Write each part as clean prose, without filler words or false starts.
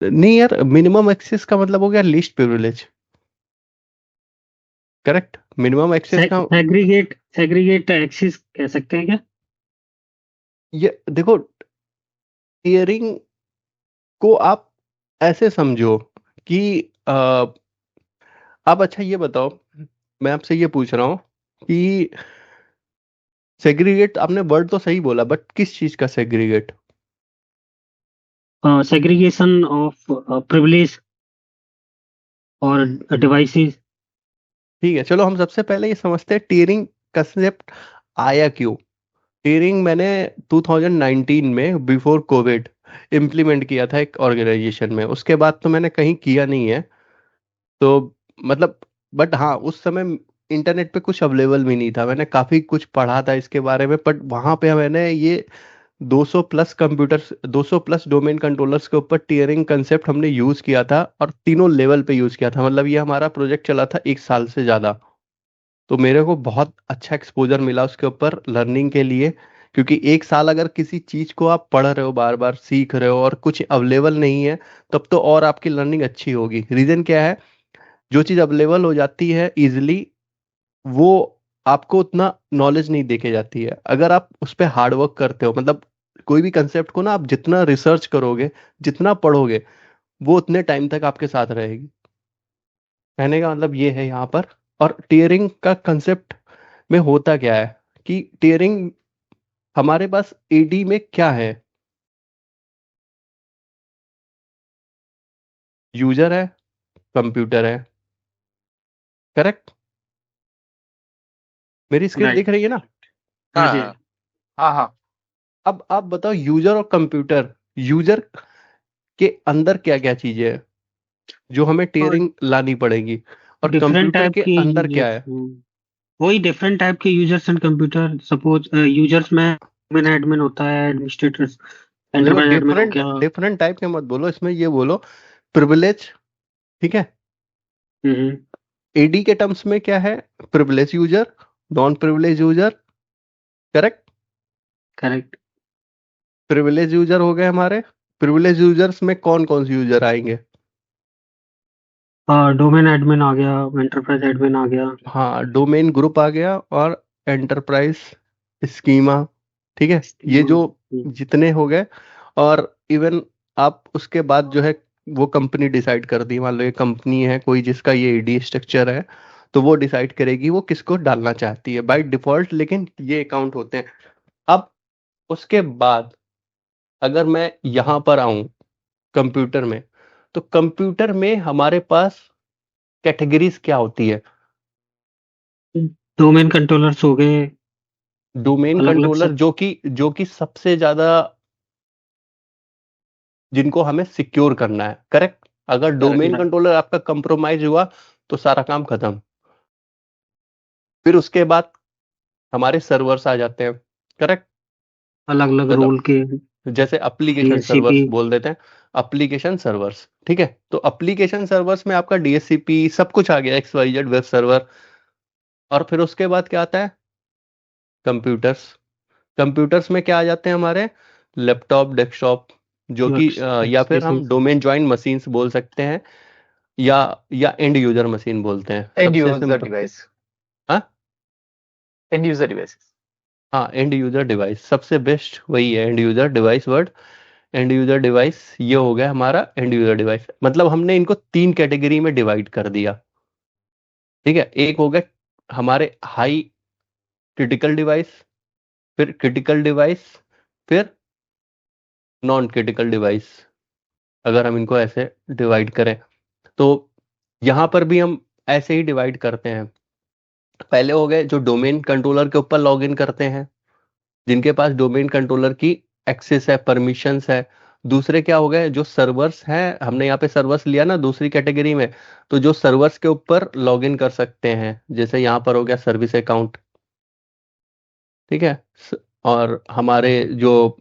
नहीं यार, minimum access का मतलब हो गया least privilege, correct. Minimum access का सेग्रीगेट सेग्रीगेट एक्सिस कह सकते हैं क्या? ये देखो, टीयरिंग को आप ऐसे समझो कि आप अच्छा ये बताओ, मैं आपसे ये पूछ रहा हूँ कि सेग्रीगेट, आपने वर्ड तो सही बोला बट किस चीज का सेग्रीगेट? सेग्रीगेशन ऑफ प्रिविलेज और डिवाइसेस। ठीक है, चलो हम सबसे पहले ये समझते हैं टीयरिंग कंसेप्ट आया क्यों। टीयरिंग मैंने 2019 में बिफोर कोविड इम्प्लीमेंट किया था एक ऑर्गेनाइजेशन में, उसके बाद तो मैंने कहीं किया नहीं है। तो मतलब, बट हाँ, उस समय इंटरनेट पे कुछ अवेलेबल भी नहीं था, मैंने काफी कुछ पढ़ा था इसके बारे में, बट वहां पे मैंने ये 200 plus computers, 200 plus domain controllers के ऊपर टीयरिंग कंसेप्ट हमने यूज किया था, और तीनों लेवल पे यूज किया था। मतलब ये हमारा प्रोजेक्ट चला था 1 साल से ज्यादा। तो मेरे को बहुत अच्छा एक्सपोजर मिला उसके ऊपर लर्निंग के लिए, क्योंकि 1 साल अगर किसी चीज को आप पढ़ रहे हो, बार बार सीख रहे हो, और कुछ अवेलेबल नहीं है, तब तो और आपकी लर्निंग अच्छी होगी। रीजन क्या है? जो चीज अवेलेबल हो जाती है इजिली, वो आपको उतना नॉलेज नहीं देके जाती है। अगर आप उस पर हार्ड वर्क करते हो, मतलब कोई भी कंसेप्ट को ना आप जितना रिसर्च करोगे, जितना पढ़ोगे, वो उतने टाइम तक आपके साथ रहेगी। कहने का मतलब ये है यहाँ पर। और टीयरिंग का कंसेप्ट में होता क्या है कि टीयरिंग, हमारे पास एडी में क्या है? यूजर है, कंप्यूटर है, करेक्ट। मेरी स्क्रीन राइट। दिख रही है ना? हाँ हाँ जी। हाँ हाँ हाँ। अब आप बताओ, यूजर और कंप्यूटर, यूजर के अंदर क्या क्या चीजें हैं जो हमें और टीयरिंग लानी पड़ेगी, और डिफरेंट कंप्यूटर टाइप के के अंदर क्या यूजर्स, है? वही डिफरेंट टाइप के users and computer. Suppose users में एडमिन एडमिन होता है, एडमिनिस्ट्रेटर्स, देखो, एंटरप्राइज एडमिन हो डिफरेंट गया। डिफरेंट टाइप के मत बोलो, इसमें ये बोलो प्रिविलेज, ठीक है। हम्म। एडी के टर्म्स में क्या है? Privilege user, non privilege user, correct. Correct. Privilege user हो गए हमारे। प्रिविलेज यूजर्स में कौन कौन से यूजर आएंगे? डोमेन एडमिन आ गया, एंटरप्राइज एडमिन आ गया। हाँ, डोमेन ग्रुप आ गया, और एंटरप्राइज स्कीमा, ठीक है, ये जो जितने हो गए। और इवन आप उसके बाद जो है, वो कंपनी डिसाइड कर दी, मान लो ये कंपनी है कोई जिसका ये ईडी स्ट्रक्चर है, तो वो डिसाइड करेगी वो किसको डालना चाहती है बाय डिफॉल्ट, लेकिन ये अकाउंट होते हैं। अब उसके बाद अगर मैं यहाँ पर आऊं कंप्यूटर में, तो कंप्यूटर में हमारे पास कैटेगरीज क्या होती है? डोमेन कंट्रोलर्स हो गए, डोमेन अलग अलग कंट्रोलर, सब। जो कि सबसे ज्यादा जिनको हमें सिक्योर करना है, करेक्ट। अगर डोमेन करेक्ट। कंट्रोलर आपका कंप्रोमाइज हुआ, तो सारा काम खत्म। फिर उसके बाद हमारे सर्वर्स आ जाते हैं, करेक्ट। अलग अलग मतलब रोल के। जैसे एप्लीकेशन डीएचसीपी। सर्वर्स बोल देते हैं, एप्लीकेशन सर्वर्स, ठीक है। तो एप्लीकेशन सर्वर्स में आपका डीएचसीपी सब कुछ आ गया, X Y Z web server. और फिर उसके बाद क्या आता है? कंप्यूटर्स। कंप्यूटर्स में क्या आ जाते हैं हमारे? लैपटॉप, डेस्कटॉप, जो कि या फिर हम वर्कस्टेशन। डोमेन ज्वाइन मशीन्स बोल सकते हैं, या एंड यूजर मशीन बोलते हैं, एंड सबसे यूजर सिंपल। डिवाइस। हाँ, एंड यूजर डिवाइस। हाँ, एंड यूजर डिवाइस सबसे बेस्ट वही है, and user device word. And user device ये हो गया हमारा एंड यूजर डिवाइस। मतलब हमने इनको 3 कैटेगरी में डिवाइड कर दिया, ठीक है। एक हो गए हमारे हाई क्रिटिकल डिवाइस, फिर क्रिटिकल डिवाइस, फिर नॉन क्रिटिकल डिवाइस, अगर हम इनको ऐसे डिवाइड करें। तो यहाँ पर भी हम ऐसे ही डिवाइड करते हैं। पहले हो गए जो डोमेन कंट्रोलर के ऊपर लॉगिन करते हैं, जिनके पास डोमेन कंट्रोलर की एक्सेस है, परमिशंस है। दूसरे क्या हो गए? जो सर्वर्स हैं, हमने यहाँ पे सर्वर्स लिया ना दूसरी कैटेगरी में, तो जो सर्वर्स के ऊपर लॉगिन कर सकते हैं, जैसे यहाँ पर हो गया सर्विस अकाउंट, ठीक है। और हमारे जो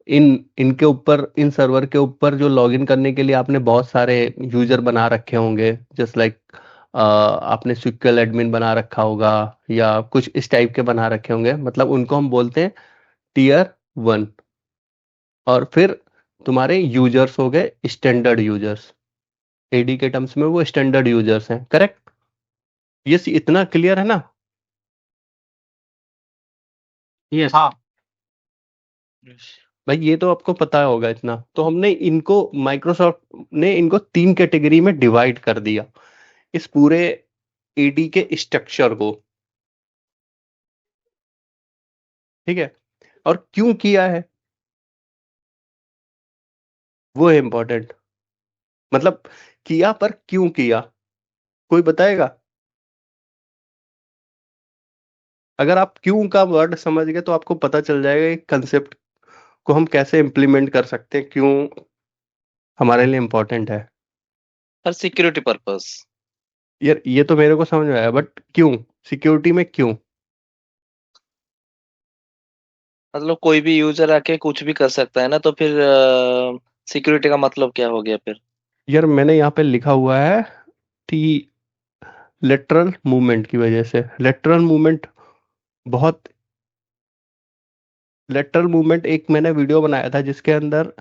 इन इनके ऊपर, इन सर्वर के ऊपर जो लॉगिन करने के लिए आपने बहुत सारे यूजर बना रखे होंगे, जस्ट लाइक आपने SQL एडमिन बना रखा होगा, या कुछ इस टाइप के बना रखे होंगे, मतलब उनको हम बोलते हैं टीयर 1। और फिर तुम्हारे यूजर्स हो गए स्टैंडर्ड यूजर्स, एडी के टर्म्स में वो स्टैंडर्ड यूजर्स हैं, करेक्ट? ये इतना क्लियर है ना? यस। हाँ भाई ये तो आपको पता होगा इतना। तो हमने इनको, माइक्रोसॉफ्ट ने इनको 3 कैटेगरी में डिवाइड कर दिया, इस पूरे एडी के स्ट्रक्चर को, ठीक है? और क्यों किया है वो है इंपॉर्टेंट, मतलब किया पर क्यों किया, कोई बताएगा? अगर आप क्यों का वर्ड समझ गए तो आपको पता चल जाएगा कि कंसेप्ट को हम कैसे इम्प्लीमेंट कर सकते हैं, क्यों हमारे लिए इम्पोर्टेंट है। For security purpose. यार ये तो मेरे को समझ में आया, बट क्यों सिक्योरिटी में, क्यों? मतलब कोई भी यूजर आके कुछ भी कर सकता है ना, तो फिर सिक्योरिटी का मतलब क्या हो गया फिर? यार मैंने यहाँ पे लिखा हुआ है कि लेटरल मूवमेंट की वजह से, लेटरल मूवमेंट बहुत, लेटरल मूवमेंट एक मैंने वीडियो बनाया था जिसके अंदर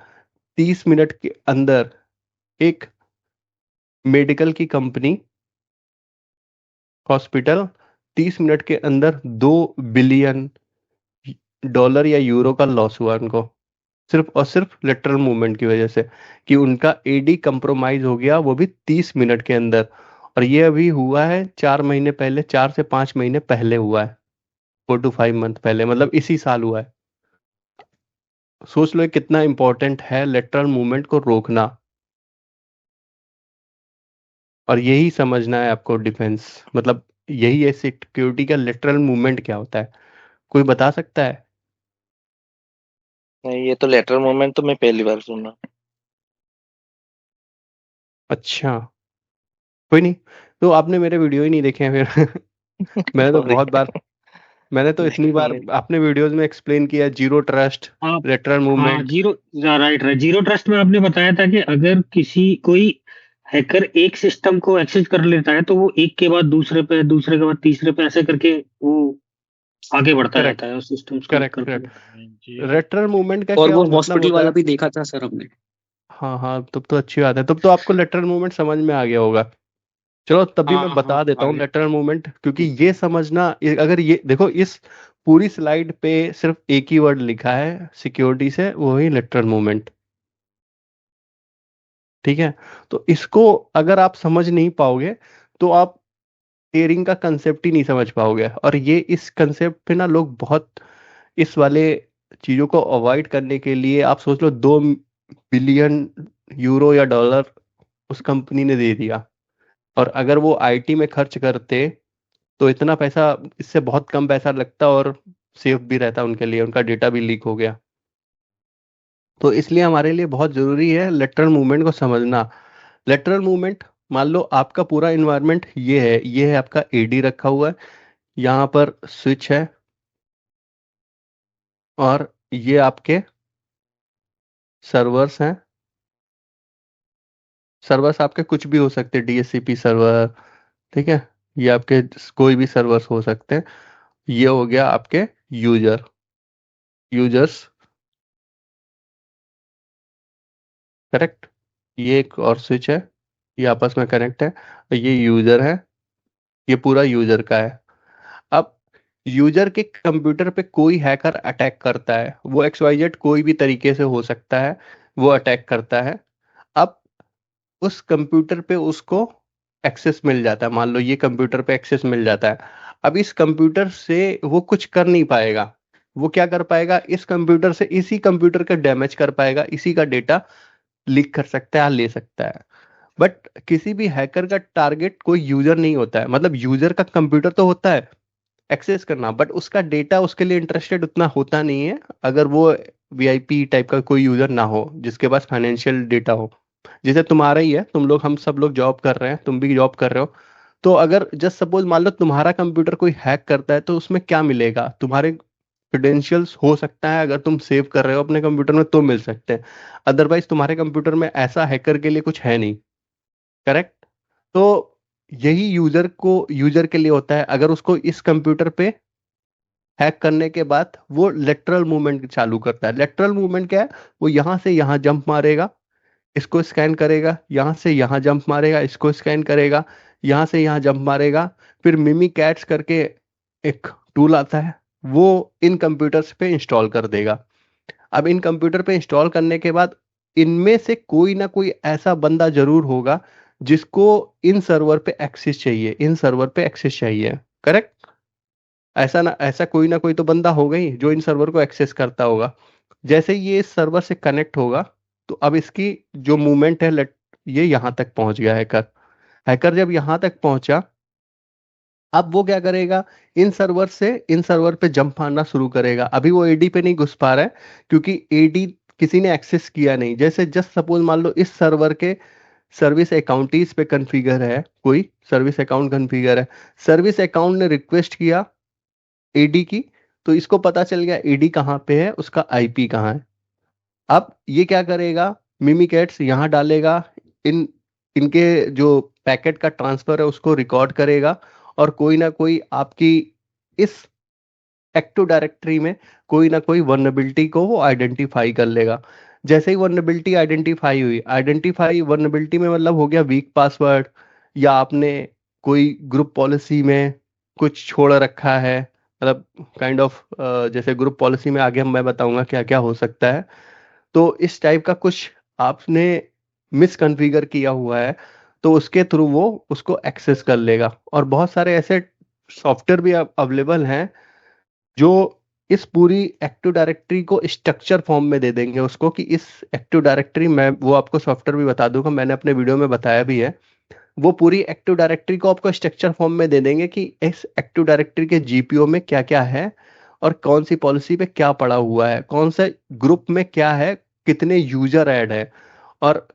30 मिनट के अंदर एक मेडिकल की कंपनी, हॉस्पिटल, 30 मिनट के अंदर $2 बिलियन या यूरो का लॉस हुआ उनको, सिर्फ और सिर्फ लेटरल मूवमेंट की वजह से, कि उनका एडी कंप्रोमाइज हो गया, वो भी 30 मिनट के अंदर। और ये अभी हुआ है 4 महीने पहले, 4 से 5 महीने पहले हुआ है, 4 to 5 मंथ पहले, मतलब इसी साल हुआ है। सोच लो ये कितना इंपॉर्टेंट है लेटरल मूवमेंट को रोकना, और यही समझना है आपको डिफेंस, मतलब यही है सिक्योरिटी का लेटरल मूवमेंट क्या होता है, कोई बता सकता है? नहीं, ये तो लेटरल मूवमेंट तो मैं पहली बार सुन रहा हूँ। अच्छा, कोई नहीं, तो आपने मेरे वीडियो ही नहीं देखे हैं फिर। मैंने तो Sorry। बहुत बार, मैंने तो इतनी बार नहीं। अपने वीडियोस में एक्सप्लेन किया, जीरो ट्रस्ट, आप लेटरल हाँ, movement. Zero, right right, zero trust में आपने बताया था कि अगर किसी कोई हैकर एक सिस्टम को एक्सेस कर लेता है तो वो एक के बाद दूसरे पे, दूसरे के बाद तीसरे पे, ऐसे करके वो आगे बढ़ता करेक्ट, जाता है उस सिस्टम्स को करेक्ट, करते करेक्ट। हुए। लेटरल मूवमेंट का और क्या वो मतलब हॉस्पिटल होता वाला है? भी देखा था सर हमने। हाँ हाँ, तब तो अच्छी बात है, तब तो आपको लेटरल मूवमेंट समझ में आ गया होगा। चलो तब भी हाँ मैं हाँ, बता देता हूँ आगे। लेटरल मूवमेंट, क्योंकि ये समझना, अगर ये देखो, इस पूरी स्लाइड पे सिर्फ एक ही वर्ड लिखा है सिक्योरिटी से, वो ही लेटरल मूवमेंट, ठीक है? तो इसको अगर आप समझ नहीं पाओगे तो आप टेयरिंग का कंसेप्ट ही नहीं समझ पाओगे। और ये इस कंसेप्ट पे ना लोग बहुत, इस वाले चीजों को अवॉइड करने के लिए, आप सोच लो 2 बिलियन यूरो या डॉलर उस कंपनी ने दे दिया, और अगर वो आईटी में खर्च करते तो इतना पैसा, इससे बहुत कम पैसा लगता और सेफ भी रहता उनके लिए, उनका डेटा भी लीक हो गया। तो इसलिए हमारे लिए बहुत जरूरी है लेटरल मूवमेंट को समझना। लेटरल मूवमेंट, मान लो आपका पूरा इन्वायरमेंट ये है आपका एडी रखा हुआ है, यहाँ पर स्विच है, और ये आपके सर्वर्स हैं। सर्वर्स आपके कुछ भी हो सकते हैं, डीएचसीपी सर्वर, ठीक है? ये आपके कोई भी सर्वर्स हो सकते हैं। ये हो गया आपके यूजर्स, करेक्ट? ये एक और स्विच है, ये आपस में कनेक्ट है, और ये यूजर है, ये पूरा यूजर का है। अब यूजर के कंप्यूटर पे कोई हैकर अटैक करता है, वो XYZ कोई भी तरीके से हो सकता है, वो अटैक करता है। अब उस कंप्यूटर पे उसको एक्सेस मिल जाता है, मान लो ये कंप्यूटर पे एक्सेस मिल जाता है। अब इस कंप्यूटर से वो कुछ कर नहीं पाएगा, वो क्या कर पाएगा, इस कंप्यूटर से इसी कंप्यूटर का डैमेज कर पाएगा, इसी का डेटा लीक कर सकता है, ले सकता है। बट किसी भी हैकर का टारगेट कोई यूजर नहीं होता है, मतलब यूजर का कंप्यूटर तो होता है एक्सेस करना, बट उसका डेटा उसके लिए इंटरेस्टेड उतना होता नहीं है, अगर वो वीआईपी टाइप का कोई यूजर ना हो जिसके पास फाइनेंशियल डेटा हो। जैसे तुम्हारा ही है, तुम लोग, हम सब लोग जॉब कर रहे हैं, तुम भी जॉब कर रहे हो। तो अगर जस्ट सपोज मान लो तुम्हारा कंप्यूटर कोई हैक करता है, तो उसमें क्या मिलेगा, तुम्हारे क्रेडेंशियल्स हो सकता है, अगर तुम सेव कर रहे हो अपने कंप्यूटर में तो मिल सकते हैं, अदरवाइज तुम्हारे कंप्यूटर में ऐसा हैकर के लिए कुछ है नहीं, करेक्ट? तो यही यूजर के लिए होता है, अगर उसको इस कंप्यूटर पे हैक करने के बाद वो लेटरल मूवमेंट चालू करता है। लेटरल मूवमेंट क्या है? वो यहाँ से यहाँ जंप मारेगा, इसको स्कैन करेगा, यहाँ से यहाँ जंप मारेगा, इसको स्कैन करेगा, यहाँ से यहाँ जंप मारेगा। फिर मिमी कैट्स करके एक टूल आता है, वो इन कंप्यूटर्स पे इंस्टॉल कर देगा। अब इन कंप्यूटर पे इंस्टॉल करने के बाद इनमें से कोई ना कोई ऐसा बंदा जरूर होगा जिसको इन सर्वर पे एक्सेस चाहिए, इन सर्वर पे एक्सेस चाहिए। करेक्ट? ऐसा कोई ना कोई तो बंदा होगा ही जो इन सर्वर को एक्सेस करता होगा। जैसे ही ये इस सर्वर से कनेक्ट होगा तो अब इसकी जो मूवमेंट है, ये यहाँ तक पहुंच गया हैकर। हैकर जब यहाँ तक पहुंचा, अब वो क्या करेगा? इन सर्वर पे जंप मारना शुरू करेगा। अभी वो एडी पे नहीं घुस पा रहा है क्योंकि एडी किसी ने एक्सेस किया नहीं। जैसे जस्ट सपोज मान लो इस सर्वर के सर्विस अकाउंट ही इस पे कॉन्फ़िगर है, कोई सर्विस अकाउंट कॉन्फ़िगर है, सर्विस अकाउंट ने रिक्वेस्ट किया एडी की, तो इसको पता चल गया एडी कहाँ पे है, उसका आईपी कहाँ है। अब ये क्या करेगा? मिमीकैट्स यहाँ डालेगा, इन इनके जो पैकेट का ट्रांसफर है उसको रिकॉर्ड करेगा, और कोई ना कोई आपकी इस एक्टिव डायरेक्टरी में कोई ना कोई वल्नरेबिलिटी को वो आइडेंटिफाई कर लेगा। जैसे ही वल्नरेबिलिटी आइडेंटिफाई वल्नरेबिलिटी में मतलब हो गया वीक पासवर्ड, या आपने कोई ग्रुप पॉलिसी में कुछ छोड़ रखा है, मतलब काइंड ऑफ जैसे ग्रुप पॉलिसी में आगे मैं बताऊंगा क्या क्या हो सकता है। तो इस टाइप का कुछ आपने मिसकॉन्फ़िगर किया हुआ है, तो उसके थ्रू वो उसको एक्सेस कर लेगा। और बहुत सारे ऐसे सॉफ्टवेयर भी अवेलेबल हैं जो इस पूरी एक्टिव डायरेक्टरी को स्ट्रक्चर फॉर्म में दे देंगे उसको, कि इस एक्टिव डायरेक्टरी में, वो आपको सॉफ्टवेयर भी बता दूंगा, मैंने अपने वीडियो में बताया भी है। वो पूरी एक्टिव डायरेक्टरी को आपको स्ट्रक्चर फॉर्म में दे देंगे कि इस एक्टिव डायरेक्टरी के जीपीओ में क्या क्या है, और कौन सी पॉलिसी पे क्या पड़ा हुआ है, कौन से ग्रुप में क्या है, कितने यूजर ऐड है, और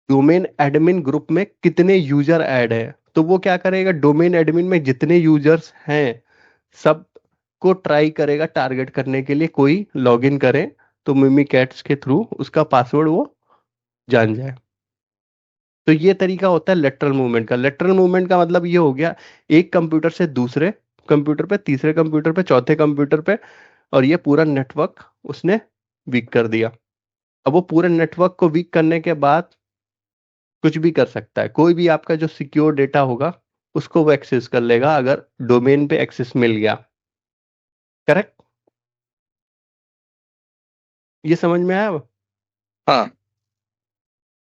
डोमेन एडमिन ग्रुप में कितने यूजर ऐड है। तो वो क्या करेगा? डोमेन एडमिन में जितने यूजर्स हैं सब को ट्राई करेगा टारगेट करने के लिए, कोई लॉगिन करे तो मिमीकैट्स के थ्रू उसका पासवर्ड वो जान जाए। तो ये तरीका होता है लेटरल मूवमेंट का। लेटरल मूवमेंट का मतलब ये हो गया, एक कंप्यूटर से दूसरे कंप्यूटर पे, तीसरे कंप्यूटर पे, चौथे कंप्यूटर पे, और ये पूरा नेटवर्क उसने वीक कर दिया। अब वो पूरे नेटवर्क को वीक करने के बाद कुछ भी कर सकता है, कोई भी आपका जो सिक्योर डेटा होगा उसको वो एक्सेस कर लेगा अगर डोमेन पे एक्सेस मिल गया। करेक्ट? ये समझ में आया अब? हाँ।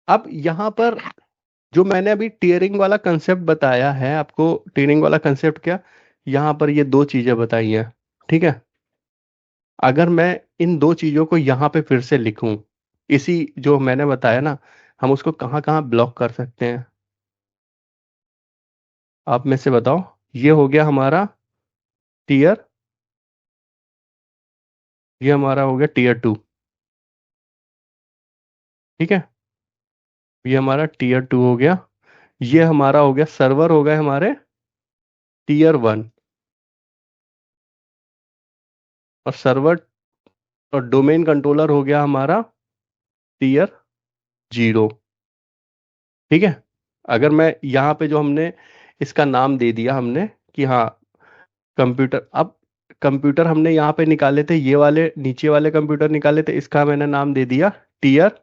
अब यहाँ पर जो मैंने अभी टीयरिंग वाला कंसेप्ट बताया है आपको, टीयरिंग वाला कंसेप्ट क्या, यहाँ पर ये दो चीजें बताई हैं। ठीक है? अगर मैं इन दो चीजों को यहाँ पे फिर से लिखूं, इसी जो मैंने बताया ना, हम उसको कहाँ कहाँ ब्लॉक कर सकते हैं? आप में से बताओ। ये हो गया हमारा टीयर, ये हमारा हो गया टीयर 2। ठीक है? ये हमारा टीयर 2 हो गया। ये हमारा हो गया सर्वर, हो गए हमारे टीयर 1, और सर्वर और डोमेन कंट्रोलर हो गया हमारा टीयर 0। ठीक है? अगर मैं यहाँ पे जो हमने इसका नाम दे दिया हमने कि हाँ कंप्यूटर, अब कंप्यूटर हमने यहाँ पे निकाले थे, ये वाले नीचे वाले कंप्यूटर निकाले थे, इसका मैंने नाम दे दिया टीयर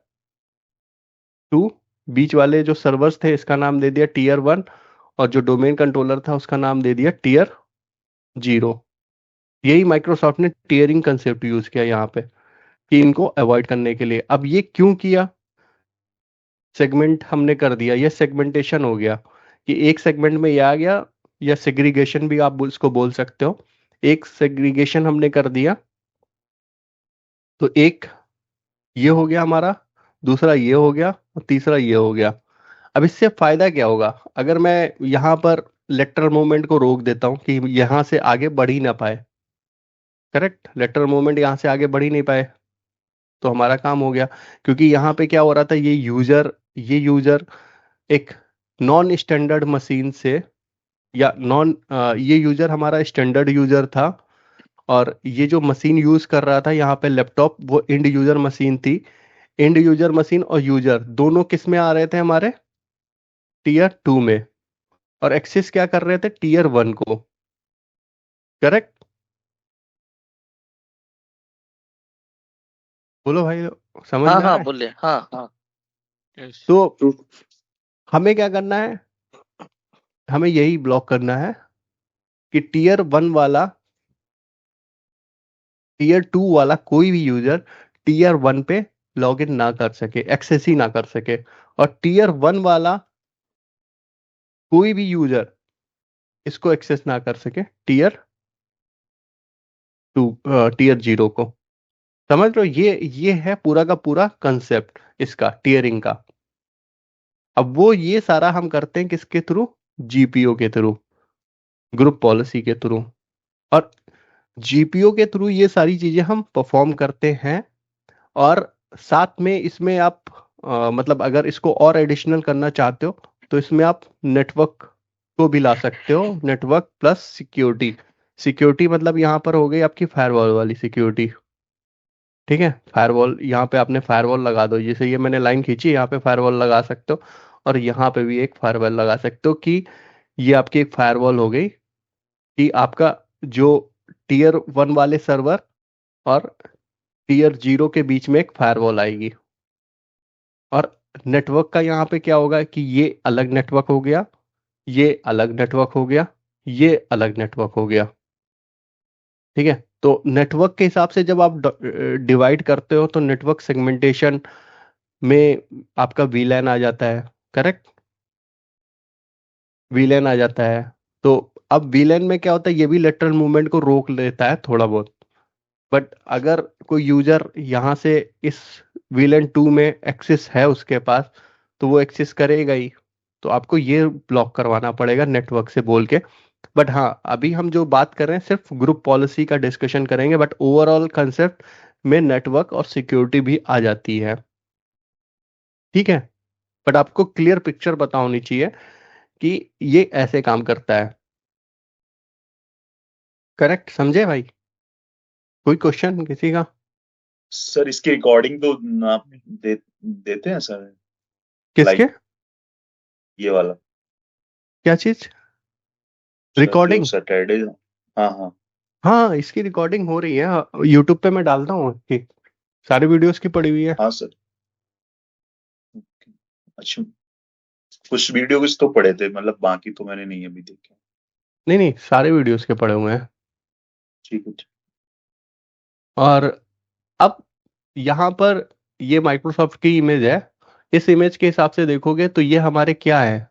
2। बीच वाले जो सर्वर्स थे इसका नाम दे दिया टीयर 1, और जो डोमेन कंट्रोलर था उसका नाम दे दिया टीयर 0। यही माइक्रोसॉफ्ट ने टीयरिंग कंसेप्ट यूज किया यहाँ पे कि इनको अवॉइड करने के लिए। अब ये क्यों किया? सेगमेंट हमने कर दिया, ये सेगमेंटेशन हो गया कि एक सेगमेंट में ये आ गया, या सेग्रीगेशन भी आप इसको बोल सकते हो। एक सेग्रीगेशन हमने कर दिया, तो एक ये हो गया हमारा, दूसरा ये हो गया, और तीसरा ये हो गया। अब इससे फायदा क्या होगा? अगर मैं यहाँ पर लेटरल मूवमेंट को रोक देता हूँ कि यहाँ से आगे बढ़ ही ना पाए, करेक्ट, लेटरल मूवमेंट यहाँ से आगे बढ़ ही नहीं पाए, तो हमारा काम हो गया। क्योंकि यहाँ पे क्या हो रहा था, ये यूजर एक नॉन स्टैंडर्ड मशीन से, या ये यूजर हमारा स्टैंडर्ड यूजर था, और ये जो मशीन यूज कर रहा था यहाँ पे लैपटॉप, वो इंड यूजर मशीन थी। इंड यूजर मशीन और यूजर दोनों किस में आ रहे थे? हमारे टीयर 2 में, और एक्सेस क्या कर रहे थे? टीयर 1 को। करेक्ट? बोलो भाई, समझ हाँ में आ हाँ रहा है? बोलिए, हाँ हाँ। Yes. तो हमें क्या करना है, हमें यही ब्लॉक करना है कि टीयर 1 वाला, टीयर 2 वाला कोई भी यूजर टीयर 1 पे लॉगिन ना कर सके, एक्सेस ही ना कर सके। और टीयर 1 वाला कोई भी यूजर इसको एक्सेस ना कर सके, टीयर 2, टीयर 0 को। समझ लो, ये है पूरा का पूरा कंसेप्ट इसका, टीयरिंग का। अब वो ये सारा हम करते हैं किसके थ्रू? जीपीओ के थ्रू, ग्रुप पॉलिसी के थ्रू। और जीपीओ के थ्रू ये सारी चीजें हम परफॉर्म करते हैं। और साथ में इसमें आप मतलब अगर इसको और एडिशनल करना चाहते हो तो इसमें आप नेटवर्क को भी ला सकते हो, नेटवर्क प्लस सिक्योरिटी। सिक्योरिटी मतलब यहाँ पर हो गई आपकी फायरवॉल वाली सिक्योरिटी। ठीक है, फायरवॉल, यहाँ पे आपने फायरवॉल लगा दो, जैसे ये मैंने लाइन खींची, यहाँ पे फायरवॉल लगा सकते हो। और यहाँ पे भी एक फायरवॉल लगा सकते हो कि ये आपकी एक फायरवॉल हो गई कि आपका जो टीयर 1 वाले सर्वर और टीयर 0 के बीच में एक फायरवॉल आएगी। और नेटवर्क का यहाँ पे क्या होगा कि ये अलग नेटवर्क हो गया, ये अलग नेटवर्क हो गया, ये अलग नेटवर्क हो गया। ठीक है, तो नेटवर्क के हिसाब से जब आप डिवाइड करते हो तो नेटवर्क सेगमेंटेशन में आपका वीलैन आ जाता है। करेक्ट, वीलैन आ जाता है। तो अब वीलैन में क्या होता है, ये भी लेटरल मूवमेंट को रोक लेता है थोड़ा बहुत। बट अगर कोई यूजर यहाँ से इस VLAN 2 में एक्सेस है उसके पास, तो वो एक्सेस करेगा ही। तो आपको ये ब्लॉक करवाना पड़ेगा नेटवर्क से बोल के। बट हाँ, अभी हम जो बात कर रहे हैं सिर्फ ग्रुप पॉलिसी का डिस्कशन करेंगे, बट ओवरऑल कंसेप्ट में नेटवर्क और सिक्योरिटी भी आ जाती है। ठीक है, बट आपको क्लियर पिक्चर पता होनी चाहिए कि ये ऐसे काम करता है। करेक्ट, समझे भाई? कोई क्वेश्चन किसी का? सर इसकी रिकॉर्डिंग तो आप देते हैं सर, किसके? लाइक ये वाला क्या चीज? सर, जो रिकॉर्डिंग? सैटरडे। हाँ हाँ हाँ, इसकी रिकॉर्डिंग हो रही है, यूट्यूब पे मैं डालता हूँ इसकी सारी वीडियोस की पड़ी हुई है। हाँ सर। अच्छा, कुछ वीडियो कुछ तो पड़े थे, मतलब बाकी तो मैंने नहीं अभी देखे। नहीं नहीं, सारे वीडियोस के पड़े हुए हैं। ठीक है। और अब यहाँ पर ये माइक्रोसॉफ्ट की इमेज है। इस इमेज के हिसाब से देखोगे तो ये हमारे क्या है,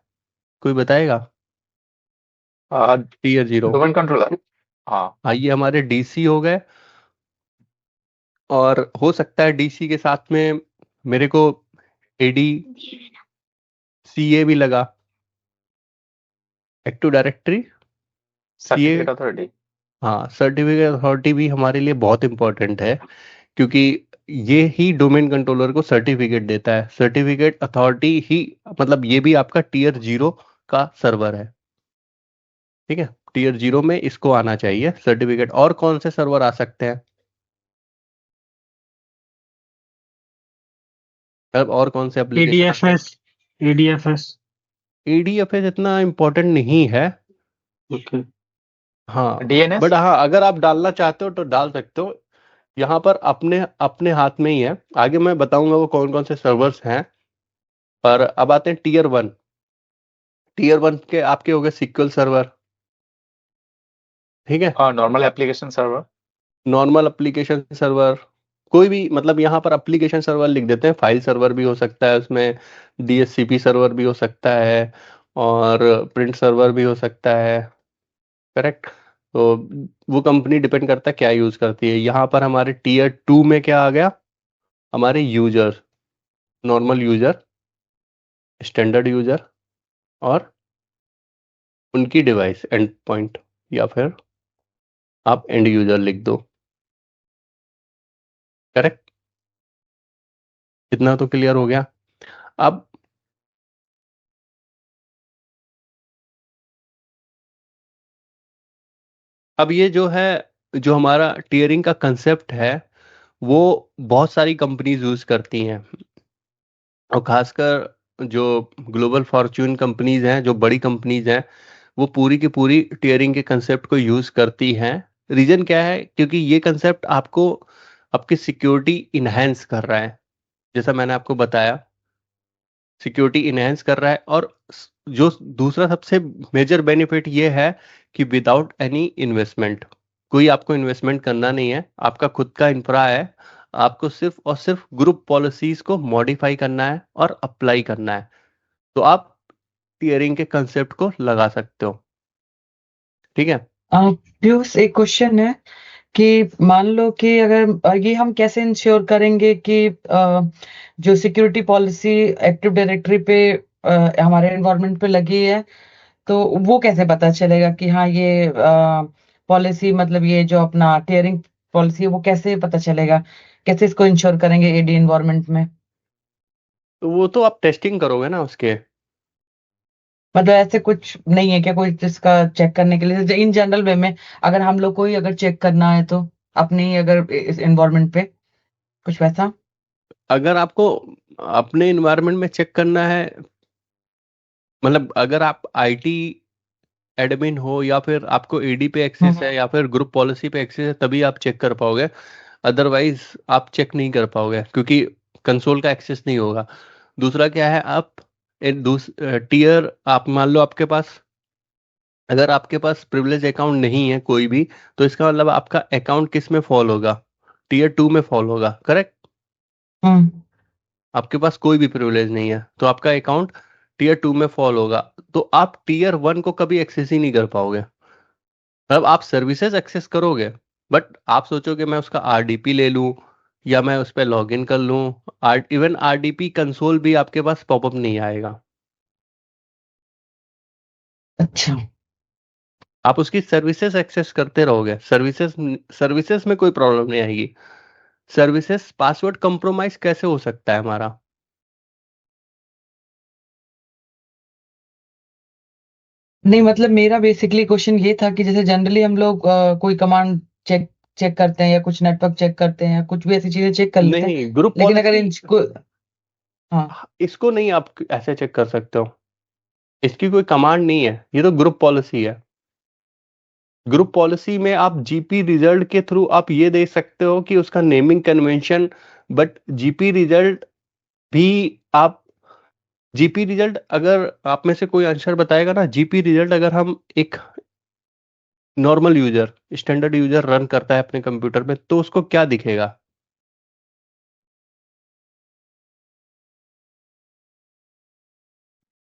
कोई बताएगा? टीयर 0। Domain controller. हाँ हाँ, ये हमारे डीसी हो गए। और हो सकता है डीसी के साथ में मेरे को एडी सीए भी लगा, active directory CA. Certificate authority. हाँ, सर्टिफिकेट अथॉरिटी भी हमारे लिए बहुत इंपॉर्टेंट है, क्योंकि ये ही डोमेन कंट्रोलर को सर्टिफिकेट देता है। सर्टिफिकेट अथॉरिटी ही, मतलब ये भी आपका टीयर 0 का सर्वर है। ठीक है, टीयर 0 में इसको आना चाहिए सर्टिफिकेट। और कौन से सर्वर आ सकते हैं? अब और कौन से एप्लीकेशन? ADFS, ADFS। एडीएफएस इतना इम्पोर्टेंट नहीं है। ओके। हाँ, डीएनएस। बट हाँ, अगर आप डालना चाहते हो तो डाल सकते हो। यहाँ पर अपने अपने हाथ में ही है। आगे मैं बताऊंगा वो कौन कौन से सर्वर्स हैं। और अब आते हैं टीयर 1। टीयर 1 के आपके हो गए सिक्वल सर्वर। ठीक है, normal application server. Normal application server, कोई भी, मतलब यहाँ पर एप्लीकेशन सर्वर लिख देते हैं। फाइल सर्वर भी हो सकता है उसमें, डीएचसीपी सर्वर भी हो सकता है, और प्रिंट सर्वर भी हो सकता है। करेक्ट। तो वो कंपनी डिपेंड करता है क्या यूज करती है। यहाँ पर हमारे टीयर 2 में क्या आ गया, हमारे user, normal user, standard user, और उनकी डिवाइस एंड पॉइंट, या फिर आप एंड यूजर लिख दो। करेक्ट, इतना तो क्लियर हो गया। अब ये जो है, जो हमारा टीयरिंग का कंसेप्ट है, वो बहुत सारी कंपनीज यूज करती हैं। और खासकर जो ग्लोबल फॉर्च्यून कंपनीज हैं, जो बड़ी कंपनीज हैं, वो पूरी की पूरी टीयरिंग के कंसेप्ट को यूज करती हैं। रीजन क्या है? क्योंकि ये कंसेप्ट आपको आपकी सिक्योरिटी इनहेंस कर रहा है, जैसा मैंने आपको बताया, सिक्योरिटी इनहेंस कर रहा है। और जो दूसरा सबसे मेजर बेनिफिट ये है कि विदाउट एनी इन्वेस्टमेंट, कोई आपको इन्वेस्टमेंट करना नहीं है, आपका खुद का इंफ्रा है, आपको सिर्फ और सिर्फ ग्रुप पॉलिसीज को मॉडिफाई करना है और अप्लाई करना है, तो आप टीयरिंग के कंसेप्ट को लगा सकते हो। ठीक है। पीयूष, एक क्वेश्चन है कि मान लो कि अगर ये हम कैसे इंश्योर करेंगे कि जो सिक्योरिटी पॉलिसी एक्टिव डायरेक्टरी पे हमारे एनवायरनमेंट पे लगी है, तो वो कैसे पता चलेगा कि हाँ ये पॉलिसी, मतलब ये जो अपना टीयरिंग पॉलिसी है, वो कैसे पता चलेगा? कैसे इसको इंश्योर करेंगे एडी एनवायरनमेंट में? तो वो तो आप टेस्टिंग करोगे ना उसके। मतलब ऐसे कुछ नहीं है क्या कोई जिसका चेक करने के लिए, इन जनरल वे में अगर हम लोग को ही अगर चेक करना है तो अपने ही अगर इस एनवायरनमेंट पे कुछ वैसा? अगर आपको अपने इन्वायरमेंट में चेक करना है, मतलब अगर आप आईटी एडमिन हो या फिर आपको एडी पे एक्सेस है या फिर ग्रुप पॉलिसी पे एक्सेस है, तभी आप चेक कर पाओगे, अदरवाइज आप चेक नहीं कर पाओगे क्योंकि कंसोल का एक्सेस नहीं होगा। दूसरा क्या है, आप टीयर, आप मान लो आपके पास, अगर आपके पास प्रिविलेज अकाउंट नहीं है कोई भी, तो इसका मतलब आपका अकाउंट किस में फॉल होगा, टीयर 2 में फॉल होगा, करेक्ट। हम्म। आपके पास कोई भी प्रिविलेज नहीं है तो आपका अकाउंट टीयर 2 में फॉल होगा, तो आप टीयर 1 को कभी एक्सेस ही नहीं कर पाओगे। मतलब आप सर्विसेज एक्सेस करोगे, बट आप सोचोगे मैं उसका आरडीपी ले लूं या मैं उस पर लॉग इन कर लूं, इवन आरडीपी कंसोल भी आपके पास पॉपअप नहीं आएगा। अच्छा। आप उसकी सर्विसेज एक्सेस करते रहोगे, सर्विसेज सर्विसेज में कोई प्रॉब्लम नहीं आएगी। सर्विसेज पासवर्ड कंप्रोमाइज कैसे हो सकता है हमारा? नहीं, मतलब मेरा बेसिकली क्वेश्चन ये था कि जैसे जनरली हम लोग कोई कमांड चेक चेक करते हैं या कुछ नेटवर्क चेक करते हैं, कुछ भी ऐसी चीजें चेक कर लेते हैं, नहीं, ग्रुप लेकिन अगर पॉलिसी इनको, हाँ, इसको नहीं आप ऐसे चेक कर सकते हो, इसकी कोई कमांड नहीं है, ये तो ग्रुप पॉलिसी है। ग्रुप पॉलिसी में आप जीपी रिजल्ट के थ्रू आप ये देख सकते हो कि उसका naming convention, but GP result भी आप, जीपी रिजल्ट अगर आप में से कोई आंसर बताएगा ना, जीपी रिजल्ट अगर हम एक normal user, standard user run करता है अपने कंप्यूटर में, तो उसको क्या दिखेगा?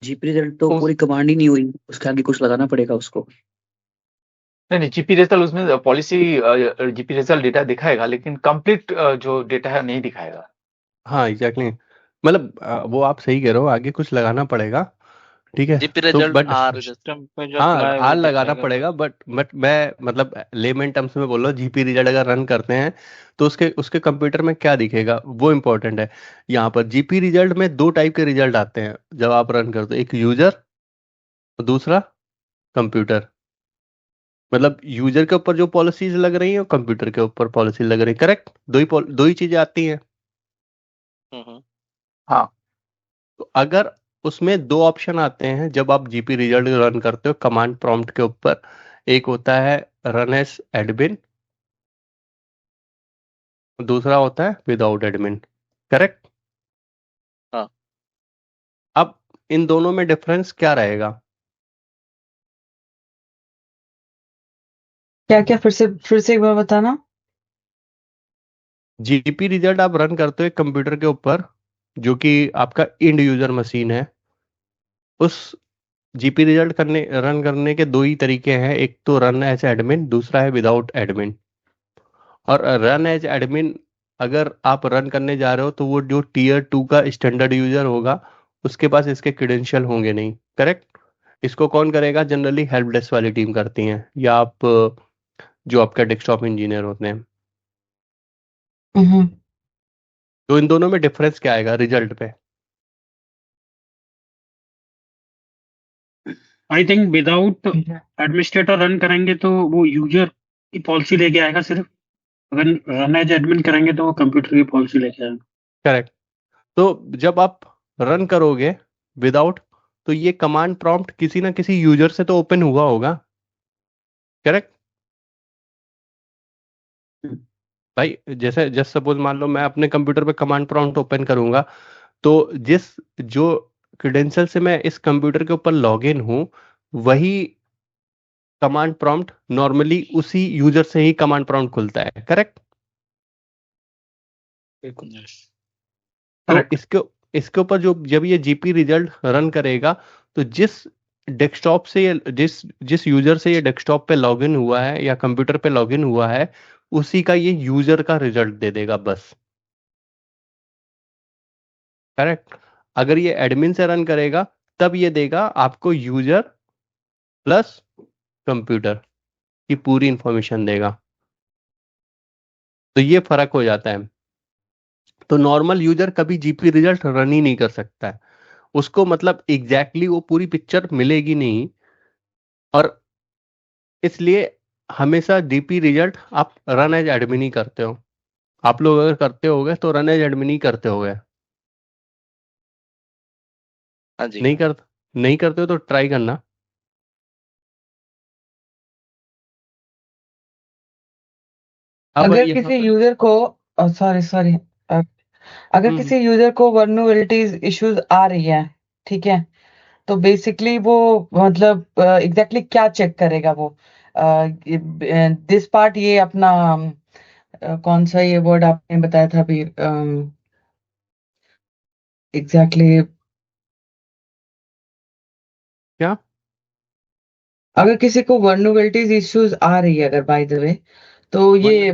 जीपी रिजल्ट तो उस पूरी कमांड ही नहीं हुई, उसके आगे कुछ लगाना पड़ेगा उसको। नहीं नहीं, जीपी रिजल्ट उसमें पॉलिसी जीपी रिजल्ट डेटा दिखाएगा, लेकिन कंप्लीट जो डेटा है नहीं दिखाएगा। हाँ एग्जैक्टली, मतलब वो आप सही कह रहे हो, आगे कुछ लगाना पड़ेगा। ठीक है। जीपी तो रिजल्ट बट आर। सिस्टम पे जो हाँ, अप्लाई है आर वही लगाना दिखाएगा पड़ेगा, बस। बट मैं मतलब लेमन टर्म्स में बोल रहा हूँ, जीपी रिजल्ट अगर रन करते हैं तो उसके उसके कंप्यूटर में क्या दिखेगा वो इम्पोर्टेंट है। यहाँ पर जीपी रिजल्ट में दो टाइप के रिजल्ट आते हैं जब आप रन करते हो, एक यूजर और दूसरा कंप्यूटर। मतलब यूजर के ऊपर जो पॉलिसीज लग रही है और कंप्यूटर के ऊपर पॉलिसी लग रही है, करेक्ट। दो ही चीजें आती हैं। हम्म। हाँ, तो अगर उसमें दो ऑप्शन आते हैं जब आप जीपी रिजल्ट रन करते हो कमांड प्रॉम्प्ट के ऊपर, एक होता है रन एज एडमिन, दूसरा होता है विदाउट एडमिन, करेक्ट। हाँ। अब इन दोनों में डिफरेंस क्या रहेगा? क्या क्या फिर से एक बार बताना। जीपी रिजल्ट आप रन करते हो एक कंप्यूटर के ऊपर जो कि आपका इंड यूजर मशीन है। उस जीपी रिजल्ट रन करने के दो ही तरीके हैं, एक तो रन एज एडमिन, दूसरा है विदाउट एडमिन। और रन एज एडमिन अगर आप रन करने जा रहे हो तो वो जो टीयर 2 का स्टैंडर्ड यूजर होगा उसके पास इसके क्रेडेंशियल होंगे नहीं, करेक्ट। इसको कौन करेगा? जनरली हेल्प डेस्क वाली टीम करती हैं, या आप जो आपका डेस्कटॉप इंजीनियर होते हैं। हम्म। तो इन दोनों में डिफरेंस क्या आएगा रिजल्ट पे? I think without administrator run करेंगे तो वो यूजर की पॉलिसी लेके आएगा सिर्फ, अगर रन एज एडमिन करेंगे तो वो कंप्यूटर की पॉलिसी लेके आएगा। करेक्ट। तो जब आप रन करोगे विदाउट, तो ये कमांड प्रॉम्प्ट किसी ना किसी यूजर से तो ओपन हुआ होगा, करेक्ट। भाई जैसे जस्ट सपोज मान लो मैं अपने कंप्यूटर पे कमांड प्रॉम्प्ट ओपन करूंगा, तो जिस जो क्रेडेंशियल से मैं इस कंप्यूटर के ऊपर लॉगिन हूँ, वही कमांड प्रॉम्प्ट नॉर्मली उसी यूजर से ही कमांड प्रॉम्प्ट खुलता है, करेक्ट? बिल्कुल। तो Correct. इसके ऊपर जो जब ये जीपी रिजल्ट रन करेगा, तो जिस डेस्कटॉप से जिस जिस यूजर से ये डेस्कटॉप पे लॉगिन हुआ है या कंप्यूटर पे लॉगिन हुआ है, उसी का ये यूजर का रिजल्ट दे देगा बस, करेक्ट? अगर ये एडमिन से रन करेगा, तब ये देगा आपको यूजर प्लस कंप्यूटर की पूरी इंफॉर्मेशन देगा। तो ये फर्क हो जाता है। तो नॉर्मल यूजर कभी जीपी रिजल्ट रन ही नहीं कर सकता है, उसको मतलब एग्जैक्टली वो पूरी पिक्चर मिलेगी नहीं। और इसलिए हमेशा जीपी रिजल्ट आप रन एज एडमिन ही करते हो। आप लोग अगर करते होगे तो रन एज एडमिन ही करते होगे। हाँ जी। नहीं करते हो तो ट्राई करना। अब अगर यहाँ किसी पे यूजर को सॉरी अगर हम्म, किसी यूजर को वर्नरेबिलिटीज इश्यूज आ रही है, ठीक है, तो बेसिकली वो मतलब एग्जैक्टली क्या चेक करेगा वो? दिस पार्ट ये अपना कौन सा ये वर्ड आपने बताया था अभी एग्जैक्टली? क्या? अगर किसी को वर्नरेबिलिटीज इश्यूज आ रही है अगर बाय द वे, तो ये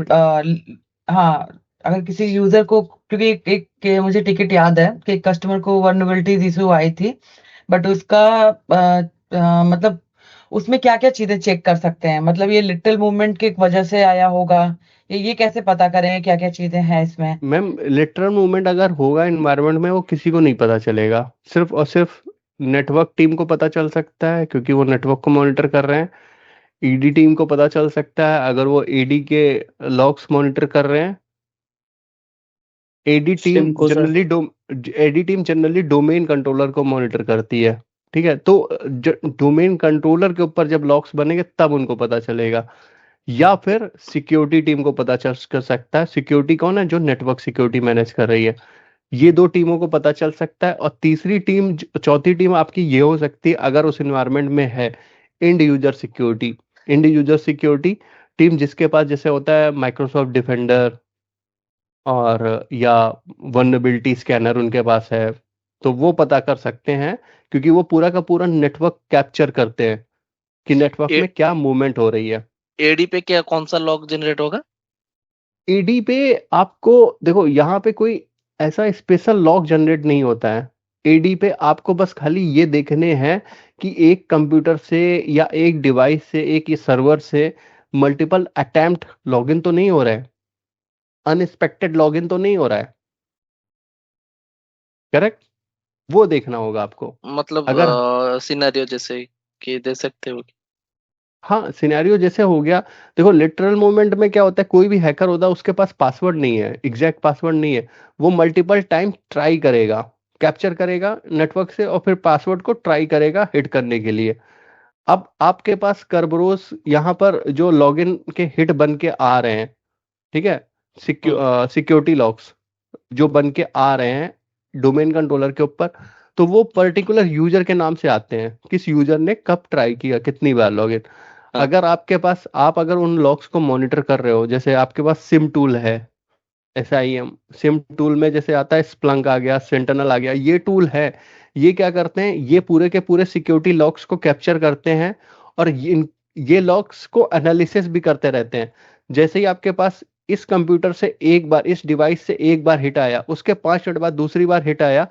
हाँ, अगर किसी यूजर को, क्योंकि मुझे टिकट याद है कि कस्टमर को वर्नरेबिलिटीज इशू आई थी, बट उसका मतलब उसमें क्या क्या चीजें चेक कर सकते हैं? मतलब ये लिटिल मूवमेंट की वजह से आया होगा, ये कैसे पता करें क्या क्या चीजें हैं इसमें? मैम लेटरल मूवमेंट अगर होगा एनवायरनमेंट में, वो किसी को नहीं पता चलेगा, सिर्फ और सिर्फ नेटवर्क टीम को पता चल सकता है, क्योंकि वो नेटवर्क को मॉनिटर कर रहे हैं। ईडी टीम को पता चल सकता है अगर वो ईडी के लॉग्स मॉनिटर कर रहे हैं। एडी टीम सिम को sir generally AD team generally domain controller को मॉनिटर करती है, ठीक है? तो डोमेन कंट्रोलर के ऊपर जब लॉक्स बनेंगे तब उनको पता चलेगा। या फिर सिक्योरिटी टीम को पता चल कर सकता है। सिक्योरिटी कौन है? जो नेटवर्क सिक्योरिटी मैनेज कर रही है। ये दो टीमों को पता चल सकता है। और तीसरी टीम, चौथी टीम आपकी ये हो सकती है अगर उस एनवायरनमेंट में है, end user security. End user security team जिसके पास जैसे होता है माइक्रोसॉफ्ट डिफेंडर और या वल्नरेबिलिटी स्कैनर उनके पास है, तो वो पता कर सकते हैं, क्योंकि वो पूरा का पूरा नेटवर्क कैप्चर करते हैं कि नेटवर्क में क्या मूवमेंट हो रही है। एडी पे क्या कौन सा लॉग जनरेट होगा? एडी पे आपको देखो, यहाँ पे कोई ऐसा स्पेशल लॉग जनरेट नहीं होता है। एडी पे आपको बस खाली ये देखने हैं कि एक कंप्यूटर से या एक डिवाइस से, एक ये सर्वर से मल्टीपल अटेम्प्ट लॉगिन तो नहीं हो रहा है, अनएक्सपेक्टेड लॉगिन तो नहीं हो रहा है, करेक्ट? वो देखना होगा आपको। मतलब अगर सिनेरियो जैसे कि दे सकते हो? हाँ, सिनेरियो जैसे हो गया, देखो लिटरल मोमेंट में क्या होता है, कोई भी हैकर होता है उसके पास पासवर्ड नहीं है, एग्जैक्ट पासवर्ड नहीं है। वो मल्टीपल टाइम ट्राई करेगा, कैप्चर करेगा नेटवर्क से, और फिर पासवर्ड को ट्राई करेगा हिट करने के लिए। अब आपके पास कर्बरोस यहाँ पर जो लॉगिन के हिट बन के आ रहे हैं, ठीक है, सिक्योरिटी लॉक्स जो बन के आ रहे हैं डोमेन कंट्रोलर के ऊपर, तो वो पर्टिकुलर यूजर के नाम से आते हैं, किस यूजर ने कब ट्राई किया, कितनी बार लॉगिन। हाँ। अगर आपके पास, आप अगर उन लॉग्स को मॉनिटर कर रहे हो, जैसे आपके पास सिम टूल है, SIM सिम टूल में जैसे आता है, स्प्लंक आ गया, सेंटिनल आ गया, ये टूल है। ये क्या करते हैं, ये पूरे के पूरे सिक्योरिटी लॉग्स को कैप्चर करते हैं, और ये लॉग्स को एनालिसिस भी करते रहते हैं। जैसे ही आपके पास इस कंप्यूटर से एक बार, इस डिवाइस से एक बार हिट आया, उसके 5 मिनट बाद दूसरी बार हिट आया,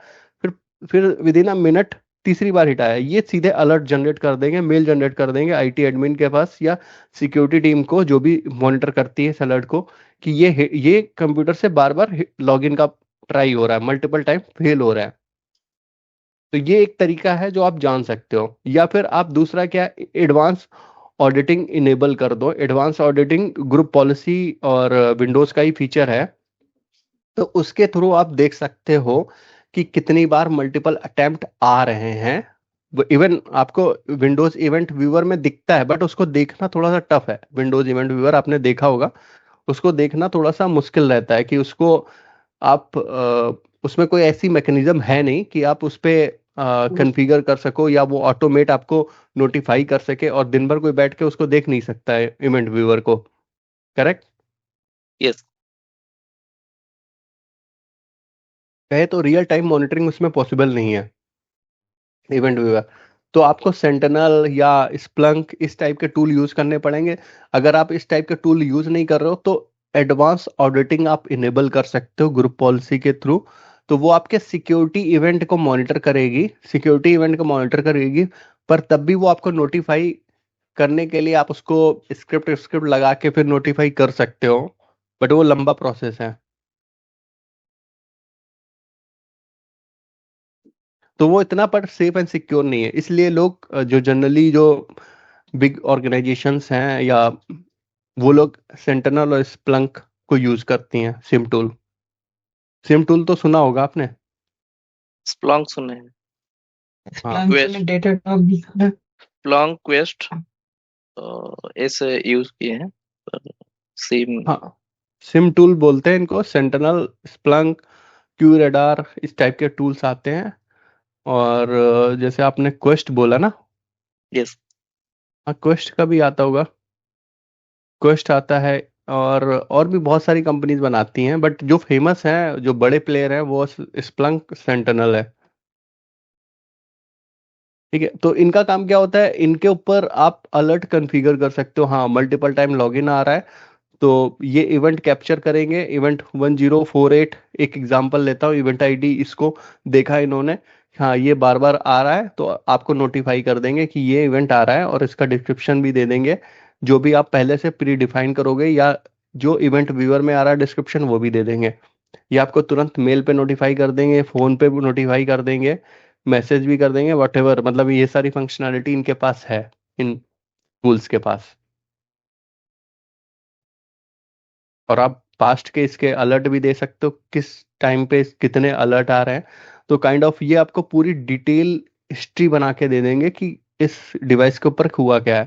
फिर फिर विद इन अ मिनट तीसरी बार हिट आया, ये सीधे अलर्ट जनरेट कर देंगे, मेल जनरेट कर देंगे IT एडमिन के पास या सिक्योरिटी टीम को, जो भी मॉनिटर करती है इस अलर्ट को, कि ये कंप्यूटर से बार बार लॉगिन का ट्राई हो रहा है, मल्टीपल टाइम फेल हो रहा है। तो ये एक तरीका है जो आप जान सकते हो। या फिर आप दूसरा क्या, एडवांस ऑडिटिंग इनेबल कर दो। एडवांस ऑडिटिंग ग्रुप पॉलिसी और विंडोज का ही फीचर है, तो उसके थ्रू आप देख सकते हो कि कितनी बार मल्टीपल अटेम्प्ट आ रहे हैं। इवन आपको विंडोज इवेंट व्यूअर में दिखता है, बट उसको देखना थोड़ा सा टफ है। विंडोज इवेंट व्यूअर आपने देखा होगा, उसको देखना थोड़ा सा मुश्किल रहता है कि उसको आप उसमें कोई ऐसी मैकेनिज्म है नहीं कि आप उस पे कॉन्फ़िगर कर सको या वो ऑटोमेट आपको नोटिफाई कर सके, और दिन भर कोई बैठ के उसको देख नहीं सकता है इवेंट व्यूअर को, करेक्ट? यस। कहे तो रियल टाइम मॉनिटरिंग उसमें पॉसिबल नहीं है इवेंट व्यूअर। तो आपको सेंटिनल या स्प्लंक इस टाइप के टूल यूज करने पड़ेंगे। अगर आप इस टाइप के टूल यूज नहीं कर रहे हो तो एडवांस ऑडिटिंग आप इनेबल कर सकते हो ग्रुप पॉलिसी के थ्रू। तो वो आपके सिक्योरिटी इवेंट को मॉनिटर करेगी, सिक्योरिटी इवेंट को मॉनिटर करेगी, पर तब भी वो आपको नोटिफाई करने के लिए आप उसको स्क्रिप्ट स्क्रिप्ट लगा के फिर नोटिफाई कर सकते हो, बट वो लंबा प्रोसेस है। तो वो इतना पर सेफ एंड सिक्योर नहीं है, इसलिए लोग जो जनरली जो बिग ऑर्गेनाइजेशंस हैं या वो लोग सेंटिनल और स्प्लंक को यूज करती हैं। सिम टूल, सिम टूल तो सुना होगा आपने। स्प्लॉन्क सुने हैं, हाँ Splunk में Datadog भी है। स्प्लॉन्क, क्वेस्ट ऐसे यूज किए हैं, सेम। हाँ, सिम टूल बोलते हैं इनको। सेंटिनल, स्प्लंक, क्यूरेडार इस टाइप के टूल्स आते हैं। और जैसे आपने क्वेस्ट बोला ना, यस। हाँ क्वेस्ट का भी आता होगा, क्वेस्ट आता है। और भी बहुत सारी कंपनीज बनाती हैं, बट जो फेमस हैं, जो बड़े प्लेयर हैं, वो स्प्लंक, सेंटिनल है। ठीक है, तो इनका काम क्या होता है, इनके ऊपर आप अलर्ट कॉन्फ़िगर कर सकते हो। हाँ, मल्टीपल टाइम लॉगिन आ रहा है तो ये इवेंट कैप्चर करेंगे, इवेंट 1048, एक एग्जांपल लेता हूँ, इवेंट आईडी इसको देखा इन्होंने, हाँ ये बार बार आ रहा है, तो आपको नोटिफाई कर देंगे कि ये इवेंट आ रहा है, और इसका डिस्क्रिप्शन भी दे देंगे जो भी आप पहले से प्री डिफाइन करोगे, या जो इवेंट व्यूअर में आ रहा है डिस्क्रिप्शन वो भी दे देंगे। ये आपको तुरंत मेल पे नोटिफाई कर देंगे, फोन पे भी नोटिफाई कर देंगे, मैसेज भी कर देंगे, वॉटेवर, मतलब ये सारी फंक्शनैलिटी इनके पास है, इन टूल्स के पास। और आप पास्ट के इसके अलर्ट भी दे सकते हो, किस टाइम पे कितने अलर्ट आ रहे हैं। तो काइंड ऑफ ये आपको पूरी डिटेल हिस्ट्री बना के दे देंगे कि इस डिवाइस के ऊपर हुआ क्या है।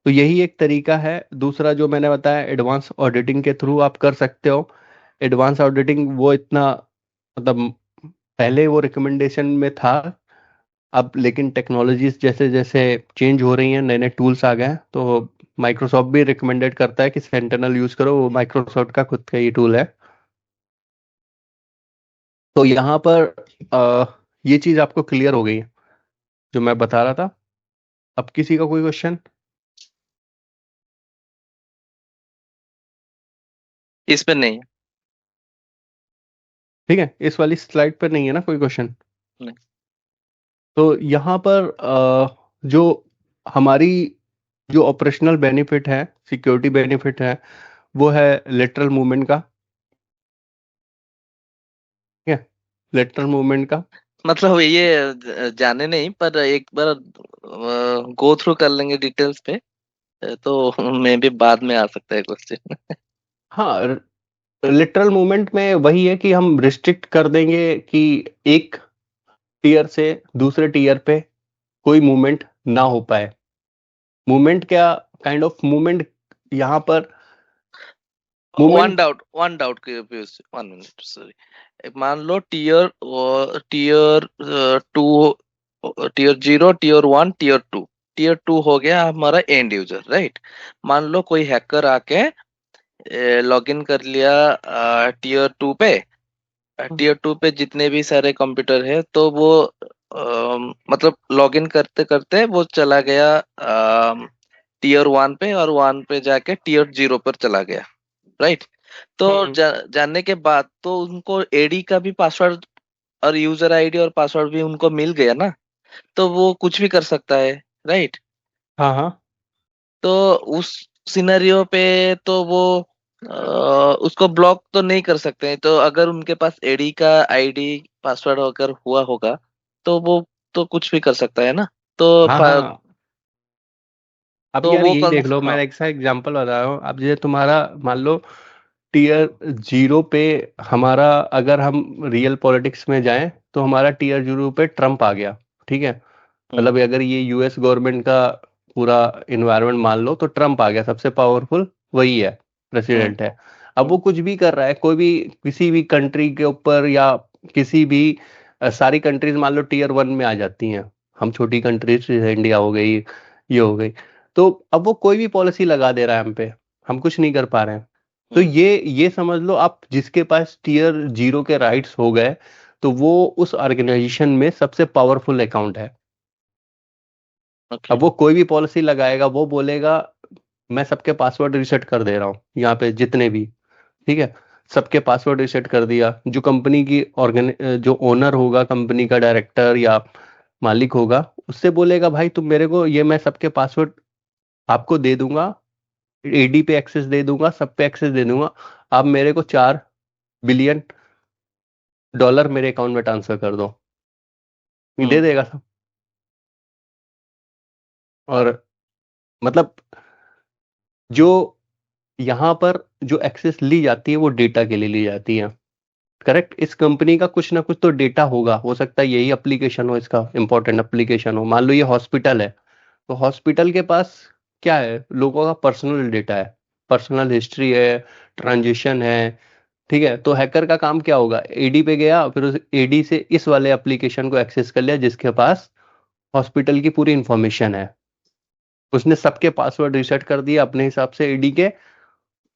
तो यही एक तरीका है। दूसरा जो मैंने बताया, एडवांस ऑडिटिंग के थ्रू आप कर सकते हो। एडवांस ऑडिटिंग वो इतना, मतलब पहले वो रिकमेंडेशन में था, अब लेकिन टेक्नोलॉजीज जैसे जैसे चेंज हो रही हैं, नए नए टूल्स आ गए हैं, तो माइक्रोसॉफ्ट भी रिकमेंडेड करता है कि सेंटिनल यूज करो, वो माइक्रोसॉफ्ट का खुद का ये टूल है। तो यहाँ पर ये चीज आपको क्लियर हो गई है जो मैं बता रहा था। अब किसी का कोई क्वेश्चन? इस पे नहीं। ठीक है, इस वाली स्लाइड पर नहीं है ना कोई क्वेश्चन? नहीं। तो यहाँ पर जो हमारी जो ऑपरेशनल बेनिफिट है, सिक्योरिटी बेनिफिट है, वो है लेटरल मूवमेंट का। ठीक है, लेटरल मूवमेंट का। मतलब ये जाने नहीं, पर एक बार गो थ्रू कर लेंगे डिटेल्स पे, तो मे भी बाद में आ सकता है क्वेश्चन। हाँ, लिटरल मूवमेंट में वही है कि हम रिस्ट्रिक्ट कर देंगे कि एक टीयर से दूसरे टीयर पे कोई मूवमेंट ना हो पाए। मूवमेंट क्या, काइंड ऑफ मूवमेंट यहाँ पर movement. One doubt Piyush, 1 minute sorry. मान लो tier tier 2, tier 0, tier 1, tier 2। Tier 2 हो गया हमारा एंड यूजर, राइट। मान लो कोई हैकर आके लॉगिन कर लिया टीयर 2 पे। टीयर 2 पे जितने भी सारे कंप्यूटर है, तो वो मतलब लॉगिन करते करते वो चला गया टीयर 1 पे, और 1 पे जाके टीयर 0 पर चला गया, राइट। तो जानने के बाद तो उनको एडी का भी पासवर्ड और यूजर आईडी और पासवर्ड भी उनको मिल गया ना, तो वो कुछ भी कर सकता है, राइट। हाँ हाँ, तो उस सिनेरियो पे तो वो उसको ब्लॉक तो नहीं कर सकते हैं। तो अगर उनके पास एडी का आईडी पासवर्ड अगर हुआ होगा, तो वो तो कुछ भी कर सकता है ना। तो हाँ हाँ। अब तो यार वो यही कौन। देख लो, मैं हाँ। एक सा एग्जांपल बता रहा हूँ। अब जैसे तुम्हारा मान लो टीयर 0 पे हमारा, अगर हम रियल पॉलिटिक्स में जाएं तो हमारा टीयर 0 पे ट्रम्प आ गया। ठीक है, मतलब अगर ये यूएस गवर्नमेंट का पूरा इन्वायरमेंट मान लो, तो ट्रम्प आ गया, सबसे पावरफुल वही है, प्रेसिडेंट है। अब वो कुछ भी कर रहा है, कोई भी किसी भी कंट्री के ऊपर या किसी भी सारी कंट्रीज मान लो टीयर 1 में आ जाती हैं, हम छोटी कंट्रीज जैसे इंडिया हो गई, ये हो गई, तो अब वो कोई भी पॉलिसी लगा दे रहा है हम पे, हम कुछ नहीं कर पा रहे हैं। तो ये समझ लो आप, जिसके पास टीयर 0 के राइट्स हो गए तो वो उस ऑर्गेनाइजेशन में सबसे पावरफुल अकाउंट है। ओके अब वो कोई भी पॉलिसी लगाएगा, वो बोलेगा मैं सबके पासवर्ड रिसेट कर दे रहा हूँ यहाँ पे जितने भी, ठीक है, सबके पासवर्ड रिसेट कर दिया। जो कंपनी की जो ओनर होगा, कंपनी का डायरेक्टर या मालिक होगा, उससे बोलेगा भाई तुम मेरे को ये, मैं सबके पासवर्ड आपको दे दूंगा, एडी पे एक्सेस दे दूंगा, सब पे एक्सेस दे दूंगा, आप मेरे को $4 बिलियन मेरे अकाउंट में ट्रांसफर कर दो, ये दे देगा सब। और मतलब जो यहाँ पर जो एक्सेस ली जाती है वो डेटा के लिए ली जाती है, करेक्ट। इस कंपनी का कुछ ना कुछ तो डेटा होगा, हो सकता है यही एप्लीकेशन हो, इसका इंपॉर्टेंट एप्लीकेशन हो। मान लो ये हॉस्पिटल है, तो हॉस्पिटल के पास क्या है, लोगों का पर्सनल डेटा है, पर्सनल हिस्ट्री है, ट्रांजेक्शन है, ठीक है। तो हैकर का काम क्या होगा, एडी पे गया, फिर उस एडी से इस वाले एप्लीकेशन को एक्सेस कर लिया जिसके पास हॉस्पिटल की पूरी इंफॉर्मेशन है, उसने सबके पासवर्ड रिसेट कर दिया अपने हिसाब से, एडी के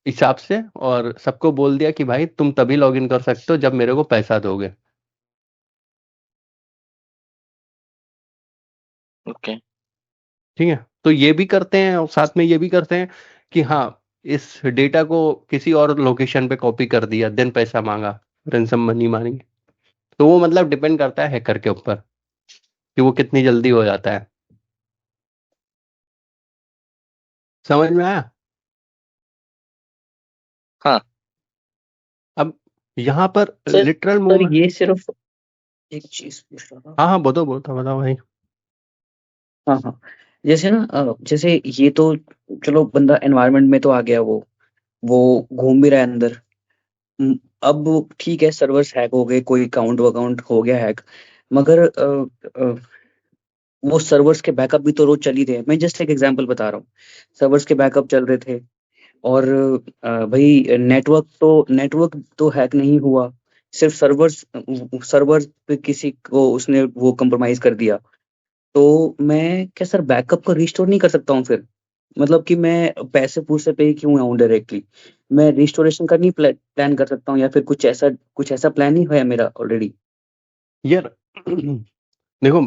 हिसाब से, और सबको बोल दिया कि भाई तुम तभी लॉगिन कर सकते हो जब मेरे को पैसा दोगे। ओके ठीक है, तो ये भी करते हैं, और साथ में ये भी करते हैं कि हाँ, इस डेटा को किसी और लोकेशन पे कॉपी कर दिया, देन पैसा मांगा, रैंसम मनी मांगेंगे। तो वो मतलब डिपेंड करता है हैकर के ऊपर कि वो कितनी जल्दी हो जाता है। समझ में आया? हाँ अब यहाँ पर सर लिटरल सर मूवमेंट। ये सिर्फ एक चीज पूछ रहा था। हाँ हाँ, बताओ भाई। हाँ हाँ, जैसे ना जैसे ये तो चलो बंदा एनवायरनमेंट में तो आ गया, वो घूम भी रहा है अंदर। अब ठीक है, सर्वर्स हैक हो गए, कोई अकाउंट वकाउंट हो गया हैक, मगर वो सर्वर्स के बैकअप भी तो रोज चल ही रहे हैं। मैं जस्ट एक एग्जांपल बता रहा हूँ, सर्वर्स के बैकअप चल रहे थे, और भाई नेटवर्क तो हैक नहीं हुआ, सिर्फ सर्वर्स पे किसी को उसने वो कंप्रोमाइज कर दिया। तो मैं क्या सर बैकअप को रिस्टोर नहीं कर सकता हूँ फिर? मतलब कि मैं पैसे पूसे पे ही क्यों आऊँ डायरेक्टली, मैं रिस्टोरेशन का नहीं प्लान कर सकता हूँ, या फिर कुछ ऐसा प्लान ही है मेरा ऑलरेडी? यार देखो,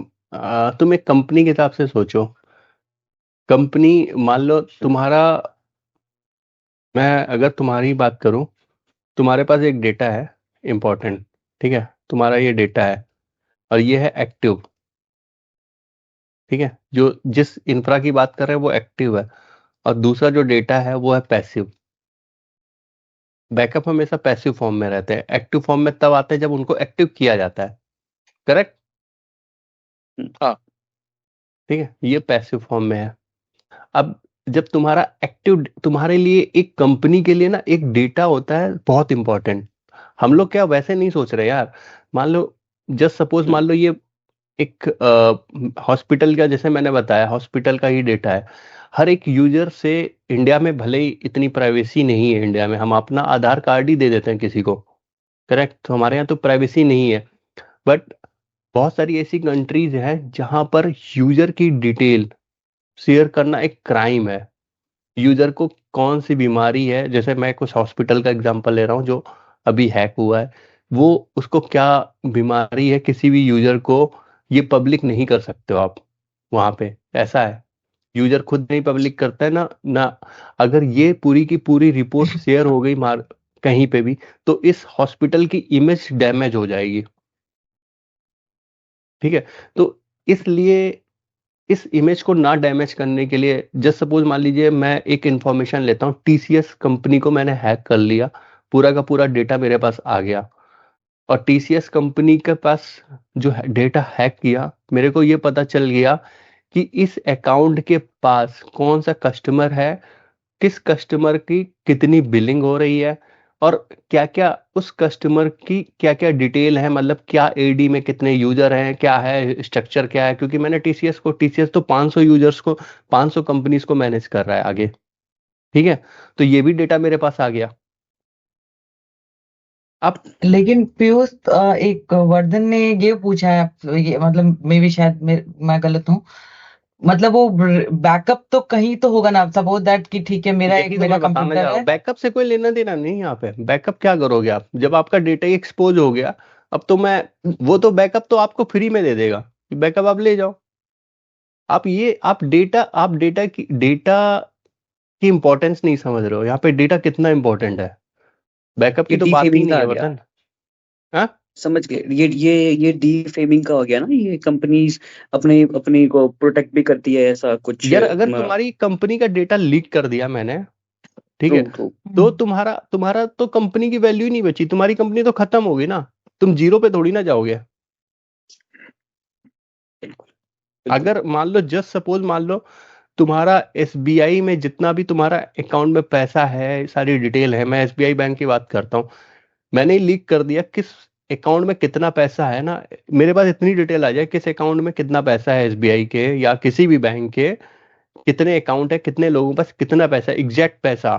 तुम एक कंपनी के हिसाब से सोचो। कंपनी, मान लो तुम्हारा, मैं अगर तुम्हारी बात करूं, तुम्हारे पास एक डेटा है इंपॉर्टेंट, ठीक है, तुम्हारा ये डेटा है और ये है एक्टिव, ठीक है। जो जिस इंफ्रा की बात कर रहे हैं वो एक्टिव है, और दूसरा जो डेटा है वो है पैसिव। बैकअप हमेशा पैसिव फॉर्म में रहते हैं, एक्टिव फॉर्म में तब आते हैं जब उनको एक्टिव किया जाता है, करेक्ट। हाँ ठीक है, ये पैसिव फॉर्म में है। अब जब तुम्हारा एक्टिव, तुम्हारे लिए एक कंपनी के लिए ना एक डेटा होता है बहुत इंपॉर्टेंट। हम लोग क्या वैसे नहीं सोच रहे यार। मान लो, जस्ट सपोज मान लो ये एक हॉस्पिटल का, जैसे मैंने बताया हॉस्पिटल का ही डेटा है। हर एक यूजर से, इंडिया में भले ही इतनी प्राइवेसी नहीं है, इंडिया में हम अपना आधार कार्ड ही दे देते हैं किसी को, करेक्ट। तो हमारे यहाँ तो प्राइवेसी नहीं है, बट बहुत सारी ऐसी कंट्रीज हैं जहां पर यूजर की डिटेल शेयर करना एक क्राइम है। यूजर को कौन सी बीमारी है, जैसे मैं कुछ हॉस्पिटल का एग्जांपल ले रहा हूँ जो अभी हैक हुआ है, वो उसको क्या बीमारी है, किसी भी यूजर को ये पब्लिक नहीं कर सकते हो आप। वहां पे ऐसा है, यूजर खुद नहीं पब्लिक करता है ना ना। अगर ये पूरी की पूरी रिपोर्ट शेयर हो गई मार कहीं पे भी, तो इस हॉस्पिटल की इमेज डैमेज हो जाएगी, ठीक है। तो इसलिए इस इमेज को ना डैमेज करने के लिए, जस्ट सपोज मान लीजिए मैं एक इंफॉर्मेशन लेता हूँ, टीसीएस कंपनी को मैंने हैक कर लिया, पूरा का पूरा डेटा मेरे पास आ गया, और टीसीएस कंपनी के पास जो डेटा हैक किया, मेरे को ये पता चल गया कि इस अकाउंट के पास कौन सा कस्टमर है, किस कस्टमर की कितनी बिलिंग हो रही है, और क्या क्या उस कस्टमर की क्या क्या डिटेल है, मतलब क्या एडी में कितने यूजर हैं, क्या है स्ट्रक्चर, क्या है। क्योंकि मैंने टीसीएस तो 500 यूजर्स को, 500 कंपनीज को मैनेज कर रहा है आगे, ठीक है। तो ये भी डेटा मेरे पास आ गया, आप लेकिन पीयूष, एक वर्धन ने ये पूछा है, ये मतलब मे भी शायद मैं गलत हूँ, मतलब वो बैकअप तो कहीं तो होगा ना, सपोज दैट कि ठीक है मेरा यही तो मेरा मैं बताने जा कंप्यूटर रहा हूँ, है। बैकअप से कोई लेना देना नहीं यहाँ पे। बैकअप क्या करोगे आप जब आपका डेटा ही एक्सपोज हो गया? अब तो मैं, वो तो बैकअप तो आपको फ्री में दे देगा, बैकअप आप ले जाओ। आप डेटा की इंपॉर्टेंस नहीं समझ रहे हो, यहाँ पे डेटा कितना इंपॉर्टेंट है। बैकअप ये की तो बात ही डीफेमिंग नहीं का है आ गया, वर्धन। हाँ समझ गए? ये डीफेमिंग का हो गया ना, ये कंपनीज अपने अपने को प्रोटेक्ट भी करती है, ऐसा कुछ। यार, अगर तुम्हारी कंपनी का डेटा लीक कर दिया मैंने, ठीक ट्रू है, ट्रू। तो तुम्हारा तुम्हारा तो कंपनी की वैल्यू ही नहीं बची, तुम्हारी कंपनी तो खत्म हो गई ना, तुम जीरो पे थोड़ी ना जाओगे। बिल्कुल। अगर मान लो, जस्ट सपोज मान लो, तुम्हारा एसबीआई में जितना भी तुम्हारा अकाउंट में पैसा है, सारी डिटेल है, मैं एसबीआई बैंक की बात करता हूँ, मैंने लीक कर दिया किस अकाउंट में कितना पैसा है ना, मेरे पास इतनी डिटेल आ जाए किस अकाउंट में कितना पैसा है एसबीआई के या किसी भी बैंक के, कितने अकाउंट है, कितने लोगों के पास कितना पैसा, एग्जैक्ट पैसा,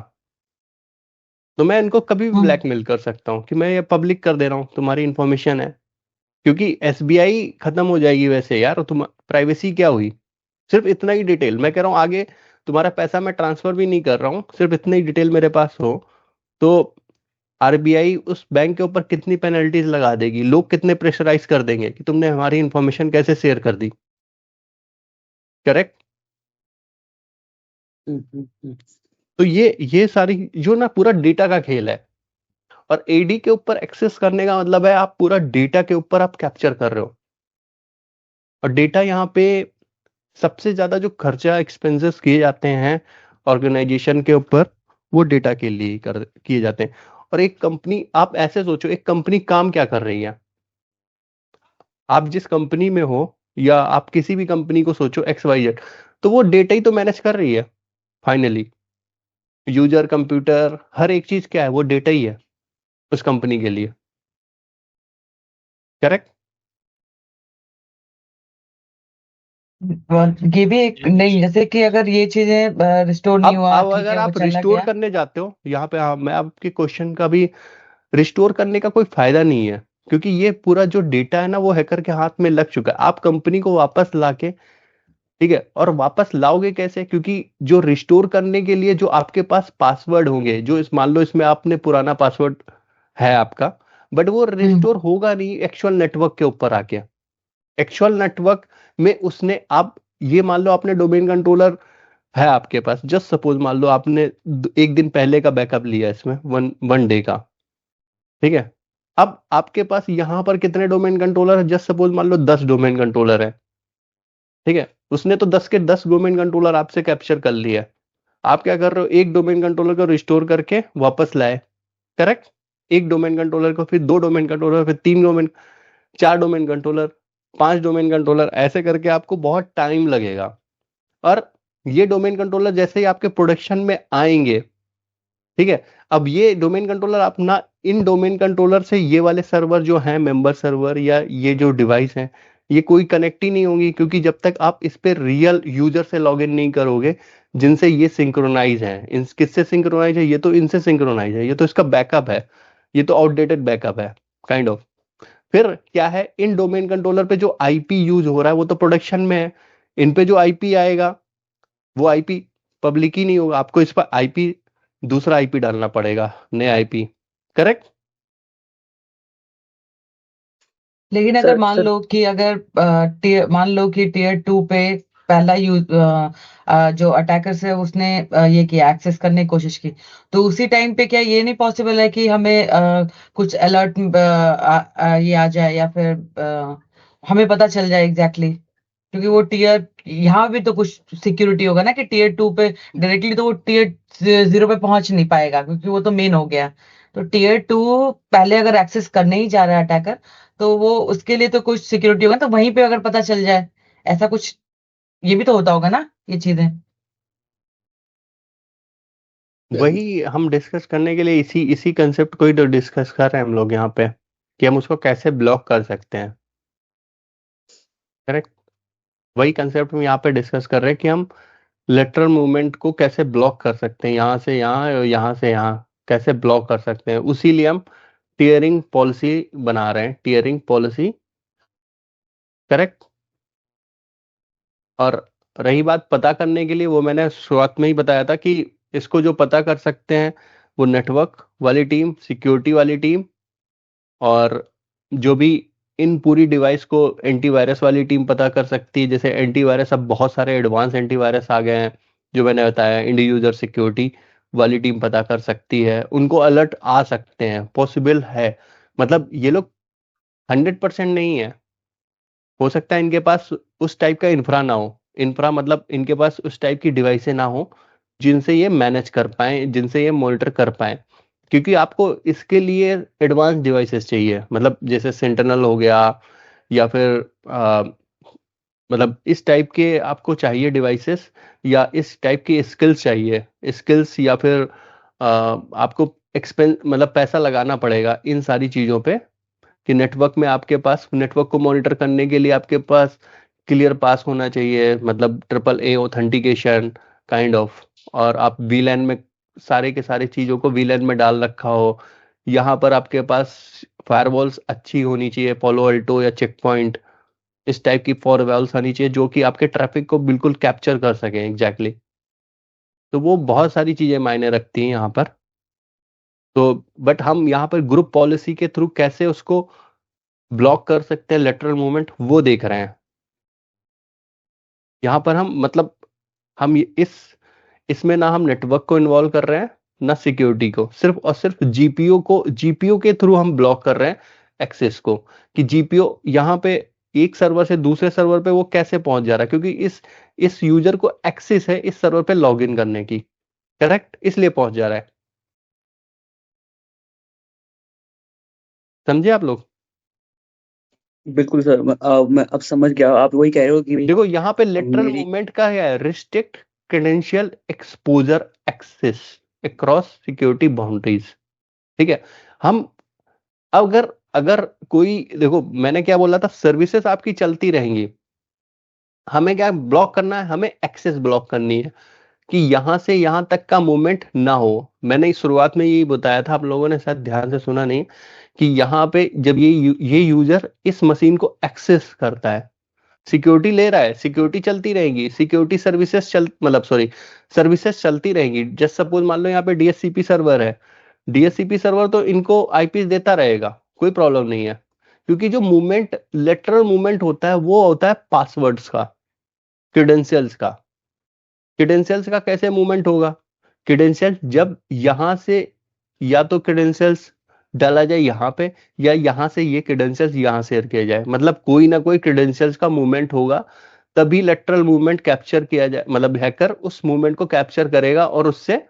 तो मैं इनको कभी भी हम्म, ब्लैकमेल कर सकता हूँ कि मैं ये पब्लिक कर दे रहा हूँ, तुम्हारी इंफॉर्मेशन है। क्योंकि एसबीआई खत्म हो जाएगी वैसे यार, और तुम प्राइवेसी क्या हुई? सिर्फ इतना ही डिटेल मैं कह रहा हूँ, आगे तुम्हारा पैसा मैं ट्रांसफर भी नहीं कर रहा हूँ, सिर्फ इतना ही डिटेल मेरे पास हो, तो आरबीआई उस बैंक के ऊपर कितनी पेनल्टीज लगा देगी, लोग कितने प्रेशराइज कर देंगे कि तुमने हमारी इंफॉर्मेशन कैसे शेयर कर दी। करेक्ट? तो ये सारी जो ना पूरा डेटा का खेल है, और एडी के ऊपर एक्सेस करने का मतलब है आप पूरा डेटा के ऊपर आप कैप्चर कर रहे हो। और डेटा यहाँ पे सबसे ज्यादा जो खर्चा एक्सपेंसेस किए जाते हैं ऑर्गेनाइजेशन के ऊपर, वो डेटा के लिए कर किए जाते हैं। और एक कंपनी, आप ऐसे सोचो, एक कंपनी काम क्या कर रही है? आप जिस कंपनी में हो, या आप किसी भी कंपनी को सोचो एक्स वाई जेड, तो वो डेटा ही तो मैनेज कर रही है फाइनली। यूजर, कंप्यूटर, हर एक चीज क्या है, वो डेटा ही है उस कंपनी के लिए। करेक्ट? ये भी एक नहीं, जैसे कि अगर ये चीजें रिस्टोर नहीं हुआ, अब ठीक अगर है वो आप चला रिस्टोर गया। करने जाते हो यहाँ पे, हाँ, मैं आपके क्वेश्चन का भी, रिस्टोर करने का कोई फायदा नहीं है, क्योंकि ये पूरा जो डेटा है ना, वो हैकर के हाथ में लग चुका है। आप कंपनी को वापस लाके, ठीक है, और वापस लाओगे कैसे? क्योंकि जो रिस्टोर करने के लिए जो आपके पास पासवर्ड होंगे, जो इस मान लो इसमें आपने पुराना पासवर्ड है आपका, बट वो हम्म रिस्टोर होगा नहीं एक्चुअल नेटवर्क के ऊपर आके। एक्चुअल नेटवर्क में उसने, आप ये मान लो आपने डोमेन कंट्रोलर है आपके पास, जस्ट सपोज मान लो आपने एक दिन पहले का बैकअप लिया इसमें, वन वन डे का, ठीक है। अब आपके पास यहां पर कितने डोमेन कंट्रोलर है? जस्ट सपोज मान लो 10 डोमेन कंट्रोलर है, ठीक है। उसने तो 10 के 10 डोमेन कंट्रोलर आपसे कैप्चर कर लिया। आप क्या कर रहे हो? एक डोमेन कंट्रोलर को रिस्टोर करके वापस लाए। करेक्ट? एक डोमेन कंट्रोलर को, फिर दो डोमेन कंट्रोलर, फिर तीन डोमेन, चार डोमेन कंट्रोलर, पांच डोमेन कंट्रोलर, ऐसे करके आपको बहुत टाइम लगेगा। और ये डोमेन कंट्रोलर जैसे ही आपके प्रोडक्शन में आएंगे, ठीक है, अब ये डोमेन कंट्रोलर अपना, इन डोमेन कंट्रोलर से ये वाले सर्वर जो हैं, मेंबर सर्वर या ये जो डिवाइस हैं, ये कोई कनेक्ट ही नहीं होंगी, क्योंकि जब तक आप इस पे रियल यूजर से लॉगिन नहीं करोगे जिनसे ये सिंक्रोनाइज है। इन किससे सिंक्रोनाइज है? ये तो इनसे सिंक्रोनाइज है, ये तो इसका बैकअप है, ये तो आउटडेटेड बैकअप है काइंड ऑफ। फिर क्या है, इन डोमेन कंट्रोलर पे जो आईपी यूज हो रहा है वो तो प्रोडक्शन में है, इन पे जो आईपी आएगा वो आईपी पब्लिक ही नहीं होगा, आपको इस पर आईपी, दूसरा आईपी डालना पड़ेगा, नया आईपी। करेक्ट? लेकिन अगर सर मान सर लो कि अगर मान लो कि टीयर 2 पे पहला जो अटैकर है उसने ये किया, एक्सेस करने की कोशिश की, तो उसी टाइम पे क्या ये नहीं पॉसिबल है कि हमें कुछ अलर्ट ये आ जाए, या फिर हमें पता चल जाए एग्जैक्टली क्योंकि वो टीयर, यहाँ भी तो कुछ सिक्योरिटी होगा ना कि टीयर 2 पे डायरेक्टली तो वो टीयर 0 पे पहुंच नहीं पाएगा, क्योंकि वो तो मेन हो गया। तो टीयर 2 पहले अगर एक्सेस करने ही जा रहा है अटैकर, तो वो उसके लिए तो कुछ सिक्योरिटी होगा, तो वहीं पे अगर पता चल जाए, ऐसा कुछ ये भी तो होता होगा ना, ये चीजें। वही हम डिस्कस करने के लिए इसी इसी कंसेप्ट को ही तो डिस्कस कर रहे हैं हम लोग यहाँ पे, कि हम उसको कैसे ब्लॉक कर सकते हैं। करेक्ट? वही कंसेप्ट हम यहाँ पे डिस्कस कर रहे हैं कि हम लेटरल मूवमेंट को कैसे ब्लॉक कर सकते हैं, यहाँ से यहाँ और यहाँ से यहाँ कैसे ब्लॉक कर सकते हैं। उसी लिए हम टियरिंग पॉलिसी बना रहे हैं, टियरिंग पॉलिसी, करेक्ट। और रही बात पता करने के लिए, वो मैंने शुरुआत में ही बताया था कि इसको जो पता कर सकते हैं वो नेटवर्क वाली टीम, सिक्योरिटी वाली टीम, और जो भी इन पूरी डिवाइस को एंटीवायरस वाली टीम पता कर सकती है। जैसे एंटीवायरस, अब बहुत सारे एडवांस एंटीवायरस आ गए हैं, जो मैंने बताया, इंड यूजर सिक्योरिटी वाली टीम पता कर सकती है, उनको अलर्ट आ सकते हैं, पॉसिबल है। मतलब ये लोग 100% नहीं है, हो सकता है इनके पास उस टाइप का इंफ्रा ना हो। इंफ्रा मतलब इनके पास उस टाइप की डिवाइसें ना हो जिनसे ये मैनेज कर पाए, जिनसे ये मॉनिटर कर पाए, क्योंकि आपको इसके लिए एडवांस डिवाइसेस चाहिए। मतलब जैसे सेंटिनल हो गया, या फिर मतलब इस टाइप के आपको चाहिए डिवाइसेस, या इस टाइप की स्किल्स चाहिए, स्किल्स, या फिर आपको एक्सपेंस मतलब पैसा लगाना पड़ेगा इन सारी चीज़ों पे, कि नेटवर्क में आपके पास, नेटवर्क को मॉनिटर करने के लिए आपके पास क्लियर पास होना चाहिए, मतलब AAA ऑथेंटिकेशन काइंड ऑफ, और आप वीलैन में सारे के सारे चीज़ों को वीलैन में डाल रखा हो। यहाँ पर आपके पास फायरवॉल्स अच्छी होनी चाहिए, पोलो अल्टो या चेक पॉइंट, इस टाइप की फायरवॉल्स आनी चाहिए जो कि आपके ट्रैफिक को बिल्कुल कैप्चर कर सकें एग्जैक्टली। तो वो बहुत सारी चीज़ें मायने रखती हैं यहाँ पर। तो बट हम यहाँ पर ग्रुप पॉलिसी के थ्रू कैसे उसको ब्लॉक कर सकते हैं लेटरल मूवमेंट, वो देख रहे हैं यहाँ पर हम। मतलब हम इसमें ना हम नेटवर्क को इन्वॉल्व कर रहे हैं, ना सिक्योरिटी को, सिर्फ और सिर्फ जीपीयू के थ्रू हम ब्लॉक कर रहे हैं एक्सेस को, कि जीपीयू यहाँ पे एक सर्वर से दूसरे सर्वर पे वो कैसे पहुंच जा रहा है, क्योंकि इस यूजर को एक्सेस है इस सर्वर पे लॉगिन करने की, करेक्ट, इसलिए पहुंच जा रहा है। समझे आप लोग? बिल्कुल सर, मैं अब समझ गया। आप वही कह रहे हो कि देखो यहाँ पे लेटरल मेरी मूवमेंट का है restrict credential exposure access across security boundaries. ठीक है। हम अगर अगर कोई, देखो मैंने क्या बोला था, सर्विसेज आपकी चलती रहेंगी, हमें क्या ब्लॉक करना है, हमें एक्सेस ब्लॉक करनी है, कि यहां से यहां तक का मूवमेंट ना हो। मैंने इस शुरुआत में यही बताया था, आप लोगों ने शायद ध्यान से सुना नहीं, कि यहाँ पे जब ये यूजर इस मशीन को एक्सेस करता है, सिक्योरिटी ले रहा है, सिक्योरिटी चलती रहेगी, सिक्योरिटी सर्विसेज मतलब सॉरी, सर्विसेज चलती रहेंगी। जस्ट सपोज मान लो यहाँ पे डीएचसीपी सर्वर है, डीएचसीपी सर्वर तो इनको आईपी देता रहेगा, कोई प्रॉब्लम नहीं है, क्योंकि जो मूवमेंट, लेटरल मूवमेंट होता है वो होता है पासवर्ड्स का, क्रेडेंशियल्स का। क्रेडेंशियल्स का कैसे मूवमेंट होगा? क्रेडेंशियल जब यहां से, या तो क्रेडेंशियल्स डाला जाए यहाँ पे, या यहाँ से ये क्रेडेंशियल्स यहाँ शेयर किया जाए, मतलब कोई ना कोई क्रेडेंशियल्स का मूवमेंट होगा, तभी लेटरल मूवमेंट कैप्चर किया जाए, मतलब हैकर उस मूवमेंट को कैप्चर करेगा और उससे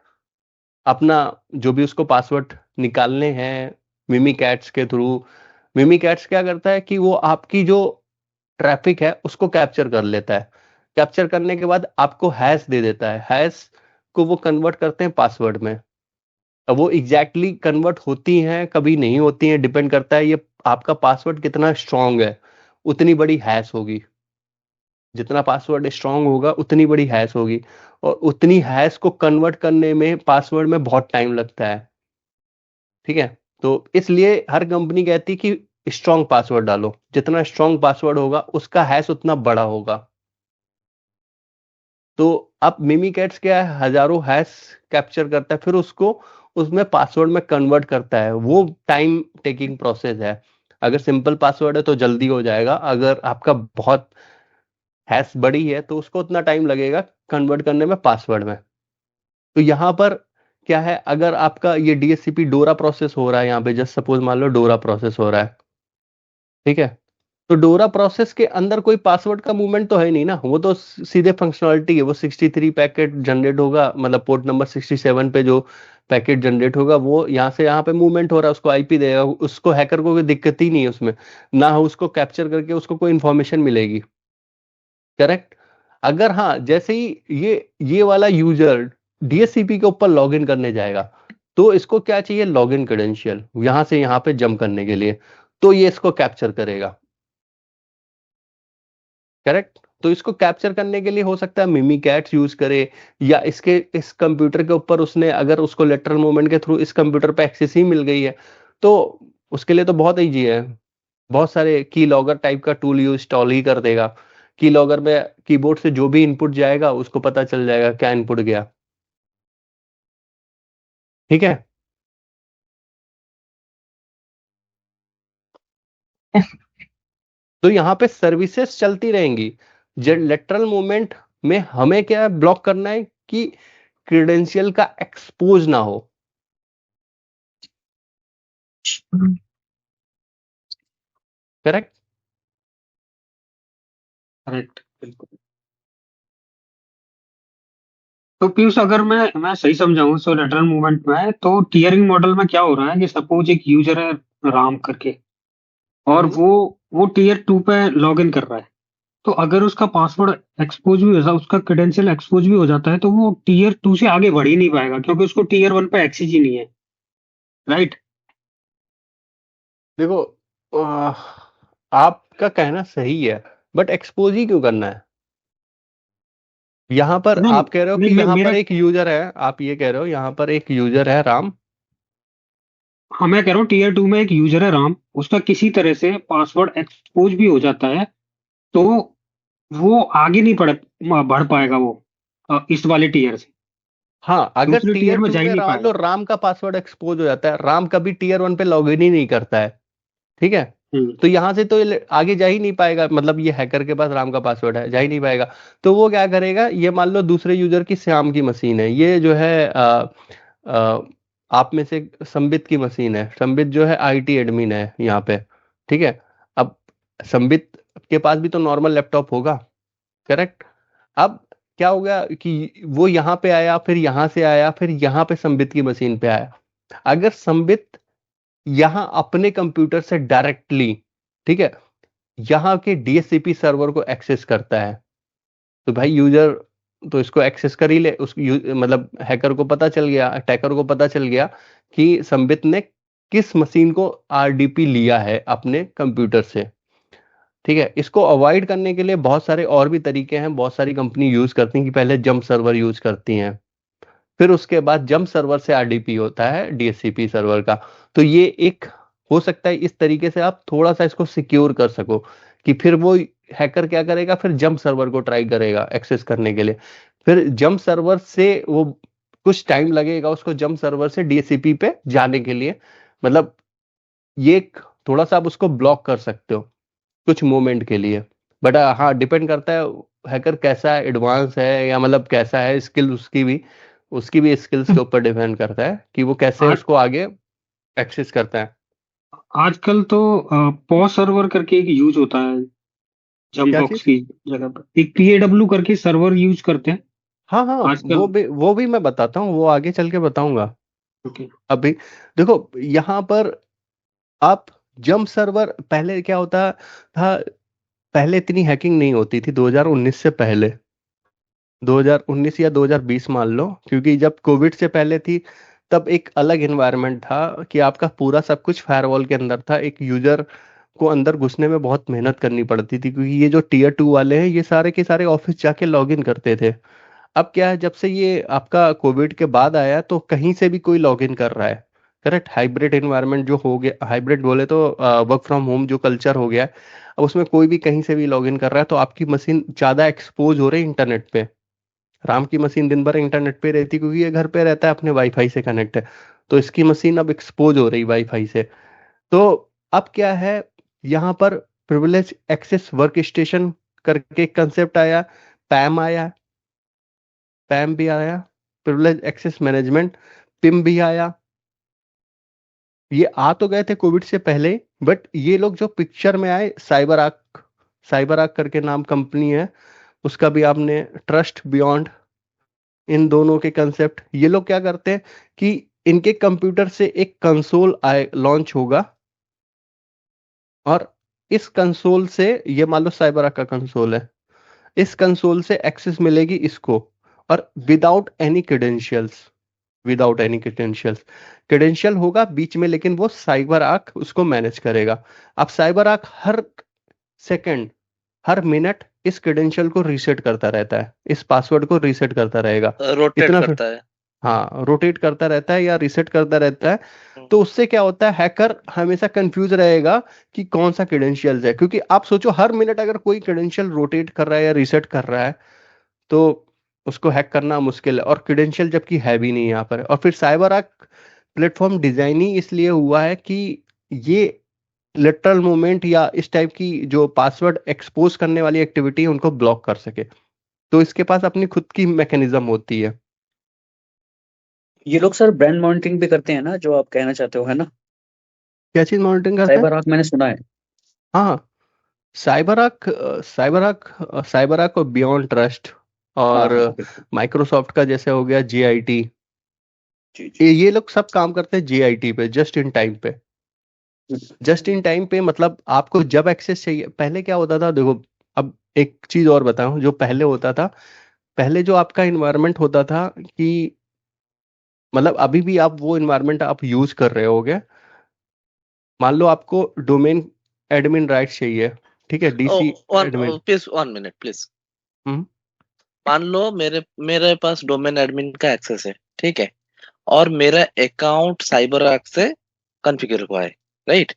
अपना जो भी उसको पासवर्ड निकालने हैं मिमीकैट्स के थ्रू। मिमीकैट्स क्या करता है कि वो आपकी जो ट्रैफिक है उसको कैप्चर कर लेता है, कैप्चर करने के बाद आपको हैश दे देता है, हैश को वो कन्वर्ट करते हैं पासवर्ड में। अब वो एग्जैक्टली कन्वर्ट होती हैं, कभी नहीं होती हैं, डिपेंड करता है ये आपका पासवर्ड कितना स्ट्रांग है, उतनी बड़ी हैश होगी। जितना पासवर्ड स्ट्रांग होगा उतनी बड़ी हैश होगी, और उतनी हैश को कन्वर्ट करने में पासवर्ड में बहुत टाइम लगता है। ठीक है। तो इसलिए हर कंपनी कहती कि स्ट्रांग पासवर्ड डालो, जितना स्ट्रांग पासवर्ड होगा उसका हैश उतना बड़ा होगा। तो अब मिमीकैट्स क्या है, हजारों हैश कैप्चर करता है, फिर उसको उसमें पासवर्ड में कन्वर्ट करता है। वो टाइम टेकिंग प्रोसेस है। अगर सिंपल पासवर्ड है तो जल्दी हो जाएगा, अगर आपका बहुत हैश बड़ी है तो उसको उतना टाइम लगेगा कन्वर्ट करने में पासवर्ड में। तो यहाँ पर क्या है, अगर आपका ये डीएचसीपी डोरा प्रोसेस हो रहा है, यहाँ पे जस्ट सपोज मान लो डोरा प्रोसेस हो रहा है, ठीक है, तो डोरा प्रोसेस के अंदर कोई पासवर्ड का मूवमेंट तो है नहीं ना, वो तो सीधे फंक्शनलिटी है। वो 63 पैकेट जनरेट होगा, मतलब पोर्ट नंबर 67 पे जो पैकेट जनरेट होगा वो यहाँ से यहाँ पे मूवमेंट हो रहा है, उसको आईपी देगा, उसको हैकर को कोई दिक्कत ही नहीं है उसमें, ना उसको कैप्चर करके उसको कोई इंफॉर्मेशन मिलेगी, करेक्ट। अगर हाँ, जैसे ही ये वाला यूजर डीएचसीपी के ऊपर लॉगिन करने जाएगा, तो इसको क्या चाहिए, लॉगिन क्रेडेंशियल, यहां से यहाँ पे जंप करने के लिए, तो ये इसको कैप्चर करेगा, करेक्ट। तो इसको कैप्चर करने के लिए हो सकता है मिमीकैट्स यूज करे, या इस कंप्यूटर के ऊपर उसने, अगर उसको लेटरल मूवमेंट के थ्रू इस कंप्यूटर पे एक्सेस ही मिल गई है, तो उसके लिए तो बहुत ईजी है, बहुत सारे की लॉगर टाइप का टूल यूज इंस्टॉल ही कर देगा। की लॉगर में कीबोर्ड से जो भी इनपुट जाएगा उसको पता चल जाएगा क्या इनपुट गया। ठीक है। तो यहाँ पे सर्विसेज चलती रहेंगी। लेटरल मूवमेंट में हमें क्या ब्लॉक करना है कि क्रेडेंशियल का एक्सपोज ना हो। करेक्ट। करेक्ट, बिल्कुल। तो पीयूष, अगर मैं सही समझाऊं सो लेटरल मूवमेंट में, तो टीयरिंग मॉडल में क्या हो रहा है कि सपोज एक यूजर है राम करके, और वो टीयर 2 पे लॉग इन कर रहा है। तो अगर उसका पासवर्ड एक्सपोज भी हो जाता, उसका क्रेडेंशियल एक्सपोज भी हो जाता है, तो वो टीयर 2 से आगे बढ़ ही नहीं पाएगा, क्योंकि उसको टीयर 1 पे एक्सेस ही नहीं है। राइट। देखो, आपका कहना सही है, बट एक्सपोज ही क्यों करना है? यहाँ पर नहीं आप कह रहे हो कि नहीं, यहाँ मेरा, पर एक यूजर है, आप ये कह रहे हो यहाँ पर एक यूजर है राम। हाँ मैं कह रहा हूँ टीयर 2 में एक यूजर है राम, उसका किसी तरह से पासवर्ड एक्सपोज भी हो जाता है, तो वो आगे नहीं बढ़ पाएगा वो इस वाले टीयर से हाँ, अगर दूसरे टीयर टीयर में 2 जा ही में नहीं मान लो पाएगा। राम का पासवर्ड एक्सपोज हो जाता है, राम कभी टीयर 1 पे लॉग इन ही नहीं करता है। ठीक है। हम्म। तो यहां से तो ये आगे जा ही नहीं पाएगा, मतलब ये हैकर के पास राम का पासवर्ड है, जा ही नहीं पाएगा। तो वो क्या करेगा, ये मान लो दूसरे यूजर की श्याम की मशीन है, ये जो है आ, आप में से संबित की मशीन है, संबित जो है आईटी एडमिन है यहाँ पे। ठीक है। अब संबित के पास भी तो नॉर्मल लैपटॉप होगा। करेक्ट। अब क्या हो गया कि वो यहाँ पे आया, फिर यहाँ से आया, फिर यहाँ पे संबित की मशीन पे आया। अगर संबित यहाँ अपने कंप्यूटर से डायरेक्टली, ठीक है, यहाँ के डीएचसीपी सर्वर को एक्सेस करता है, तो भाई यूजर तो इसको एक्सेस कर ही ले, मतलब हैकर को पता चल गया, अटैकर को पता चल गया कि संबित ने किस मशीन को आरडीपी लिया है अपने कंप्यूटर से। ठीक है। इसको अवॉइड करने के लिए बहुत सारे और भी तरीके हैं, बहुत सारी कंपनी यूज करती हैं कि पहले जंप सर्वर यूज करती हैं, फिर उसके बाद जंप सर्वर से आरडीपी होता है डीएचसीपी सर्वर का। तो ये एक हो सकता है, इस तरीके से आप थोड़ा सा इसको सिक्योर कर सको कि फिर वो हैकर क्या करेगा, फिर जंप सर्वर को ट्राई करेगा एक्सेस करने के लिए। फिर जंप सर्वर से वो कुछ टाइम लगेगा उसको जंप सर्वर से डीएचसीपी पे जाने के लिए, मतलब ये थोड़ा सा आप उसको ब्लॉक कर सकते हो कुछ मोमेंट के लिए। बट हाँ, डिपेंड करता है हैकर कैसा है, एडवांस है या मतलब कैसा है स्किल, उसकी भी स्किल्स के ऊपर डिपेंड करता है कि वो कैसे आज उसको आगे एक्सेस करता है। आजकल तो पॉ सर्वर करके एक यूज होता है जंप क्या बॉक्स चीज? की जगह पर, एक पीएडब्ल्यू करके सर्वर यूज करते हैं हाँ हाँ, आजकल। वो भी मैं बताता हूँ, वो आगे चल के बताऊंगा। ओके। अभी देखो यहाँ पर आप जंप सर्वर, पहले क्या होता था, पहले इतनी हैकिंग नहीं होती थी 2019 से पहले, 2019 या 2020 मान लो, क्योंकि जब कोविड से पहले थी तब एक अलग एनवायरनमेंट था कि आपका पूरा सब कुछ फायरवॉल के अंदर था। एक यूजर को अंदर घुसने में बहुत मेहनत करनी पड़ती थी, क्योंकि ये जो टीयर 2 वाले हैं ये सारे के सारे ऑफिस जाके लॉग इन करते थे। अब क्या है, जब से ये आपका कोविड के बाद आया तो कहीं से भी कोई लॉग इन कर रहा है। करेक्ट। हाइब्रिड एनवायरनमेंट जो हो गया, हाइब्रिड बोले तो वर्क फ्रॉम होम जो कल्चर हो गया है, अब उसमें कोई भी कहीं से भी लॉग इन कर रहा है, तो आपकी मशीन ज्यादा एक्सपोज हो रही है इंटरनेट पे। राम की मशीन दिन भर इंटरनेट पे रहती क्योंकि ये घर पे रहता है, अपने वाईफाई से कनेक्ट है, तो इसकी मशीन अब एक्सपोज हो रही वाईफाई से। तो अब क्या है, यहाँ पर प्रिविलेज एक्सेस वर्क स्टेशन करके कंसेप्ट आया, पैम आया, पैम भी आया, प्रिविलेज एक्सेस मैनेजमेंट, पिम भी आया। ये आ तो गए थे कोविड से पहले, बट ये लोग जो पिक्चर में आए, साइबर आर्क करके नाम कंपनी है, उसका भी आपने, ट्रस्ट बियॉन्ड, इन दोनों के कंसेप्ट, ये लोग क्या करते हैं कि इनके कंप्यूटर से एक कंसोल आए लॉन्च होगा, और इस कंसोल से, ये मान लो साइबर का कंसोल है, इस कंसोल से एक्सेस मिलेगी इसको, और विदाउट एनी क्रेडेंशियल्स क्रेडेंशियल होगा बीच में, लेकिन वो साइबर आर्क उसको मैनेज करेगा। अब साइबर आर्क हर सेकंड, हर मिनट इस क्रेडेंशियल को रीसेट करता रहता है, इस पासवर्ड को रीसेट करता रहेगा। रोटेट इतना करता है। हाँ, रोटेट करता रहता है या रीसेट करता रहता है। तो उससे क्या होता है, हैकर हमेशा कंफ्यूज रहेगा कि कौन सा क्रेडेंशियल्स है, क्योंकि आप सोचो हर मिनट अगर कोई क्रेडेंशियल रोटेट कर रहा है या रीसेट कर रहा है तो उसको हैक करना मुश्किल है, और क्रेडेंशियल जबकि है भी नहीं यहाँ पर। और फिर साइबर आर्क प्लेटफॉर्म डिजाइन ही इसलिए हुआ है कि ये लिटरल मूवमेंट या इस टाइप की जो पासवर्ड एक्सपोज करने वाली एक्टिविटी है उनको ब्लॉक कर सके। तो इसके पास अपनी खुद की मैकेनिज्म होती है। ये लोग सर ब्रांड मॉनिटरिंग भी करते हैं ना, जो आप कहना चाहते हो, है ना? क्या चीज मॉनिटरिंग करता है? साइबर आर्क मैंने सुना है। हाँ, साइबर आर्क और बियॉन्ड ट्रस्ट हाँ और हाँ बिल्कुल। माइक्रोसॉफ्ट का जैसे हो गया JIT, जी जी। ये लोग सब काम करते हैं JIT पे, जस्ट इन टाइम पे। जस्ट इन टाइम पे मतलब आपको जब एक्सेस चाहिए, पहले क्या होता था देखो, अब एक चीज और बताऊं जो पहले होता था। पहले जो आपका इन्वायरमेंट होता था कि मतलब अभी भी आप वो इन्वायरमेंट आप यूज कर रहे होगे। मान लो आपको डोमेन एडमिन राइट्स चाहिए, ठीक है, DC admin. Please 1 minute please. Hmm. मान लो मेरे मेरे पास डोमेन एडमिन का एक्सेस है, ठीक है, और मेरा अकाउंट साइबर आर्क से कॉन्फ़िगर हुआ है, राइट।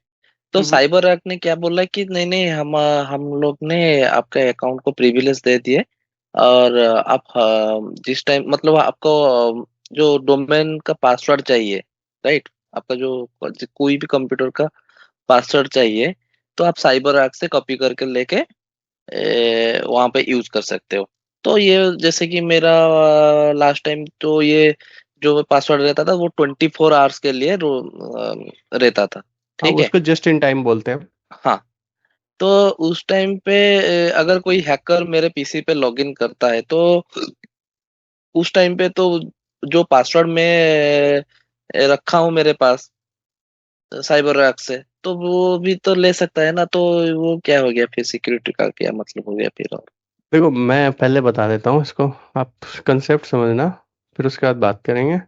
तो हम्म। साइबर आर्क ने क्या बोला कि नहीं नहीं, हम लोग ने आपके अकाउंट को प्रिविलेज दे दिए, और आप जिस टाइम मतलब आपको जो डोमेन का पासवर्ड चाहिए, राइट, आपका जो कोई भी कंप्यूटर का पासवर्ड चाहिए, तो आप साइबर आर्क से कॉपी करके लेके वहां पे यूज कर सकते हो। तो ये जैसे कि मेरा लास्ट टाइम तो ये जो पासवर्ड रहता था वो 24 आवर्स के लिए रहता था, हाँ, ठीक है। उसको जस्ट इन टाइम बोलते हैं। हाँ, तो उस टाइम पे अगर कोई हैकर मेरे पीसी पे लॉगिन करता है तो उस टाइम पे तो जो पासवर्ड मैं रखा हूँ मेरे पास साइबर रैक से, तो वो भी तो ले सकता है ना। तो वो क्या हो गया फिर, सिक्योरिटी का क्या मतलब हो गया फिर? और देखो मैं पहले बता देता हूँ इसको, आप कंसेप्ट समझना, फिर उसके बाद बात करेंगे।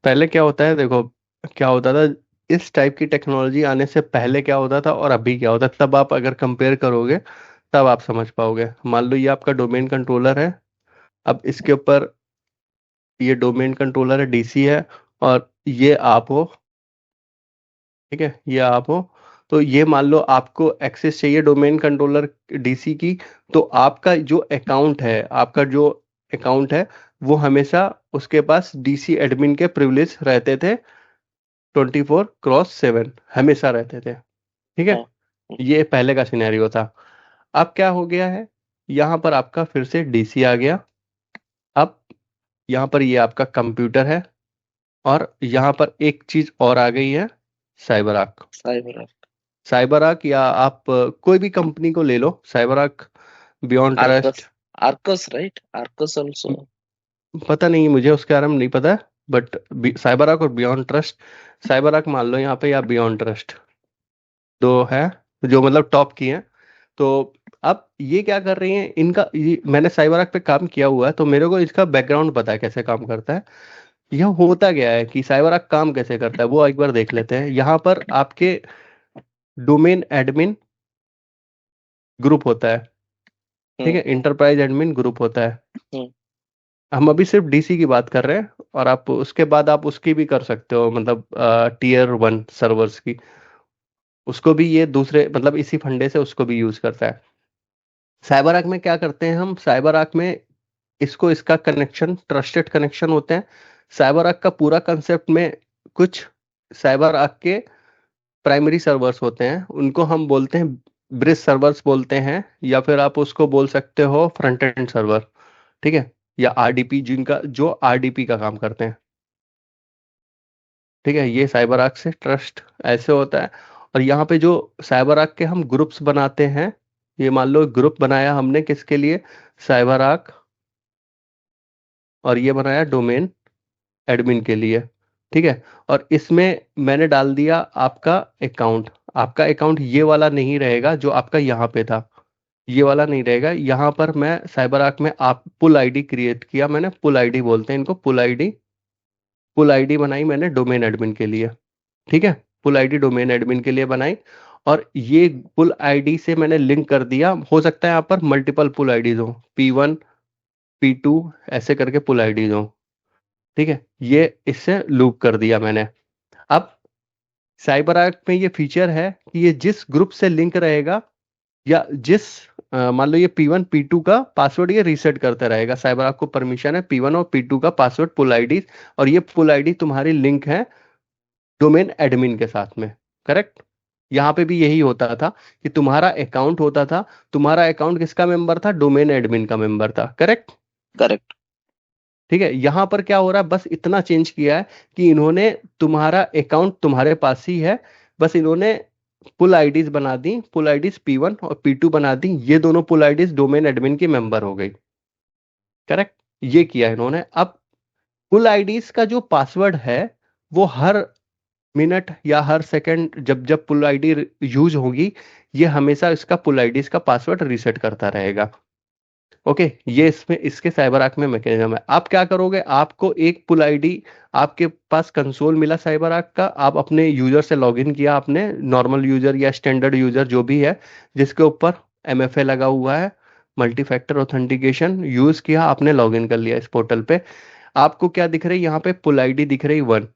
पहले क्या होता है देखो, क्या होता था इस टाइप की टेक्नोलॉजी आने से पहले क्या होता था और अभी क्या होता है, तब आप अगर कंपेयर करोगे तब आप समझ पाओगे। मान लो ये आपका डोमेन कंट्रोलर है, अब इसके ऊपर ये डोमेन कंट्रोलर है, DC है, और ये आप हो, ठीक है, ये आप हो। तो ये मान लो आपको एक्सेस चाहिए डोमेन कंट्रोलर DC की, तो आपका जो अकाउंट है, आपका जो अकाउंट है वो हमेशा उसके पास DC एडमिन के प्रिविलेज रहते थे, 24/7 हमेशा रहते थे, ठीक है। हाँ, ये पहले का सिनेरियो था। अब क्या हो गया है, यहाँ पर आपका फिर से DC आ गया। अब यहाँ पर ये आपका कंप्यूटर है, और यहाँ पर एक चीज और आ गई है, CyberArk. Cyber CyberArk या आप कोई भी कंपनी को ले लो, CyberArk, BeyondTrust, Arcus, Arcus right, Arcus also. पता नहीं मुझे उसके बारे में नहीं पता, बट साइबर आर्क और बियॉन्ड ट्रस्ट, साइबर आर्क मान लो यहाँ पे, या बियॉन्ड ट्रस्ट, दो है जो मतलब टॉप की हैं। तो अब ये क्या कर रही हैं, मैंने साइबर आर्क पे काम किया हुआ है तो मेरे को इसका बैकग्राउंड पता है कैसे काम करता है। यह होता गया है कि साइबर आर्क काम कैसे करता है वो एक बार देख लेते हैं। यहाँ पर आपके डोमेन एडमिन ग्रुप होता है, ठीक है, हम्म इंटरप्राइज एडमिन ग्रुप होता है। हम्म हम अभी सिर्फ DC की बात कर रहे हैं, और आप उसके बाद आप उसकी भी कर सकते हो, मतलब Tier 1 सर्वर्स की, उसको भी ये दूसरे मतलब इसी फंडे से उसको भी यूज करता है। साइबर आर्क में क्या करते हैं हम, साइबर आर्क में इसका कनेक्शन ट्रस्टेड कनेक्शन होते हैं। साइबर आर्क का पूरा कंसेप्ट में कुछ साइबर आर्क के प्राइमरी सर्वर्स होते हैं, उनको हम बोलते हैं ब्रिज सर्वर्स बोलते हैं, या फिर आप उसको बोल सकते हो फ्रंट एंड सर्वर, ठीक है, या RDP, जिनका जो RDP का काम करते हैं, ठीक है। ये साइबर आर्क से ट्रस्ट ऐसे होता है। और यहाँ पे जो साइबर आर्क के हम ग्रुप्स बनाते हैं, ये मान लो ग्रुप बनाया हमने किसके लिए, साइबर आर्क, और ये बनाया डोमेन एडमिन के लिए, ठीक है। और इसमें मैंने डाल दिया आपका अकाउंट। आपका अकाउंट ये वाला नहीं रहेगा जो आपका यहाँ पे था, ये वाला नहीं रहेगा। यहाँ पर मैं साइबर आर्क में आप पुल आईडी क्रिएट किया, मैंने पुल आईडी बोलते हैं इनको, पुल आईडी बनाई मैंने डोमेन एडमिन के लिए, ठीक है, पुल आईडी डोमेन एडमिन के लिए बनाई। और ये पुल आईडी से मैंने लिंक कर दिया, हो सकता है यहाँ पर मल्टीपल पुल आईडीज हो, P1 P2 ऐसे करके पुल आईडीज हो, ठीक है, ये इससे लूप कर दिया मैंने। अब साइबर आर्क में ये फीचर है कि ये जिस ग्रुप से लिंक रहेगा या जिस मान लो ये P1 P2 का पासवर्ड ये रीसेट करता रहेगा। साइबर आर्क को परमिशन है P1 और P2 का पासवर्ड पुल आईडी, और ये पुल आईडी तुम्हारी लिंक है डोमेन एडमिन के साथ में। करेक्ट, यहाँ पे भी यही होता था कि तुम्हारा अकाउंट होता था, तुम्हारा अकाउंट किसका मेंबर था? डोमेन एडमिन का मेंबर था। Correct, correct. ठीक है। यहाँ पर क्या हो रहा है, बस इतना चेंज किया है कि इन्होंने तुम्हारा अकाउंट तुम्हारे पास ही है, बस इन्होंने पुल आईडीज बना दी, पुल आईडीज P1 और P2 बना दी, ये दोनों पुल आईडीज डोमेन एडमिन की मेंबर हो गई। करेक्ट, ये किया इन्होंने। अब पुल आईडीज का जो पासवर्ड है वो हर मिनट या हर सेकंड जब जब पुल आईडी यूज होगी, ये हमेशा इसका पुल आईडीज का पासवर्ड रीसेट करता रहेगा। ओके, ये इसमें इसके साइबर आर्क में मैकेनिज्म है। आप क्या करोगे, आपको एक पुल आईडी, आपके पास कंसोल मिला साइबर आर्क का, आप अपने यूजर से लॉगिन किया, आपने नॉर्मल यूजर या स्टैंडर्ड यूजर जो भी है जिसके ऊपर MFA लगा हुआ है, मल्टी फैक्टर ऑथेंटिकेशन यूज किया, आपने लॉगिन कर लिया इस पोर्टल पे। आपको क्या दिख रही है यहाँ पे? पुल आईडी दिख रही 1,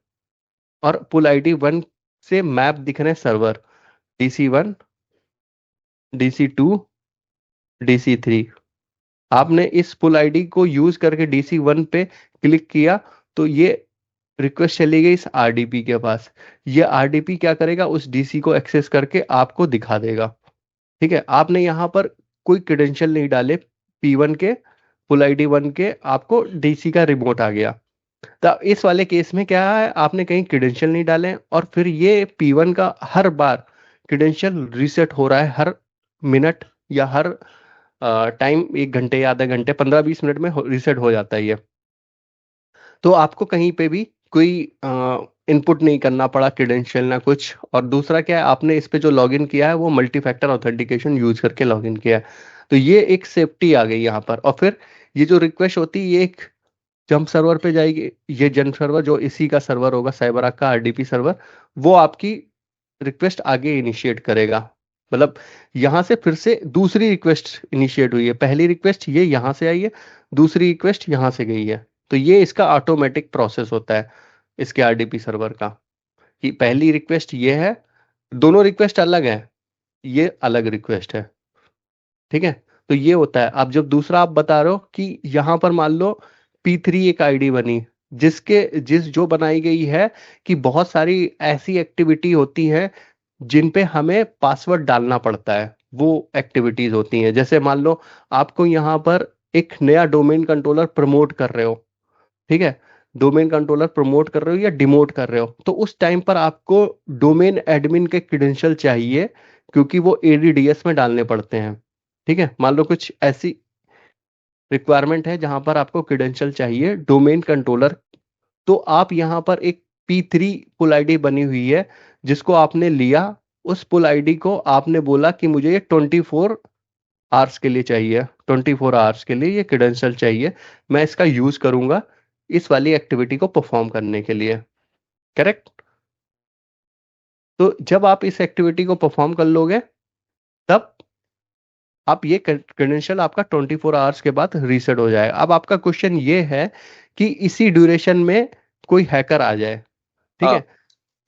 और पुल आईडी 1 से मैप दिख रहे हैं सर्वर DC1, DC2, DC3। आपने इस पुल आईडी को यूज करके DC1 पे क्लिक किया तो ये रिक्वेस्ट चली गई इस RDP के पास। ये RDP क्या करेगा, उस DC को एक्सेस करके आपको दिखा देगा। ठीक है, आपने यहाँ पर कोई क्रेडेंशियल नहीं डाले P1 के, पुल आईडी 1 के, आपको DC का रिमोट आ गया। तो इस वाले केस में क्या है, आपने कहीं क्रेडेंशियल नहीं डाले और फिर ये P1 का हर बार क्रेडेंशियल रीसेट हो रहा है, हर मिनट या हर टाइम, 1 घंटे या आधे घंटे, 15-20 मिनट में रीसेट हो जाता है ये। तो आपको कहीं पे भी कोई इनपुट नहीं करना पड़ा, क्रेडेंशियल ना कुछ। और दूसरा क्या है, आपने इस पे जो लॉगिन किया है वो मल्टी फैक्टर ऑथेंटिकेशन यूज करके लॉगिन किया है। तो ये एक सेफ्टी आ गई यहाँ पर। और फिर ये जो रिक्वेस्ट होती है ये एक जंप सर्वर पे जाएगी। ये जंप सर्वर जो इसी का सर्वर होगा, साइबर आर्क का RDP सर्वर, वो आपकी रिक्वेस्ट आगे इनिशिएट करेगा। मतलब यहाँ से फिर से दूसरी रिक्वेस्ट इनिशिएट हुई है, पहली रिक्वेस्ट ये यहाँ से आई है, दूसरी रिक्वेस्ट यहाँ से गई है। तो ये इसका ऑटोमेटिक प्रोसेस होता है इसके RDP सर्वर का, कि पहली रिक्वेस्ट ये है, दोनों रिक्वेस्ट अलग है, ये अलग रिक्वेस्ट है। ठीक है, तो ये होता है। अब जब दूसरा आप बता रहे हो कि यहाँ पर मान लो P3 एक आईडी बनी, जो बनाई गई है कि बहुत सारी ऐसी एक्टिविटी होती हैं जिन पे हमें पासवर्ड डालना पड़ता है, वो एक्टिविटीज होती हैं। जैसे मान लो आपको यहाँ पर एक नया डोमेन कंट्रोलर प्रमोट कर रहे हो, ठीक है, डोमेन कंट्रोलर प्रमोट कर रहे हो या डिमोट कर रहे हो, तो उस टाइम पर आपको डोमेन एडमिन के क्रेडेंशियल चाहिए, क्योंकि वो ADDS में डालने पड़ते हैं। ठीक है, मान लो कुछ ऐसी रिक्वायरमेंट है जहां पर आपको क्रेडेंशियल चाहिए डोमेन कंट्रोलर, तो आप यहाँ पर एक P3 पुल आईडी बनी हुई है जिसको आपने लिया, उस पुल आईडी को आपने बोला कि मुझे ये 24 आवर्स के लिए चाहिए, 24 आवर्स के लिए ये क्रेडेंशियल चाहिए, मैं इसका यूज करूंगा इस वाली एक्टिविटी को परफॉर्म करने के लिए। करेक्ट, तो जब आप इस एक्टिविटी को परफॉर्म कर लोगे तब आप ये क्रेडेंशियल आपका 24 आवर्स के बाद रीसेट हो जाएगा। अब आपका क्वेश्चन ये है कि इसी ड्यूरेशन में कोई हैकर आ जाए, ठीक हाँ। है,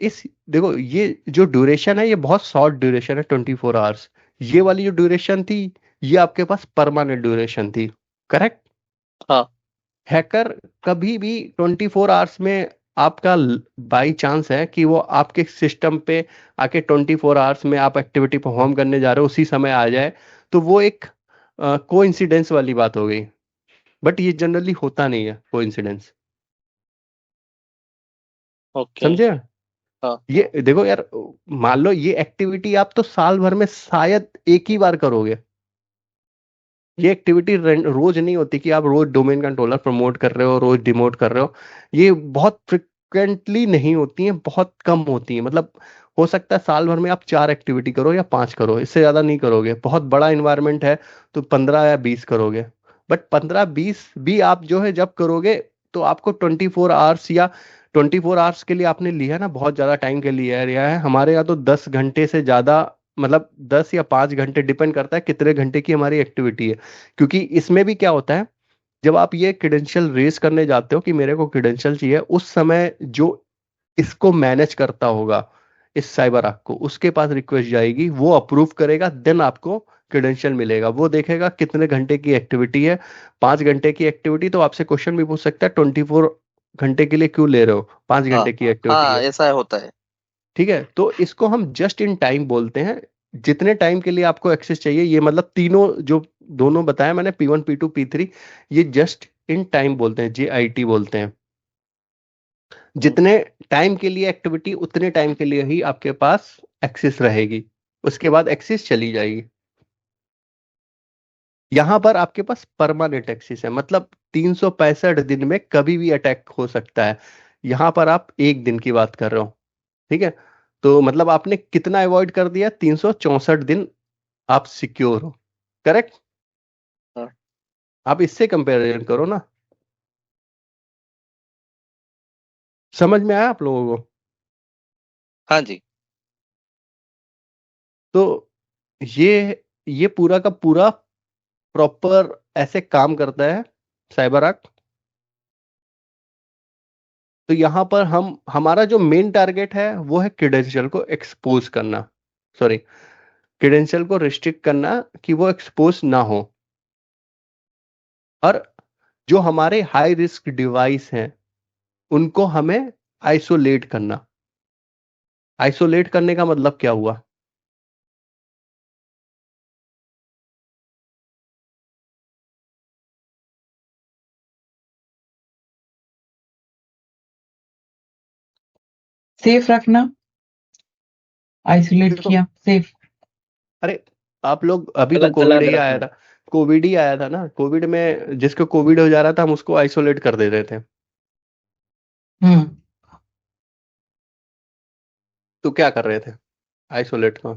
इस देखो ये जो ड्यूरेशन है ये बहुत शॉर्ट ड्यूरेशन है 24 आवर्स। ये वाली जो ड्यूरेशन थी ये आपके पास परमानेंट ड्यूरेशन थी। करेक्ट, हाँ। हैकर कभी भी 24 आवर्स में आपका बाई चांस है कि वो आपके सिस्टम पे आके 24 आवर्स में आप एक्टिविटी परफॉर्म करने जा रहे हो उसी समय आ जाए, तो वो एक कोइंसिडेंस वाली बात हो गई। बट ये जनरली होता नहीं है कोइंसिडेंस, ओके। समझे? हाँ। ये देखो यार, मान लो ये एक्टिविटी आप तो साल भर में शायद एक ही बार करोगे। ये एक्टिविटी रोज नहीं होती कि आप रोज डोमेन कंट्रोलर प्रमोट कर रहे हो, रोज डिमोट कर रहे हो। ये बहुत फ्रिक्वेंटली नहीं होती है, बहुत कम होती है। मतलब हो सकता है साल भर में आप 4 एक्टिविटी करो या 5 करो, इससे ज्यादा नहीं करोगे। बहुत बड़ा इन्वायरमेंट है तो 15 या 20 करोगे। बट 15-20 भी आप जो है जब करोगे तो आपको 24 आवर्स या 24 आवर्स के लिए आपने लिया ना, बहुत ज्यादा टाइम के लिए लिया है। हमारे यहाँ तो 10 घंटे से ज्यादा, मतलब 10 या 5 घंटे, डिपेंड करता है कितने घंटे की हमारी एक्टिविटी है। क्योंकि इसमें भी क्या होता है जब आप ये क्रेडेंशियल रेस करने जाते हो कि मेरे को क्रेडेंशियल चाहिए, उस समय जो इसको मैनेज करता होगा इस साइबर आर्क को, उसके पास रिक्वेस्ट जाएगी, वो अप्रूव करेगा, देन आपको क्रेडेंशियल मिलेगा। वो देखेगा कितने घंटे की एक्टिविटी है। 5 घंटे की एक्टिविटी तो आपसे क्वेश्चन भी पूछ सकता है 24 घंटे के लिए क्यों ले रहे हो, 5 घंटे की एक्टिविटी हाँ है। ऐसा होता है। ठीक है, तो इसको हम जस्ट इन टाइम बोलते हैं। जितने टाइम के लिए आपको एक्सेस चाहिए, ये मतलब तीनों जो दोनों बताया मैंने, P1 P2 P3, ये जस्ट इन टाइम बोलते हैं, JIT बोलते हैं। जितने टाइम के लिए एक्टिविटी, उतने टाइम के लिए ही आपके पास एक्सेस रहेगी, उसके बाद एक्सेस चली जाएगी। यहां पर आपके पास परमानेंट एक्सेस है, मतलब 365 दिन में कभी भी अटैक हो सकता है। यहां पर आप एक दिन की बात कर रहे हो। ठीक है, तो मतलब आपने कितना अवॉइड कर दिया, 364 दिन आप सिक्योर हो। करेक्ट। हाँ। आप इससे कंपेरिजन करो ना, समझ में आया आप लोगों को? हाँ जी। तो ये पूरा का पूरा प्रॉपर ऐसे काम करता है साइबर आर्क। तो यहां पर हमारा जो मेन टारगेट है वो है क्रेडेंशियल को एक्सपोज करना, सॉरी, क्रेडेंशियल को रिस्ट्रिक्ट करना कि वो एक्सपोज ना हो। और जो हमारे हाई रिस्क डिवाइस हैं उनको हमें आइसोलेट करना। आइसोलेट करने का मतलब क्या हुआ? सेफ रखना, आइसोलेट देखो, किया, सेफ। अरे आप लोग, अभी तो अलग कोविड अलग ही आया रखना। था। कोविड ही आया था ना, कोविड में जिसको कोविड हो जा रहा था हम उसको आइसोलेट कर दे रहे थे। हम्म। तो क्या कर रहे थे? आइसोलेट का,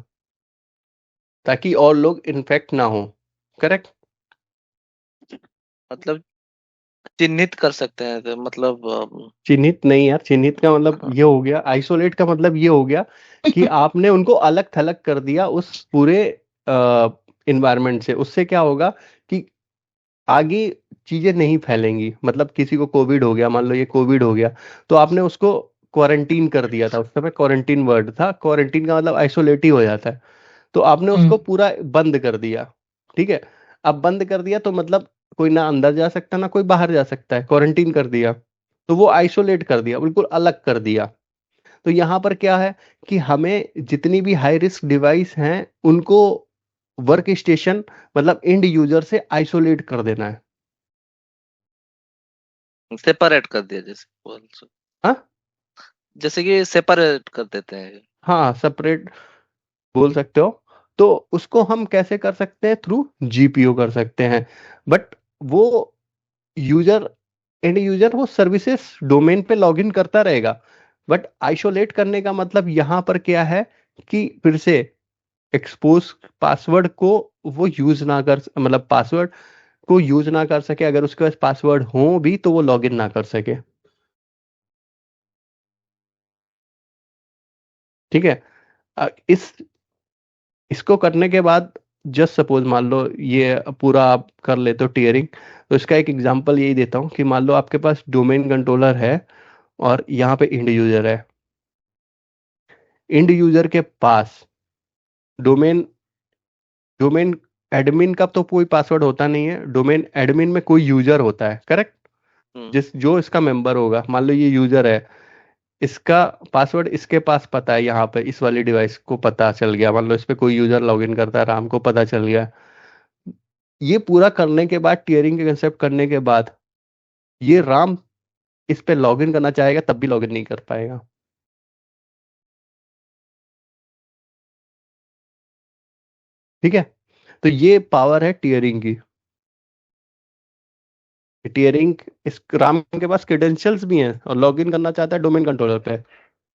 ताकि और लोग इन्फेक्ट ना हो। करेक्ट। मतलब चिन्हित कर सकते हैं, तो मतलब चिन्हित नहीं यार, चिन्हित का मतलब हाँ, ये हो गया, आइसोलेट का मतलब ये हो गया कि आपने उनको अलग थलग कर दिया उस पूरे इन्वायरमेंट से। उससे क्या होगा कि आगे चीजें नहीं फैलेंगी। मतलब किसी को कोविड हो गया, मान लो ये कोविड हो गया, तो आपने उसको क्वारंटीन कर दिया था। उस समय क्वारंटीन वर्ड था, क्वारंटीन का मतलब आइसोलेट ही हो जाता है। तो आपने उसको हम्म। पूरा बंद कर दिया। ठीक है, अब बंद कर दिया तो मतलब कोई ना अंदर जा सकता ना कोई बाहर जा सकता है, क्वारंटीन कर दिया। तो वो आइसोलेट कर दिया, बिल्कुल अलग कर दिया। तो यहाँ पर क्या है कि हमें जितनी भी हाई रिस्क डिवाइस हैं उनको वर्क स्टेशन, मतलब एंड यूजर से आइसोलेट कर देना है। सेपरेट कर दिया, जैसे हाँ, जैसे कि सेपरेट कर देते हैं। हाँ सेपरेट बोल सकते हो। तो उसको हम कैसे कर सकते हैं? थ्रू GPO कर सकते हैं। बट वो यूजर, एंड यूजर वो सर्विसेज डोमेन पे लॉगिन करता रहेगा। बट आइसोलेट करने का मतलब यहाँ पर क्या है कि फिर से एक्सपोज पासवर्ड को वो यूज ना कर, मतलब पासवर्ड को यूज ना कर सके। अगर उसके पास पासवर्ड हो भी तो वो लॉगिन ना कर सके। ठीक है, इस इसको करने के बाद जस्ट सपोज मान लो ये पूरा आप कर लेते हो टीयरिंग। तो इसका एक एग्जांपल यही देता हूँ कि मान लो आपके पास डोमेन कंट्रोलर है और यहाँ पे इंड यूजर है। इंड यूजर के पास डोमेन डोमेन एडमिन का तो कोई पासवर्ड होता नहीं है। डोमेन एडमिन में कोई यूजर होता है। करेक्ट। हम्म। जिस जो इसका मेंबर होगा, मान लो ये यूजर है, इसका पासवर्ड इसके पास पता है, यहाँ पे इस वाली डिवाइस को पता चल गया। मान लो इस पे कोई यूजर लॉगिन करता है, राम को पता चल गया। ये पूरा करने के बाद, टीयरिंग के कंसेप्ट करने के बाद, ये राम इस पे लॉगिन करना चाहेगा तब भी लॉगिन नहीं कर पाएगा। ठीक है, तो ये पावर है टीयरिंग की। टीयरिंग, इस राम के पास क्रेडेंशियल्स भी हैं और लॉगिन करना चाहता है डोमेन कंट्रोलर पे,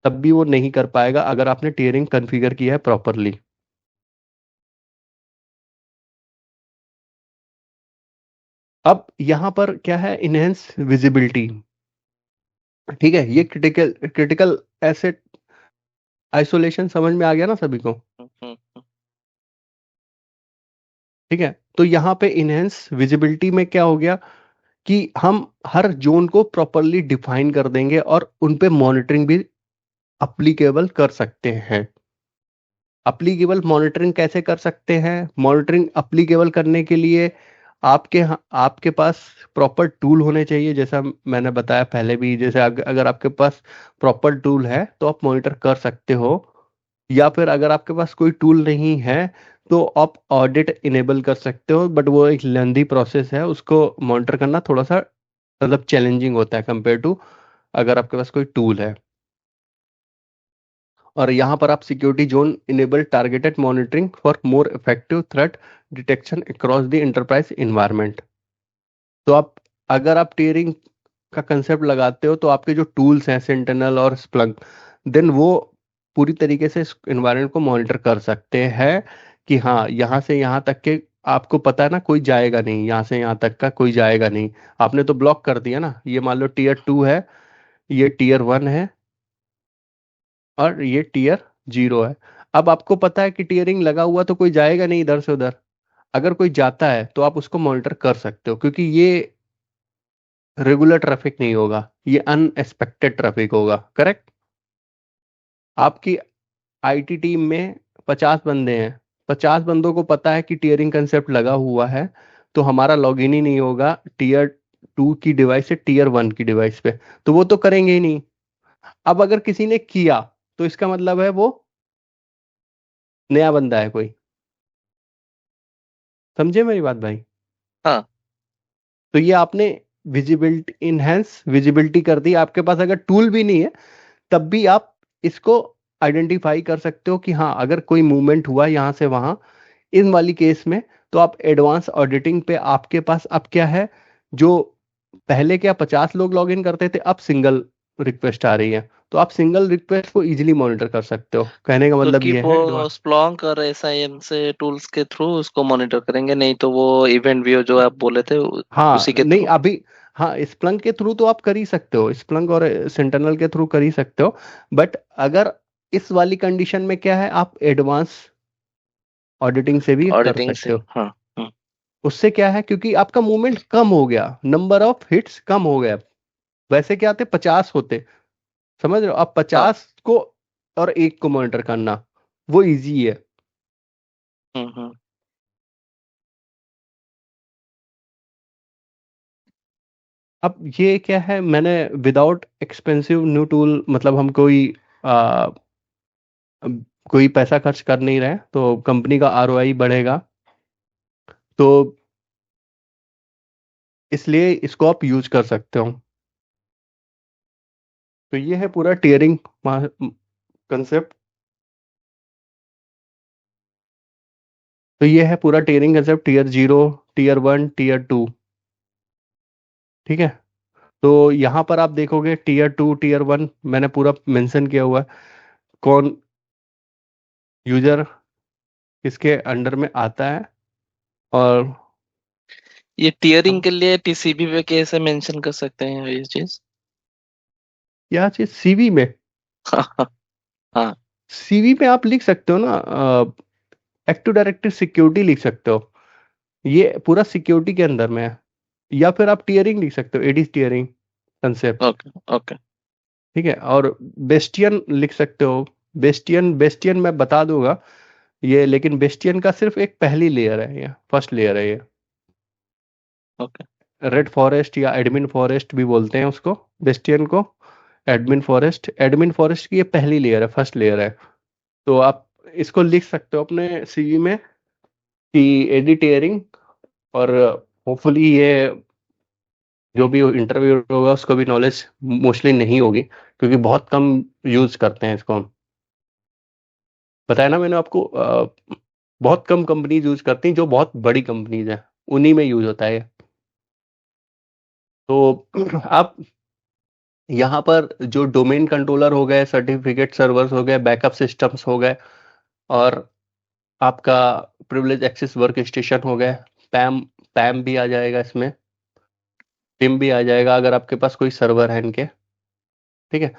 तब भी वो नहीं कर पाएगा अगर आपने टीयरिंग कॉन्फ़िगर किया है प्रॉपरली। अब यहाँ पर क्या है, इनहेंस विजिबिलिटी। ठीक है, ये क्रिटिकल क्रिटिकल एसेट आइसोलेशन समझ में आ गया ना सभी को? हम्म। ठीक है, तो यहाँ पे इनहेंस विजिबिलिटी में क्या हो गया कि हम हर जोन को प्रॉपरली डिफाइन कर देंगे और उन पे मॉनिटरिंग भी अप्लीकेबल कर सकते हैं। अप्लीकेबल मॉनिटरिंग कैसे कर सकते हैं? मॉनिटरिंग अप्लीकेबल करने के लिए आपके पास प्रॉपर टूल होने चाहिए, जैसा मैंने बताया पहले भी। जैसे अगर आपके पास प्रॉपर टूल है तो आप मॉनिटर कर सकते हो, या फिर अगर आपके पास कोई टूल नहीं है तो आप ऑडिट इनेबल कर सकते हो, बट वो एक लेंदी प्रोसेस है, उसको मॉनिटर करना थोड़ा सा मतलब चैलेंजिंग होता है कंपेयर टू अगर आपके पास कोई टूल है। और यहाँ पर आप security zone enable targeted monitoring for more effective threat detection across the enterprise environment. तो अगर आप टीयरिंग का कंसेप्ट लगाते हो तो आपके जो टूल्स हैं सेंटिनल और स्प्लंक, देन वो पूरी तरीके से इस एनवायरनमेंट को मॉनिटर कर सकते हैं कि हाँ यहाँ से यहाँ तक के आपको पता है ना कोई जाएगा नहीं, यहाँ से यहाँ तक का कोई जाएगा नहीं। आपने तो ब्लॉक कर दिया ना, ये मान लो टीयर 2 है, ये टीयर 1 है और ये टीयर 0 है। अब आपको पता है कि टीयरिंग लगा हुआ तो कोई जाएगा नहीं इधर से उधर। अगर कोई जाता है तो आप उसको मॉनिटर कर सकते हो, क्योंकि ये रेगुलर ट्रैफिक नहीं होगा, ये अनएक्सपेक्टेड ट्रैफिक होगा। करेक्ट? आपकी आईटी टीम में 50 बंदे हैं, 50 बंदों को पता है कि टीयरिंग कंसेप्ट लगा हुआ है, तो हमारा लॉगिन ही नहीं होगा टीयर 2 की डिवाइस से टीयर 1 की डिवाइस पे, तो वो तो करेंगे ही नहीं। अब अगर किसी ने किया तो इसका मतलब है वो नया बंदा है कोई। समझे मेरी बात भाई? हाँ। तो ये आपने विजिबिलिटी इनहेंस विजिबिलिटी कर दी। आपके पास अगर टूल भी नहीं है तब भी आप इसको आइडेंटिफाई कर सकते हो कि हाँ अगर कोई मूवमेंट हुआ यहाँ से वहां इन वाली केस में, तो आप एडवांस ऑडिटिंग पे आपके पास अब क्या है, जो पहले क्या 50 लोग लॉगिन करते थे, अब सिंगल रिक्वेस्ट आ रही है, तो आप सिंगल रिक्वेस्ट को इजीली मॉनिटर कर सकते हो। कहने का मतलब क्योंकि ये है वो एडवांस। स्प्लॉन्क और एसआईएम से टूल्स के थ्रू उसको मॉनिटर करेंगे, नहीं तो वो इवेंट व्यू जो आप बोले थे हाँ उसी के नहीं थ्रू। अभी, हाँ स्प्लंक के थ्रू तो आप कर ही सकते हो, स्प्लंक और सेंटिनल के थ्रू कर ही सकते हो, बट अगर इस वाली कंडीशन में क्या है, आप एडवांस ऑडिटिंग से भी कर ऑडिटिंग सकते से, हो। हाँ। हम्म। उससे क्या है, क्योंकि आपका मूवमेंट कम हो गया, नंबर ऑफ हिट्स कम हो गया। वैसे क्या आते 50 होते, समझ रहे हो? अब हाँ। 50 को और एक को मॉनिटर करना वो इजी है। हम्म। अब ये क्या है, मैंने विदाउट एक्सपेंसिव न्यू टूल, मतलब हम आ, कोई पैसा खर्च कर नहीं रहे, तो कंपनी का आरओआई बढ़ेगा, तो इसलिए इसको आप यूज कर सकते हो। तो ये है पूरा टीयरिंग कंसेप्ट। तो ये है पूरा tiering concept, tier 0, tier 1, tier 2। ठीक है? तो यहाँ पर आप देखोगे टीयर 2 टीयर 1 मैंने पूरा मेंशन किया हुआ है, कौन यूजर किसके अंडर में आता है। और ये टीयरिंग हम के लिए टीसीपी पे कैसे मेंशन कर सकते हैं ये चीज? क्या चीज सीवी में, हाँ। हाँ। सीवी में आप लिख सकते हो ना, एक्टिव डायरेक्टरी सिक्योरिटी लिख सकते हो, ये पूरा सिक्योरिटी के अंदर में है। या फिर आप टीयरिंग लिख सकते हो, AD tiering concept. Okay okay. ठीक है? और बेस्टियन लिख सकते हो। बेस्टियन बेस्टियन मैं बता दूंगा ये, लेकिन बेस्टियन का सिर्फ एक पहली लेयर है, ये फर्स्ट लेयर है ये। ओके। रेड फॉरेस्ट या एडमिन फॉरेस्ट भी बोलते हैं उसको, बेस्टियन को। एडमिन फॉरेस्ट की ये पहली लेयर है, फर्स्ट लेयर है। तो आप इसको लिख सकते हो अपने सीवी में कि एडिटियरिंग। और होपफुली ये जो भी इंटरव्यू होगा उसको भी नॉलेज मोस्टली नहीं होगी, क्योंकि बहुत कम यूज करते हैं इसको हम। बताया ना मैंने आपको, बहुत कम कंपनीज यूज करती हैं, जो बहुत बड़ी कंपनीज हैं उन्हीं में यूज होता है ये। तो आप यहाँ पर जो डोमेन कंट्रोलर हो गए, सर्टिफिकेट सर्वर्स हो गए, बैकअप सिस्टम्स हो गए, और आपका प्रिविलेज एक्सेस वर्क स्टेशन हो गए, पैम पैम भी आ जाएगा इसमें, पिम भी आ जाएगा अगर आपके पास कोई सर्वर है इनके। ठीक है?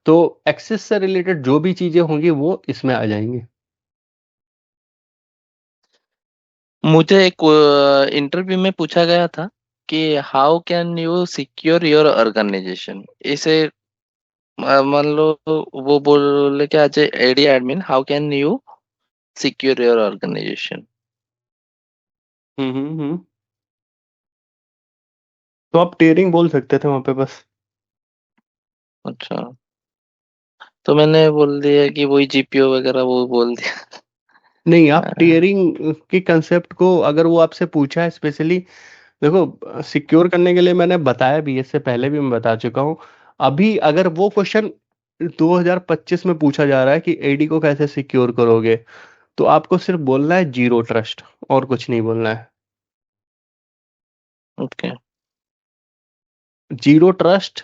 तो एक्सेस से रिलेटेड जो भी चीजें होंगी वो इसमें आ जाएंगी। मुझे एक इंटरव्यू में पूछा गया था कि how can you secure your organisation, इसे मान लो वो बोले कि as AD admin how can you secure your organisation. Hmm. तो आप टीयरिंग बोल सकते थे वहां पे बस। अच्छा, तो मैंने बोल दिया कि वही जीपीओ वगैरह वो बोल दिया। नहीं, आप टीयरिंग के कंसेप्ट को अगर वो आपसे पूछा है स्पेशली, देखो सिक्योर करने के लिए मैंने बताया भी, इससे पहले भी मैं बता चुका हूँ। अभी अगर वो क्वेश्चन 2025 में पूछा जा रहा है कि एडी को कैसे सिक्योर करोगे, तो आपको सिर्फ बोलना है जीरो ट्रस्ट, और कुछ नहीं बोलना है। ओके। जीरो ट्रस्ट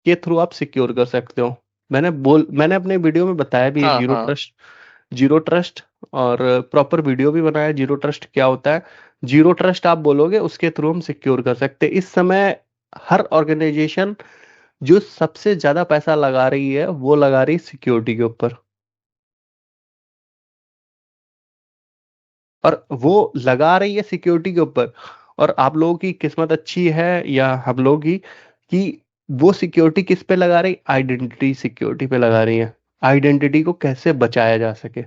के थ्रू आप सिक्योर कर सकते हो। मैंने अपने वीडियो में बताया भी है हाँ जीरो हाँ। ट्रस्ट, जीरो ट्रस्ट, और प्रॉपर वीडियो भी बनाया जीरो ट्रस्ट क्या होता है। जीरो ट्रस्ट आप बोलोगे, उसके थ्रू हम सिक्योर कर सकते हैं। इस समय हर ऑर्गेनाइजेशन जो सबसे ज्यादा पैसा लगा रही है वो लगा रही है सिक्योरिटी के ऊपर, और वो लगा रही है सिक्योरिटी के ऊपर। और आप लोगों की किस्मत अच्छी है या हम लोगों की, कि वो सिक्योरिटी किस पे लगा रही, आइडेंटिटी सिक्योरिटी पे लगा रही है। आइडेंटिटी को कैसे बचाया जा सके,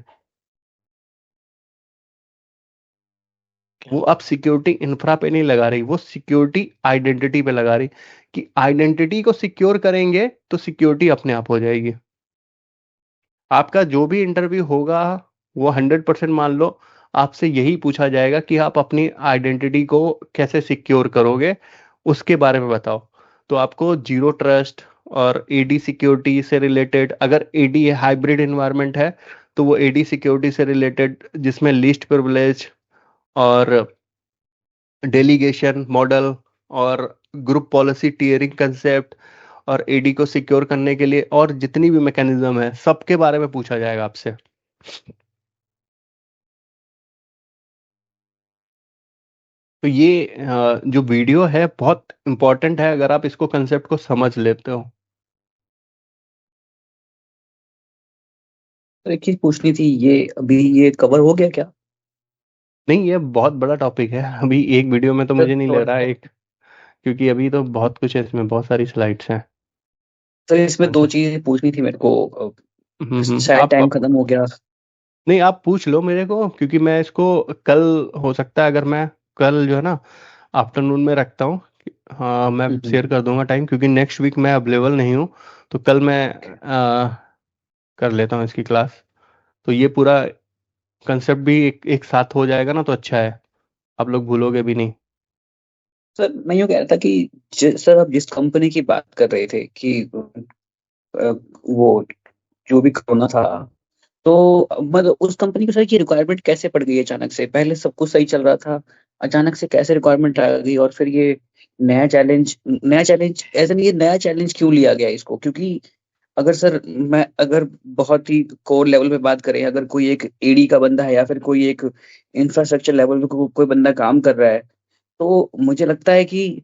वो अब सिक्योरिटी इंफ्रा पे नहीं लगा रही, वो सिक्योरिटी आइडेंटिटी पे लगा रही, कि आइडेंटिटी को सिक्योर करेंगे तो सिक्योरिटी अपने आप हो जाएगी। आपका जो भी इंटरव्यू होगा, वो 100% मान लो आपसे यही पूछा जाएगा कि आप अपनी आइडेंटिटी को कैसे सिक्योर करोगे, उसके बारे में बताओ। तो आपको जीरो ट्रस्ट और एडी सिक्योरिटी से रिलेटेड, अगर एडी हाइब्रिड इन्वायरमेंट है तो वो एडी सिक्योरिटी से रिलेटेड, जिसमें लीस्ट प्रिविलेज और डेलीगेशन मॉडल और ग्रुप पॉलिसी टीयरिंग कंसेप्ट और एडी को सिक्योर करने के लिए और जितनी भी मैकेनिज्म है, सबके बारे में पूछा जाएगा आपसे। तो ये जो वीडियो है बहुत इंपॉर्टेंट है, अगर आप इसको कंसेप्ट को समझ लेते हो। तो एक चीज पूछनी थी, ये अभी ये कवर हो गया क्या? नहीं, ये बहुत बड़ा टॉपिक है, अभी एक वीडियो में तो सर मुझे नहीं लग थोड़ा रहा है एक, क्योंकि अभी तो बहुत कुछ है इसमें, बहुत सारी स्लाइड्स हैं। सर इसमें दो अच्छा। चीजें पूछनी थी मेरे को। शायद आप टाइम खत्म हो गया। नहीं, आप पूछ लो मेरे को, क्योंकि मैं इसको कल, हो सकता है अगर मैं कल जो है ना आफ्टरनून में रखता हूँ, हाँ मैं हम्म। शेयर कर दूंगा टाइम, क्योंकि नेक्स्ट वीक मैं अवेलेबल नहीं हूँ। तो कल मैं कर लेता हूँ इसकी क्लास, तो ये पूरा कंसेप्ट भी एक साथ हो जाएगा ना, तो अच्छा है, आप लोग भूलोगे भी नहीं। सर मैं यूँ कह रहा था कि सर आप जिस कंपनी की बात कर रहे थे कि वो जो भी कोरोना था, तो मतलब उस कंपनी को सर की रिक्वायरमेंट कैसे पड़ गई अचानक से? पहले सब कुछ सही चल रहा था, अचानक से कैसे रिक्वायरमेंट आ गई? और फिर ये नया चैलेंज ऐसा नहीं, ये नया चैलेंज क्यों लिया गया इसको? क्योंकि अगर बहुत ही कोर लेवल पे बात करें, अगर कोई एक एडी का बंदा है या फिर कोई एक इंफ्रास्ट्रक्चर लेवल पे कोई बंदा काम कर रहा है, तो मुझे लगता है कि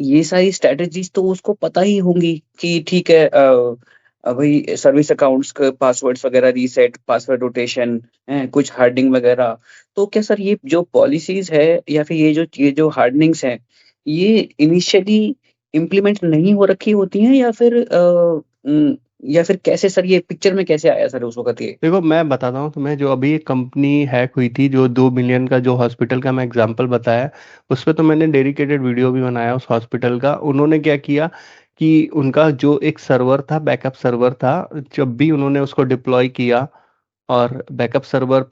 ये सारी स्ट्रेटजीज तो उसको पता ही होंगी कि ठीक है, भाई सर्विस अकाउंट्स के पासवर्ड्स वगैरह रीसेट, पासवर्ड रोटेशन है, कुछ हार्डनिंग वगैरह। तो क्या सर ये जो पॉलिसीज है या फिर ये जो हार्डनिंग्स हैं, ये इनिशियली इम्प्लीमेंट नहीं हो रखी होती हैं या फिर कैसे सर, ये पिक्चर में कैसे आया सर उस वक्त ये? देखो मैं बताता हूँ तुम्हें, जो अभी एक कंपनी हैक हुई थी, जो 2 मिलियन का जो हॉस्पिटल का मैं एग्जांपल बताया, उस पर तो मैंने डेडिकेटेड वीडियो भी बनाया उस हॉस्पिटल का। उन्होंने क्या किया कि उनका जो एक सर्वर था, बैकअप सर्वर था, जब भी उन्होंने उसको डिप्लॉय किया, और बैकअप सर्वर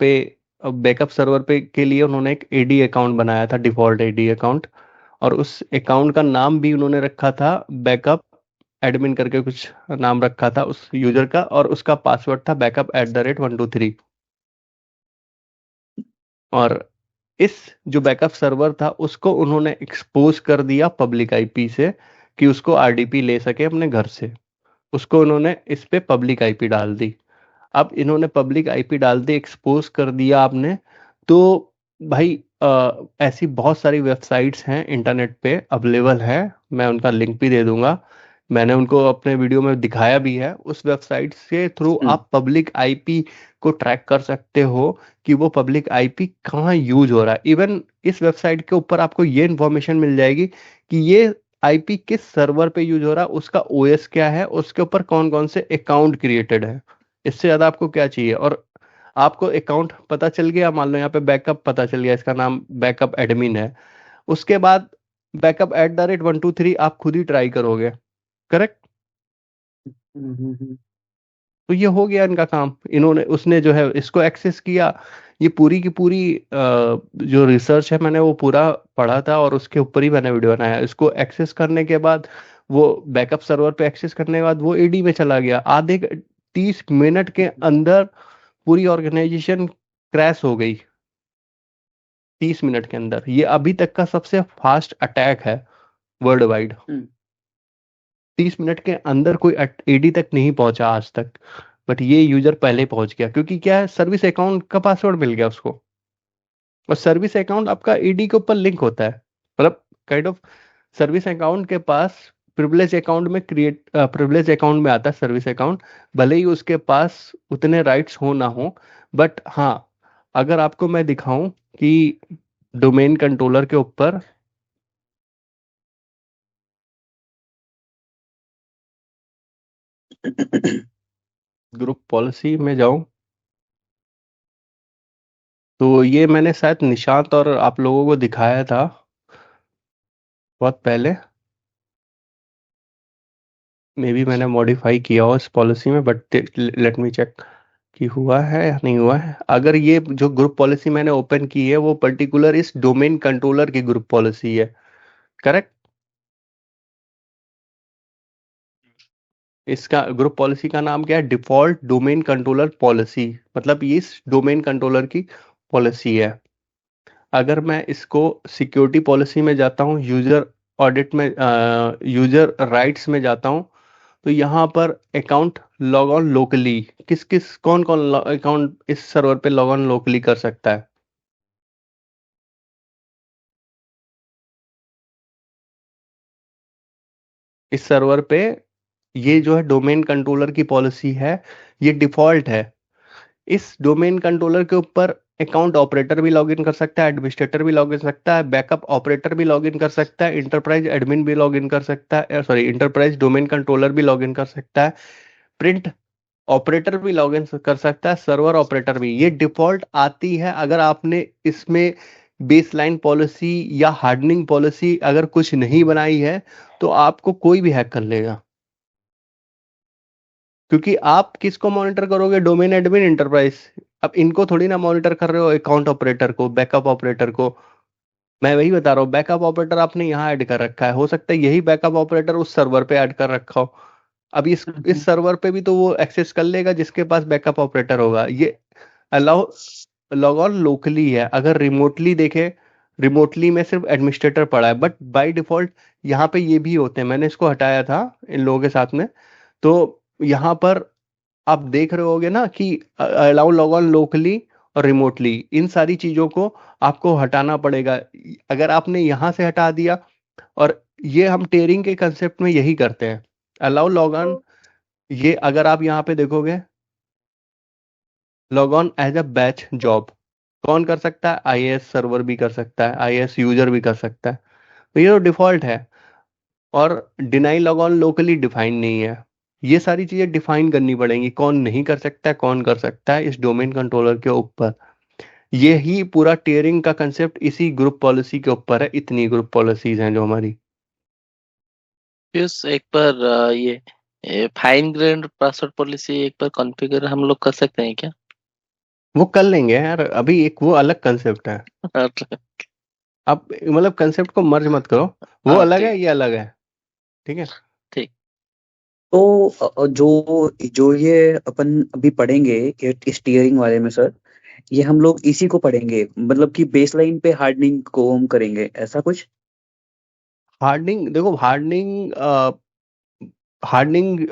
पे के लिए उन्होंने एक एडी अकाउंट बनाया था, डिफॉल्ट एडी अकाउंट, और उस अकाउंट का नाम भी उन्होंने रखा था बैकअप एडमिन करके, कुछ नाम रखा था उस यूजर का, और उसका पासवर्ड था backup@123। और इस जो बैकअप सर्वर था उसको उन्होंने एक्सपोज कर दिया पब्लिक आईपी से, कि उसको आरडीपी ले सके अपने घर से। उसको उन्होंने इस पे पब्लिक आईपी डाल दी। अब इन्होंने पब्लिक आईपी डाल दी, एक्सपोज कर दिया आपने, तो भाई ऐसी बहुत सारी वेबसाइट्स हैं इंटरनेट पे अवेलेबल हैं, मैं उनका लिंक भी दे दूंगा, मैंने उनको अपने वीडियो में दिखाया भी है। उस वेबसाइट के थ्रू आप पब्लिक आईपी को ट्रैक कर सकते हो कि वो पब्लिक आईपी कहाँ यूज हो रहा है। इवन इस वेबसाइट के ऊपर आपको ये इन्फॉर्मेशन मिल जाएगी कि ये आईपी किस सर्वर पे यूज हो रहा है, उसका ओएस क्या है, उसके ऊपर कौन कौन से अकाउंट क्रिएटेड है। इससे ज्यादा आपको क्या चाहिए। और आपको अकाउंट पता चल गया, मान लो यहाँ पे बैकअप पता चल गया, इसका नाम बैकअप एडमिन है। उसके बाद backup@123 आप खुद ही ट्राई करोगे, करेक्ट। तो ये हो गया इनका काम। इन्होंने उसने जो है इसको एक्सेस किया। ये पूरी की पूरी जो रिसर्च है मैंने वो पूरा पढ़ा था और उसके ऊपर ही मैंने वीडियो बनाया। इसको एक्सेस करने के बाद वो बैकअप सर्वर पे एक्सेस करने के बाद वो एडी में चला गया। आधे 30 मिनट के अंदर पूरी ऑर्गेनाइजेशन क्रैश हो गई। 30 मिनट के अंदर। ये अभी तक का सबसे फास्ट अटैक है वर्ल्ड वाइड। 30 मिनट के अंदर कोई एडी तक नहीं पहुंचा आज तक, बट ये यूजर पहले पहुंच गया। क्योंकि क्या है, सर्विस अकाउंट का पासवर्ड मिल गया उसको, और सर्विस अकाउंट आपका एडी के ऊपर लिंक होता है। मतलब काइंड ऑफ सर्विस अकाउंट के पास प्रिविलेज अकाउंट में प्रिविलेज अकाउंट में आता है सर्विस अकाउंट, भले ही उसके पास उतने राइट्स हो ना हो। बट हाँ, अगर आपको मैं दिखाऊं कि डोमेन कंट्रोलर के ऊपर ग्रुप पॉलिसी में जाऊं, तो ये मैंने शायद निशांत और आप लोगों को दिखाया था बहुत पहले। मे बी मैंने मॉडिफाई किया हो इस पॉलिसी में, बट लेट मी चेक कि हुआ है या नहीं हुआ है। अगर ये जो ग्रुप पॉलिसी मैंने ओपन की है वो पर्टिकुलर इस डोमेन कंट्रोलर की ग्रुप पॉलिसी है, करेक्ट। इसका ग्रुप पॉलिसी का नाम क्या है, डिफॉल्ट डोमेन कंट्रोलर पॉलिसी। मतलब ये इस डोमेन कंट्रोलर की पॉलिसी है। अगर मैं इसको सिक्योरिटी पॉलिसी में जाता हूँ, यूजर ऑडिट में, यूजर राइट्स में जाता हूँ, तो यहाँ पर अकाउंट लॉग ऑन लोकली, किस किस कौन कौन अकाउंट इस सर्वर पे लॉग ऑन लोकली कर सकता है। इस सर्वर पे ये जो है डोमेन कंट्रोलर की पॉलिसी है, ये डिफॉल्ट है। इस डोमेन कंट्रोलर के ऊपर अकाउंट ऑपरेटर भी लॉगिन कर सकता है, एडमिनिस्ट्रेटर भी लॉगिन कर सकता है, बैकअप ऑपरेटर भी लॉगिन कर सकता है, इंटरप्राइज एडमिन भी लॉगिन कर सकता है, सॉरी इंटरप्राइज डोमेन कंट्रोलर भी लॉगिन कर सकता है, प्रिंट ऑपरेटर भी लॉगिन कर सकता है, सर्वर ऑपरेटर भी। ये डिफॉल्ट आती है। अगर आपने इसमें बेसलाइन पॉलिसी या हार्डनिंग पॉलिसी अगर कुछ नहीं बनाई है तो आपको कोई भी हैक कर लेगा। क्योंकि आप किसको मॉनिटर करोगे, डोमेन एडमिन, इंटरप्राइज। अब इनको थोड़ी ना मॉनिटर कर रहे हो, अकाउंट ऑपरेटर को, बैकअप ऑपरेटर को। मैं वही बता रहा हूँ, बैकअप ऑपरेटर आपने यहाँ ऐड कर रखा है, हो सकता है यही बैकअप ऑपरेटर उस सर्वर पे ऐड कर रखा हो। अब इस सर्वर पे भी तो वो एक्सेस कर लेगा जिसके पास बैकअप ऑपरेटर होगा। ये अलाउ लॉग ऑन लोकली है। अगर रिमोटली देखे, रिमोटली में सिर्फ एडमिनिस्ट्रेटर पड़ा है, बट बाय डिफॉल्ट यहाँ पे ये भी होते हैं। मैंने इसको हटाया था इन लोगों के साथ में, तो यहाँ पर आप देख रहे होगे ना कि अलाउ लॉग ऑन लोकली और रिमोटली, इन सारी चीजों को आपको हटाना पड़ेगा। अगर आपने यहाँ से हटा दिया, और ये हम टेयरिंग के कंसेप्ट में यही करते हैं, अलाउ लॉग ऑन। ये अगर आप यहाँ पे देखोगे, log on as a batch job कौन कर सकता है, आईएएस सर्वर भी कर सकता है, आईएएस यूजर भी कर सकता है। तो ये तो डिफॉल्ट है। और deny log on locally define नहीं है। ये सारी चीजें डिफाइन करनी पड़ेंगी, कौन नहीं कर सकता है, कौन कर सकता है, इस डोमेन कंट्रोलर के ऊपर। यही पूरा टियरिंग का कंसेप्ट इसी ग्रुप पॉलिसी के ऊपर है। इतनी ग्रुप पॉलिसीज हैं जो हमारी। यस, एक बार ये फाइन ग्रेड पासवर्ड पॉलिसी एक बार कॉन्फ़िगर हम लोग कर सकते हैं क्या? वो कर लेंगे यार, अभी एक वो अलग कंसेप्ट है। आप मतलब कंसेप्ट को मर्ज मत करो, वो हाँ, अलग ठीक है, ये अलग है। ठीक है। ठीक। तो जो जो ये अपन अभी पढ़ेंगे स्टीयरिंग वाले में सर, ये हम लोग इसी को पढ़ेंगे, मतलब कि बेसलाइन पे हार्डनिंग को हम करेंगे, ऐसा कुछ? हार्डनिंग देखो, हार्डनिंग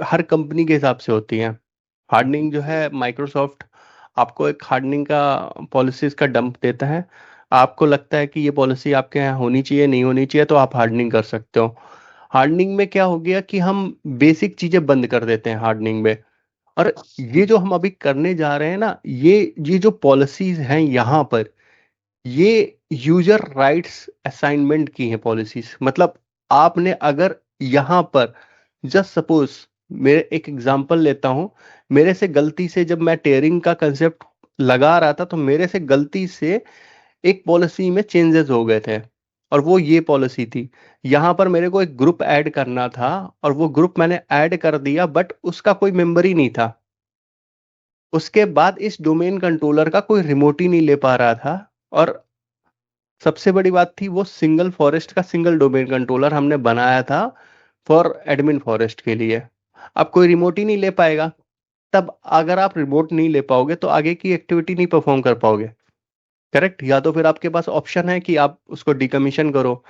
हर कंपनी के हिसाब से होती है। हार्डनिंग जो है, माइक्रोसॉफ्ट आपको एक हार्डनिंग का पॉलिसीज का डंप देता है। आपको लगता है कि ये पॉलिसी आपके यहाँ होनी चाहिए, नहीं होनी चाहिए, तो आप हार्डनिंग कर सकते हो। हार्डनिंग में क्या हो गया कि हम बेसिक चीजें बंद कर देते हैं हार्डनिंग में। और ये जो हम अभी करने जा रहे हैं ना, ये जो पॉलिसीज हैं यहाँ पर, ये यूजर राइट्स असाइनमेंट की हैं पॉलिसीज। मतलब आपने अगर यहाँ पर जस्ट सपोज, मेरे एक एग्जांपल लेता हूँ, मेरे से गलती से जब मैं टेयरिंग का कंसेप्ट लगा रहा था तो मेरे से गलती से एक पॉलिसी में चेंजेस हो गए थे, और वो ये पॉलिसी थी। यहाँ पर मेरे को एक ग्रुप ऐड करना था और वो ग्रुप मैंने ऐड कर दिया, बट उसका कोई मेंबर ही नहीं था। उसके बाद इस डोमेन कंट्रोलर का कोई रिमोट ही नहीं ले पा रहा था। और सबसे बड़ी बात थी, वो सिंगल फॉरेस्ट का सिंगल डोमेन कंट्रोलर हमने बनाया था फॉर एडमिन फॉरेस्ट के लिए। अब कोई रिमोट ही नहीं ले पाएगा। तब अगर आप रिमोट नहीं ले पाओगे तो आगे की एक्टिविटी नहीं परफॉर्म कर पाओगे। करेक्ट? या तो फिर आपके पास ऑप्शन है कि आप उसको डिकमीशन करो।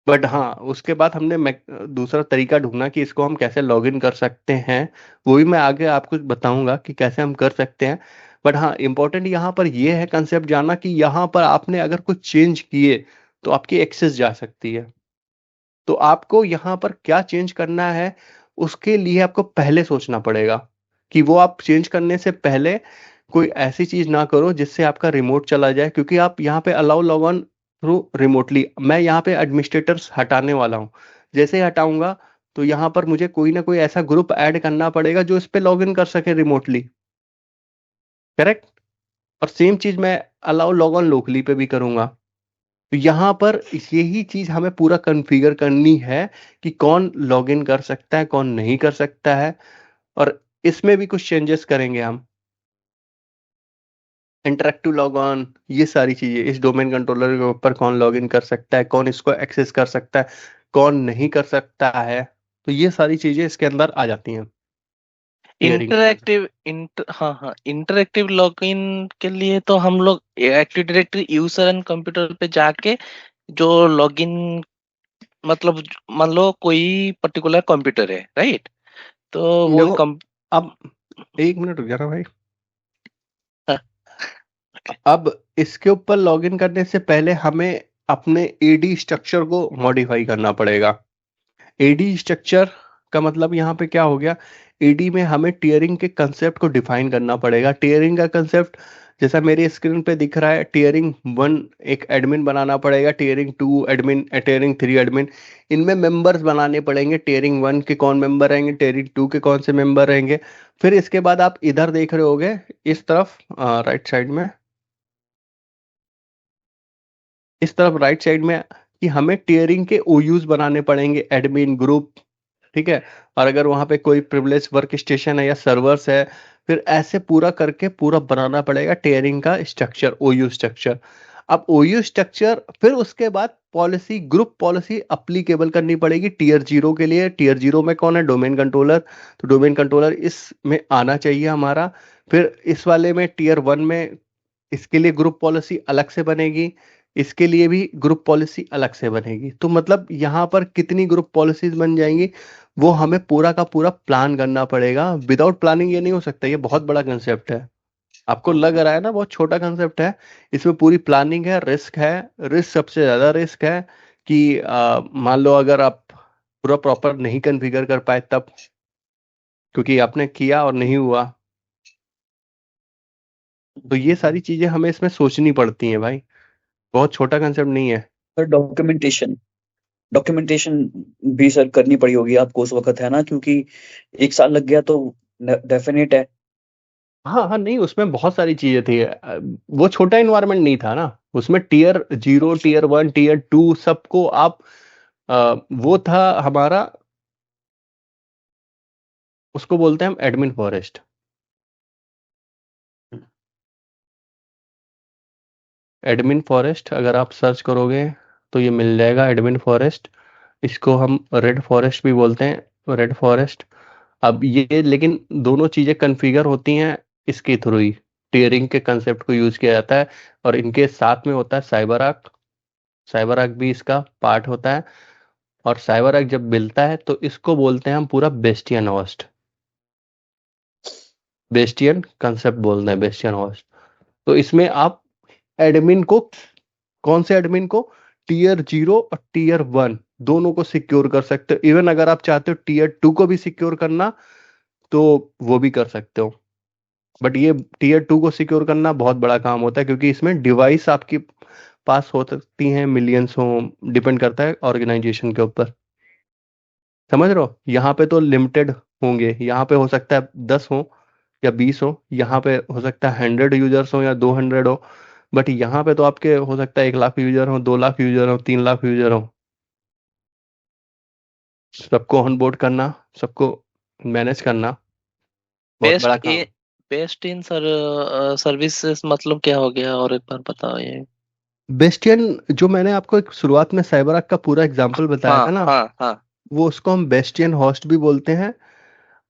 बट हाँ, उसके बाद हमने दूसरा तरीका ढूंढा कि इसको हम कैसे लॉग इन कर सकते हैं। वो भी मैं आगे आपको बताऊंगा कि कैसे हम कर सकते हैं। बट हाँ, इंपॉर्टेंट यहाँ पर ये है कंसेप्ट जानना कि यहाँ पर आपने अगर कुछ चेंज किए तो आपकी एक्सेस जा सकती है। तो आपको यहाँ पर क्या चेंज करना है, उसके लिए आपको पहले सोचना पड़ेगा कि वो आप चेंज करने से पहले कोई ऐसी चीज ना करो जिससे आपका रिमोट चला जाए, क्योंकि आप यहाँ पे allow log on through remotely. मैं यहाँ पे एडमिनिस्ट्रेटर्स हटाने वाला हूँ। जैसे ही हटाऊंगा तो यहाँ पर मुझे कोई ना कोई ऐसा ग्रुप ऐड करना पड़ेगा जो इस पे लॉग इन कर सके रिमोटली। करेक्ट? और सेम चीज मैं अलाउ लॉग ऑन लोकली पे भी करूंगा। तो यहाँ पर यही चीज हमें पूरा कॉन्फ़िगर करनी है कि कौन लॉगिन कर सकता है, कौन नहीं कर सकता है। और इसमें भी कुछ चेंजेस करेंगे हम। इंटरेक्टिव लॉग ऑन, ये सारी चीजें, इस डोमेन कंट्रोलर के ऊपर कौन लॉगिन कर सकता है, कौन इसको एक्सेस कर सकता है, कौन नहीं कर सकता है। तो ये सारी चीजें इसके अंदर आ जाती हैं टीयरिंग। हाँ हाँ, इंटरेक्टिव लॉगिन के लिए तो हम लोग active directory user and computer पे जाके जो लॉगिन, मतलब मान लो कोई पर्टिकुलर कंप्यूटर है, राइट? तो वो देखो, अब एक मिनट रुक जाना भाई। okay. अब इसके ऊपर लॉगिन करने से पहले हमें अपने एडी स्ट्रक्चर को मॉडिफाई करना पड़ेगा। एडी स्ट्रक्चर का मतलब यहाँ पे क्या हो गया, एडी में हमें टीयरिंग के कंसेप्ट को डिफाइन करना पड़ेगा। टीयरिंग का कंसेप्ट जैसा मेरी स्क्रीन पे दिख रहा है, टीयरिंग 1 एक एडमिन बनाना पड़ेगा, टीयरिंग 2 एडमिन, टीयरिंग 3 एडमिन। इनमें मेंबर्स बनाने पड़ेंगे, टीयरिंग 1 के कौन मेंबर रहेंगे, टीयरिंग 2 के कौन से मेंबर रहेंगे। फिर इसके बाद आप इधर देख रहे होगे इस तरफ, राइट साइड में, इस तरफ राइट साइड में, कि हमें टीयरिंग के ओयूज बनाने पड़ेंगे, एडमिन ग्रुप। ठीक है? और अगर वहां पे कोई प्रिविलेज वर्क स्टेशन है या सर्वर्स है, फिर ऐसे पूरा करके पूरा बनाना पड़ेगा टीयरिंग का स्ट्रक्चर, ओयू स्ट्रक्चर। अब ओयू स्ट्रक्चर, फिर उसके बाद पॉलिसी, ग्रुप पॉलिसी अप्लीकेबल करनी पड़ेगी टीयर 0 के लिए। टीयर 0 में कौन है? Domain controller. तो डोमेन कंट्रोलर इसमें आना चाहिए हमारा। फिर इस वाले में टीयर 1 में इसके लिए ग्रुप पॉलिसी अलग से बनेगी, इसके लिए भी ग्रुप पॉलिसी अलग से बनेगी। तो मतलब यहाँ पर कितनी ग्रुप पॉलिसीज बन जाएंगी, वो हमें पूरा का पूरा प्लान करना पड़ेगा। विदाउट प्लानिंग ये नहीं हो सकता। ये बहुत बड़ा कंसेप्ट है। आपको लग रहा है ना बहुत छोटा कंसेप्ट है, इसमें पूरी प्लानिंग है, रिस्क है। रिस्क, सबसे ज्यादा रिस्क है कि मान लो अगर आप पूरा प्रॉपर नहीं कॉन्फ़िगर कर पाए तब, क्योंकि आपने किया और नहीं हुआ। तो ये सारी चीजें हमें इसमें सोचनी पड़ती हैं भाई, बहुत छोटा कंसेप्ट नहीं है। सर डॉक्यूमेंटेशन डॉक्यूमेंटेशन भी सर करनी पड़ी होगी आपको उस वक्त, है ना? क्योंकि 1 साल लग गया तो डेफिनेट है। हाँ हाँ, नहीं उसमें बहुत सारी चीजें थी। वो छोटा इन्वायरमेंट नहीं था ना, उसमें टीयर 0, टीयर 1, टीयर 2 सबको आप वो था हमारा, उसको बोलते हैं हम एडमिन फॉरेस्ट। एडमिन फॉरेस्ट अगर आप सर्च करोगे तो ये मिल जाएगा, एडमिन फॉरेस्ट। इसको हम रेड फॉरेस्ट भी बोलते हैं, रेड फॉरेस्ट। अब ये लेकिन दोनों चीजें कन्फिगर होती हैं इसके थ्रू ही, टीयरिंग के कंसेप्ट को यूज किया जाता है। और इनके साथ में होता है साइबर आर्क, साइबर आर्क भी इसका पार्ट होता है। और साइबर आर्क जब मिलता है तो इसको बोलते हैं हम पूरा बेस्टियन होस्ट, बेस्टियन कंसेप्ट बोलते हैं, बेस्टियन होस्ट। तो इसमें आप एडमिन को, कौन से एडमिन को? टीयर 0 और टीयर 1 दोनों को सिक्योर कर सकते हो। इवन अगर आप चाहते हो टीयर 2 को भी सिक्योर करना तो वो भी कर सकते हो। बट ये टीयर 2 को सिक्योर करना बहुत बड़ा काम होता है, क्योंकि इसमें डिवाइस आपकी पास हो सकती हैं, मिलियंस हो, डिपेंड करता है ऑर्गेनाइजेशन के ऊपर। समझ रहे हो? यहाँ पे तो लिमिटेड होंगे, यहाँ पे हो सकता है 10 हो या 20 हो, यहाँ पे हो सकता है 100 यूजर्स हो या 200 हो, बट यहाँ पे तो आपके हो सकता है 1 लाख यूजर हो, 2 लाख यूजर हो, 3 लाख यूजर हो। सबको ऑनबोर्ड करना, सबको मैनेज करना बहुत बेस्ट बड़ा काम। इन बेस्ट इन सर्विसेज मतलब क्या हो गया, और एक बार बताओ ये। बेस्टियन जो मैंने आपको एक शुरुआत में साइबर आर्क का पूरा एग्जांपल बताया हाँ था ना, हाँ हाँ। वो उसको हम बेस्टियन होस्ट भी बोलते हैं।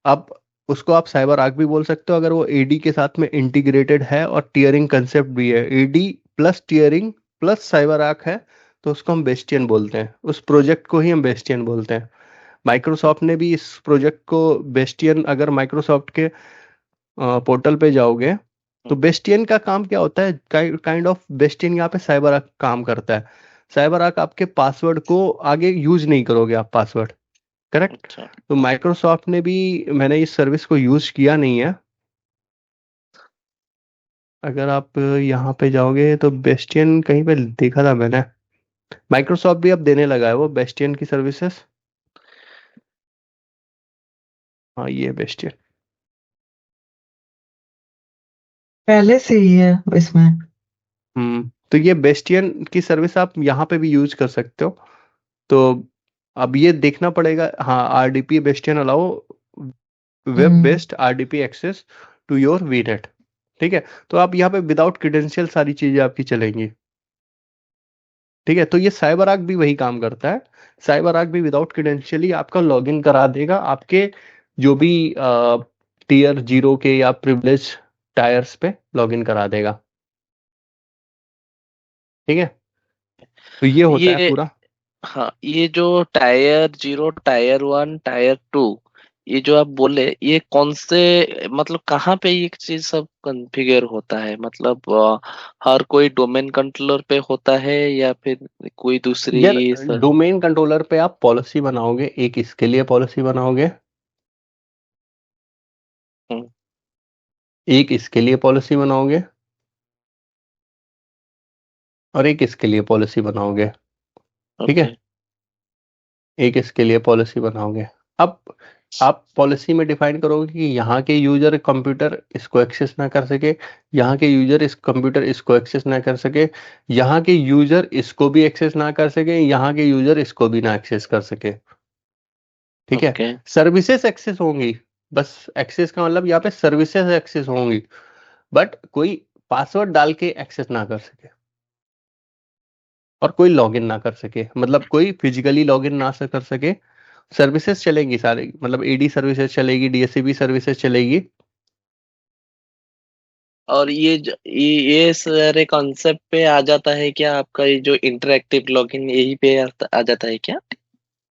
अब उसको आप साइबर आर्क भी बोल सकते हो अगर वो एडी के साथ में इंटीग्रेटेड है, और टीयरिंग कंसेप्ट भी है। AD plus tiering plus CyberArk है, तो उसको हम बेस्टियन बोलते हैं। उस प्रोजेक्ट को ही हम बेस्टियन बोलते हैं। माइक्रोसॉफ्ट ने भी इस प्रोजेक्ट को बेस्टियन, अगर माइक्रोसॉफ्ट के पोर्टल पे जाओगे तो बेस्टियन का काम क्या होता है, काइंड ऑफ बेस्टियन यहाँ पे साइबर आर्क काम करता है। साइबर आर्क आपके पासवर्ड को आगे यूज नहीं करोगे आप, पासवर्ड, करेक्ट? अच्छा तो माइक्रोसॉफ्ट ने भी, मैंने इस सर्विस को यूज किया नहीं है। अगर आप यहाँ पे जाओगे तो बेस्टियन कहीं पे देखा था मैंने, माइक्रोसॉफ्ट भी अब देने लगा है वो बेस्टियन की सर्विसेज। हाँ, ये बेस्टियन। पहले से ही है इसमें। तो ये बेस्टियन की सर्विस आप यहाँ पे भी यूज कर सकते हो। तो अब ये देखना पड़ेगा। हाँ, RDP bastion allow web hmm based RDP access to your VNet. ठीक है, तो आप यहाँ पे विदाउट क्रेडेंशियल सारी चीजें आपकी चलेंगी। ठीक है, तो ये साइबर आर्क भी वही काम करता है। साइबर आर्क भी विदाउट क्रेडेंशियल ही आपका लॉगिन करा देगा आपके जो भी टीयर 0 के या प्रिविलेज टायर्स पे लॉगिन करा देगा। ठीक है, तो ये होता है ये पूरा। हाँ, ये जो टायर 0, टायर 1, टायर 2, ये जो आप बोले, ये कौन से मतलब कहाँ पे ये चीज सब कॉन्फ़िगर होता है? मतलब हर कोई डोमेन कंट्रोलर पे होता है या फिर कोई यार, दूसरी डोमेन कंट्रोलर पे आप पॉलिसी बनाओगे, एक इसके लिए पॉलिसी बनाओगे, हम्म, एक इसके लिए पॉलिसी बनाओगे, और एक इसके लिए पॉलिसी बनाओगे। ठीक ओके है, एक इसके लिए पॉलिसी बनाओगे। अब आप पॉलिसी में डिफाइन करोगे कि यहाँ के यूजर कंप्यूटर इसको एक्सेस ना कर सके, यहाँ के यूजर इस कंप्यूटर इसको एक्सेस ना कर सके, यहाँ के यूजर इसको भी एक्सेस ना कर सके, यहाँ के यूजर इसको भी ना एक्सेस कर सके। ठीक है, ओके सर्विसेज एक्सेस होंगी, बस एक्सेस का मतलब यहाँ पे सर्विसेज एक्सेस होंगी, बट कोई पासवर्ड डाल के एक्सेस ना कर सके, और कोई लॉगिन ना कर सके, मतलब कोई फिजिकली लॉगिन ना कर सके। सर्विसेज चलेंगी सारी, मतलब एडी सर्विसेज चलेगी, डीएससीपी सर्विसेज चलेगी। और ये सारे कॉन्सेप्ट पे आ जाता है क्या आपका, ये जो इंटरेक्टिव लॉगिन यही पे आ जाता है क्या?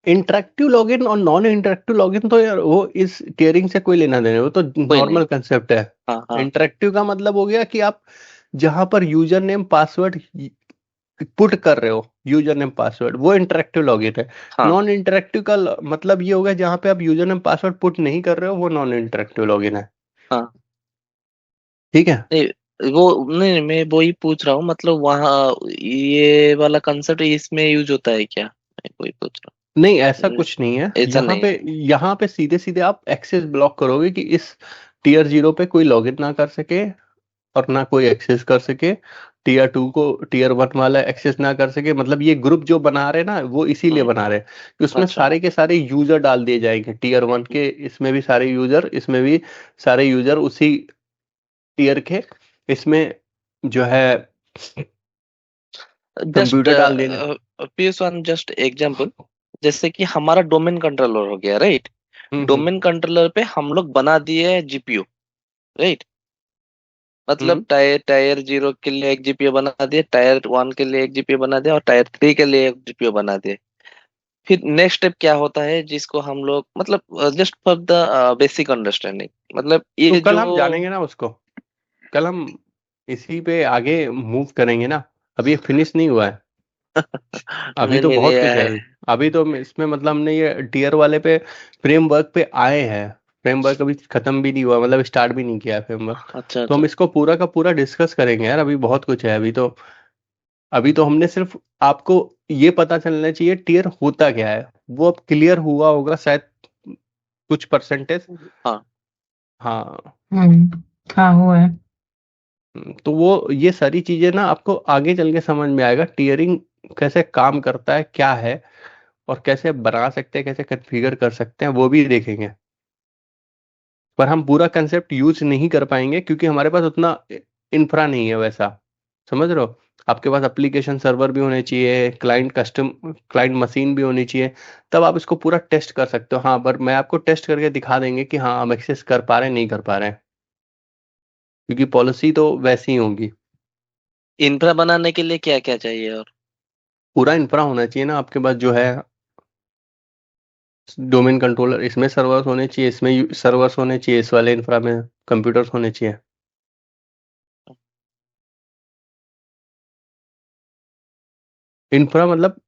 इंटरेक्टिव लॉगिन और नॉन इंटरेक्टिव लॉगिन तो यार वो इस टीयरिंग से कोई लेना देना, वो तो कोई नहीं। नॉर्मल कंसेप्ट है। हाँ हाँ इंटरेक्टिव का मतलब हो गया कि आप जहां पर यूजर नेम पासवर्ड पुट कर रहे हो, यूजर नेम पासवर्ड, वो इंटरेक्टिव लॉगिन है। हाँ नॉन इंटरेक्टिव का मतलब ये होगा जहां पे आप यूजर नेम पासवर्ड पुट नहीं कर रहे हो, वो नॉन इंटरेक्टिव लॉगिन है। हाँ। ठीक है, नहीं वो नहीं, मैं वो ही पूछ रहा हूँ, मतलब वहाँ ये वाला कंसेप्ट इसमें यूज होता है क्या, मैं वही पूछ रहा नहीं ऐसा हूँ। कुछ नहीं है। ऐसा नहीं है। यहाँ पे सीधे सीधे आप एक्सेस ब्लॉक करोगे कि इस टीयर 0 पे कोई लॉगिन ना कर सके और ना कोई एक्सेस कर सके, टीयर 2 को टीयर 1 वाला एक्सेस ना कर सके। मतलब ये ग्रुप जो बना रहे हैं ना, वो इसीलिए हम्म, बना रहे हैं कि उसमें अच्छा सारे के सारे यूजर डाल दिए जाएंगे। टीयर 1 के इसमें भी सारे यूजर, इसमें भी सारे यूजर, उसी टीयर के इसमें जो है जस्ट कंप्यूटर डाल देने। पीस वन जस्ट एग्जांपल, जैसे कि हमारा डोमेन कंट्रोलर हो गया, राइट? हम्म डोमेन कंट्रोलर पे हम लोग बना दिए जीपीयू, राइट? मतलब हम्म टायर टायर 0 के लिए एक जीपीयू बना दिए, टायर 1 के लिए एक जीपीयू बना दिया, और टायर 3 के लिए एक जीपीयू बना दिए। फिर नेक्स्ट स्टेप क्या होता है जिसको हम लोग मतलब just for the basic understanding, मतलब तो ये कल जो हम जानेंगे ना उसको, कल हम इसी पे आगे मूव करेंगे ना, अभी ये फिनिश नहीं हुआ है। अभी तो मैंने बहुत लिया कुछ है। है। अभी तो इसमें मतलब हमने ये टीयर वाले पे फ्रेमवर्क पे आए हैं। फ्रेमवर्क अभी खत्म भी नहीं हुआ, मतलब स्टार्ट भी नहीं किया है फ्रेमवर्क। अच्छा तो हम अच्छा। इसको पूरा का पूरा डिस्कस करेंगे यार, अभी बहुत कुछ है। अभी तो हमने सिर्फ आपको ये पता चलना चाहिए टीयर होता क्या है, वो अब क्लियर हुआ होगा शायद कुछ परसेंटेज। हाँ। हाँ। हाँ हुआ है। तो वो ये सारी चीजें ना आपको आगे चल के समझ में आएगा, टीयरिंग कैसे काम करता है, क्या है, और कैसे बना सकते हैं, कैसे कॉन्फ़िगर कर सकते हैं, वो भी देखेंगे। पर हम पूरा कंसेप्ट यूज नहीं कर पाएंगे क्योंकि हमारे पास उतना इंफ्रा नहीं है वैसा। समझ रहे हो? आपके पास एप्लीकेशन सर्वर भी होने चाहिए, क्लाइंट मशीन भी होनी चाहिए, तब आप इसको पूरा टेस्ट कर सकते हो। हाँ, पर मैं आपको टेस्ट करके दिखा देंगे कि हाँ हम एक्सेस कर पा रहे हैं नहीं कर पा रहे हैं, क्योंकि पॉलिसी तो वैसी ही होगी। इंफ्रा बनाने के लिए क्या क्या चाहिए और? पूरा इंफ्रा होना चाहिए ना आपके पास जो है। डोमेन कंट्रोलर, इसमें सर्वर्स होने चाहिए, इसमें सर्वर्स होने चाहिए, इस वाले इंफ्रा में कंप्यूटर्स होने चाहिए। इंफ्रा मतलब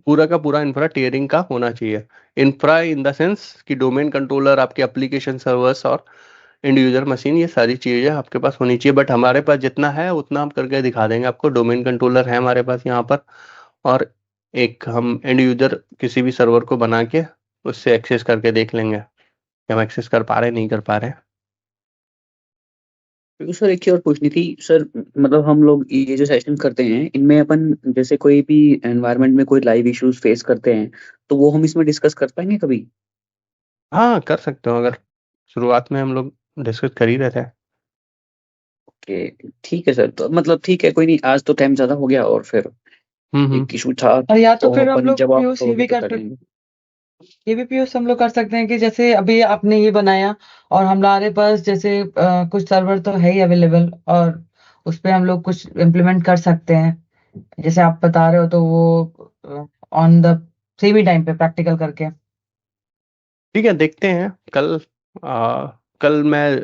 पूरा का पूरा इंफ्रा टीयरिंग का होना चाहिए। इंफ्रा इन द सेंस कि डोमेन कंट्रोलर, आपके एप्लीकेशन सर्वर्स और एंड यूजर मशीन, ये सारी चीजें आपके पास होनी चाहिए। बट हमारे पास जितना है उतना हम करके दिखा देंगे आपको। डोमेन कंट्रोलर है हमारे पास यहाँ पर, और एक हम एंड यूजर किसी भी सर्वर को बना के उससे एक्सेस करके देख लेंगे कि हम एक्सेस कर पा रहे हैं नहीं कर पा रहे हैं। तो सर एक चीज और पूछनी थी सर, मतलब हम लोग ये जो सेशन करते हैं इनमें अपन जैसे कोई भी एनवायरनमेंट में कोई लाइव इश्यूज फेस करते हैं तो वो हम इसमें डिस्कस कर पाएंगे कभी? हाँ कर सकते हो, अगर शुरुआत में हम लोग डिस्कस कर ही रहे थे। ओके, ठीक है सर, तो मतलब ठीक है, कोई नहीं, आज तो टाइम ज्यादा हो गया और फिर हम्म। एक इशू था और या तो तो फिर हम अपन लोग जब आप पीयूष कहोगे तो कर लेंगे। ये भी पीयूष हम लोग कर सकते हैं कि जैसे अभी आपने ये बनाया और हमारे पास जैसे कुछ सर्वर तो है ही अवेलेबल, और उस पे हम लोग कुछ इम्प्लीमेंट कर सकते हैं जैसे आप बता रहे हो, तो वो on the same he time पे प्रैक्टिकल करके। ठीक है, देखते हैं कल। कल मैं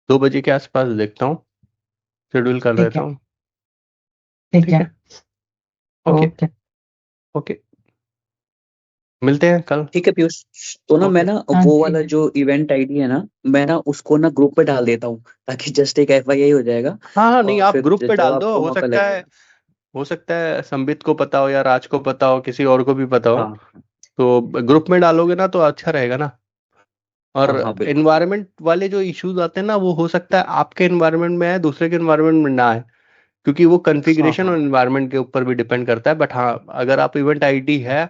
2 बजे के आसपास देखता हूँ, शेड्यूल कर ठीक देता है। हूँ। ठीक ठीक है। है। ओके। ओके। ओके, मिलते हैं कल। ठीक है पीयूष, तो ना मैं ओके। ना हाँ वो ठीक वाला है। जो इवेंट आईडी है ना, मैं ना उसको ना ग्रुप पे डाल देता हूँ ताकि जस्ट एक एफआईआई हो जाएगा हाँ हाँ, नहीं और आप फिर ग्रुप पे जब डाल दो, आपको हो मौका सकता है, लगेगा। संबित को पता हो या राज को पता हो, किसी और को भी पता हो, हाँ तो ग्रुप में डालोगे ना तो अच्छा रहेगा ना। और हाँ हाँ, बिल्कुल बिल्कुल। एनवायरनमेंट वाले जो इश्यूज आते हैं ना, वो हो सकता है आपके एनवायरनमेंट में है, दूसरे के एनवायरनमेंट में ना है, क्योंकि वो हाँ कॉन्फ़िगरेशन हाँ, और एनवायरनमेंट के ऊपर भी डिपेंड करता है। बट हाँ, अगर आप इवेंट आईडी है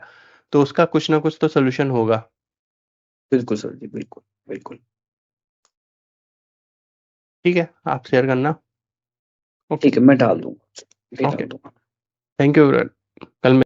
तो उसका कुछ ना कुछ तो सोल्यूशन होगा। बिल्कुल सर जी, बिल्कुल बिल्कुल। ठीक है, आप शेयर करना। ओके। ठीक है, मैं डाल दूंगा, अभी ओके, डाल दूंगा। Thank you. कल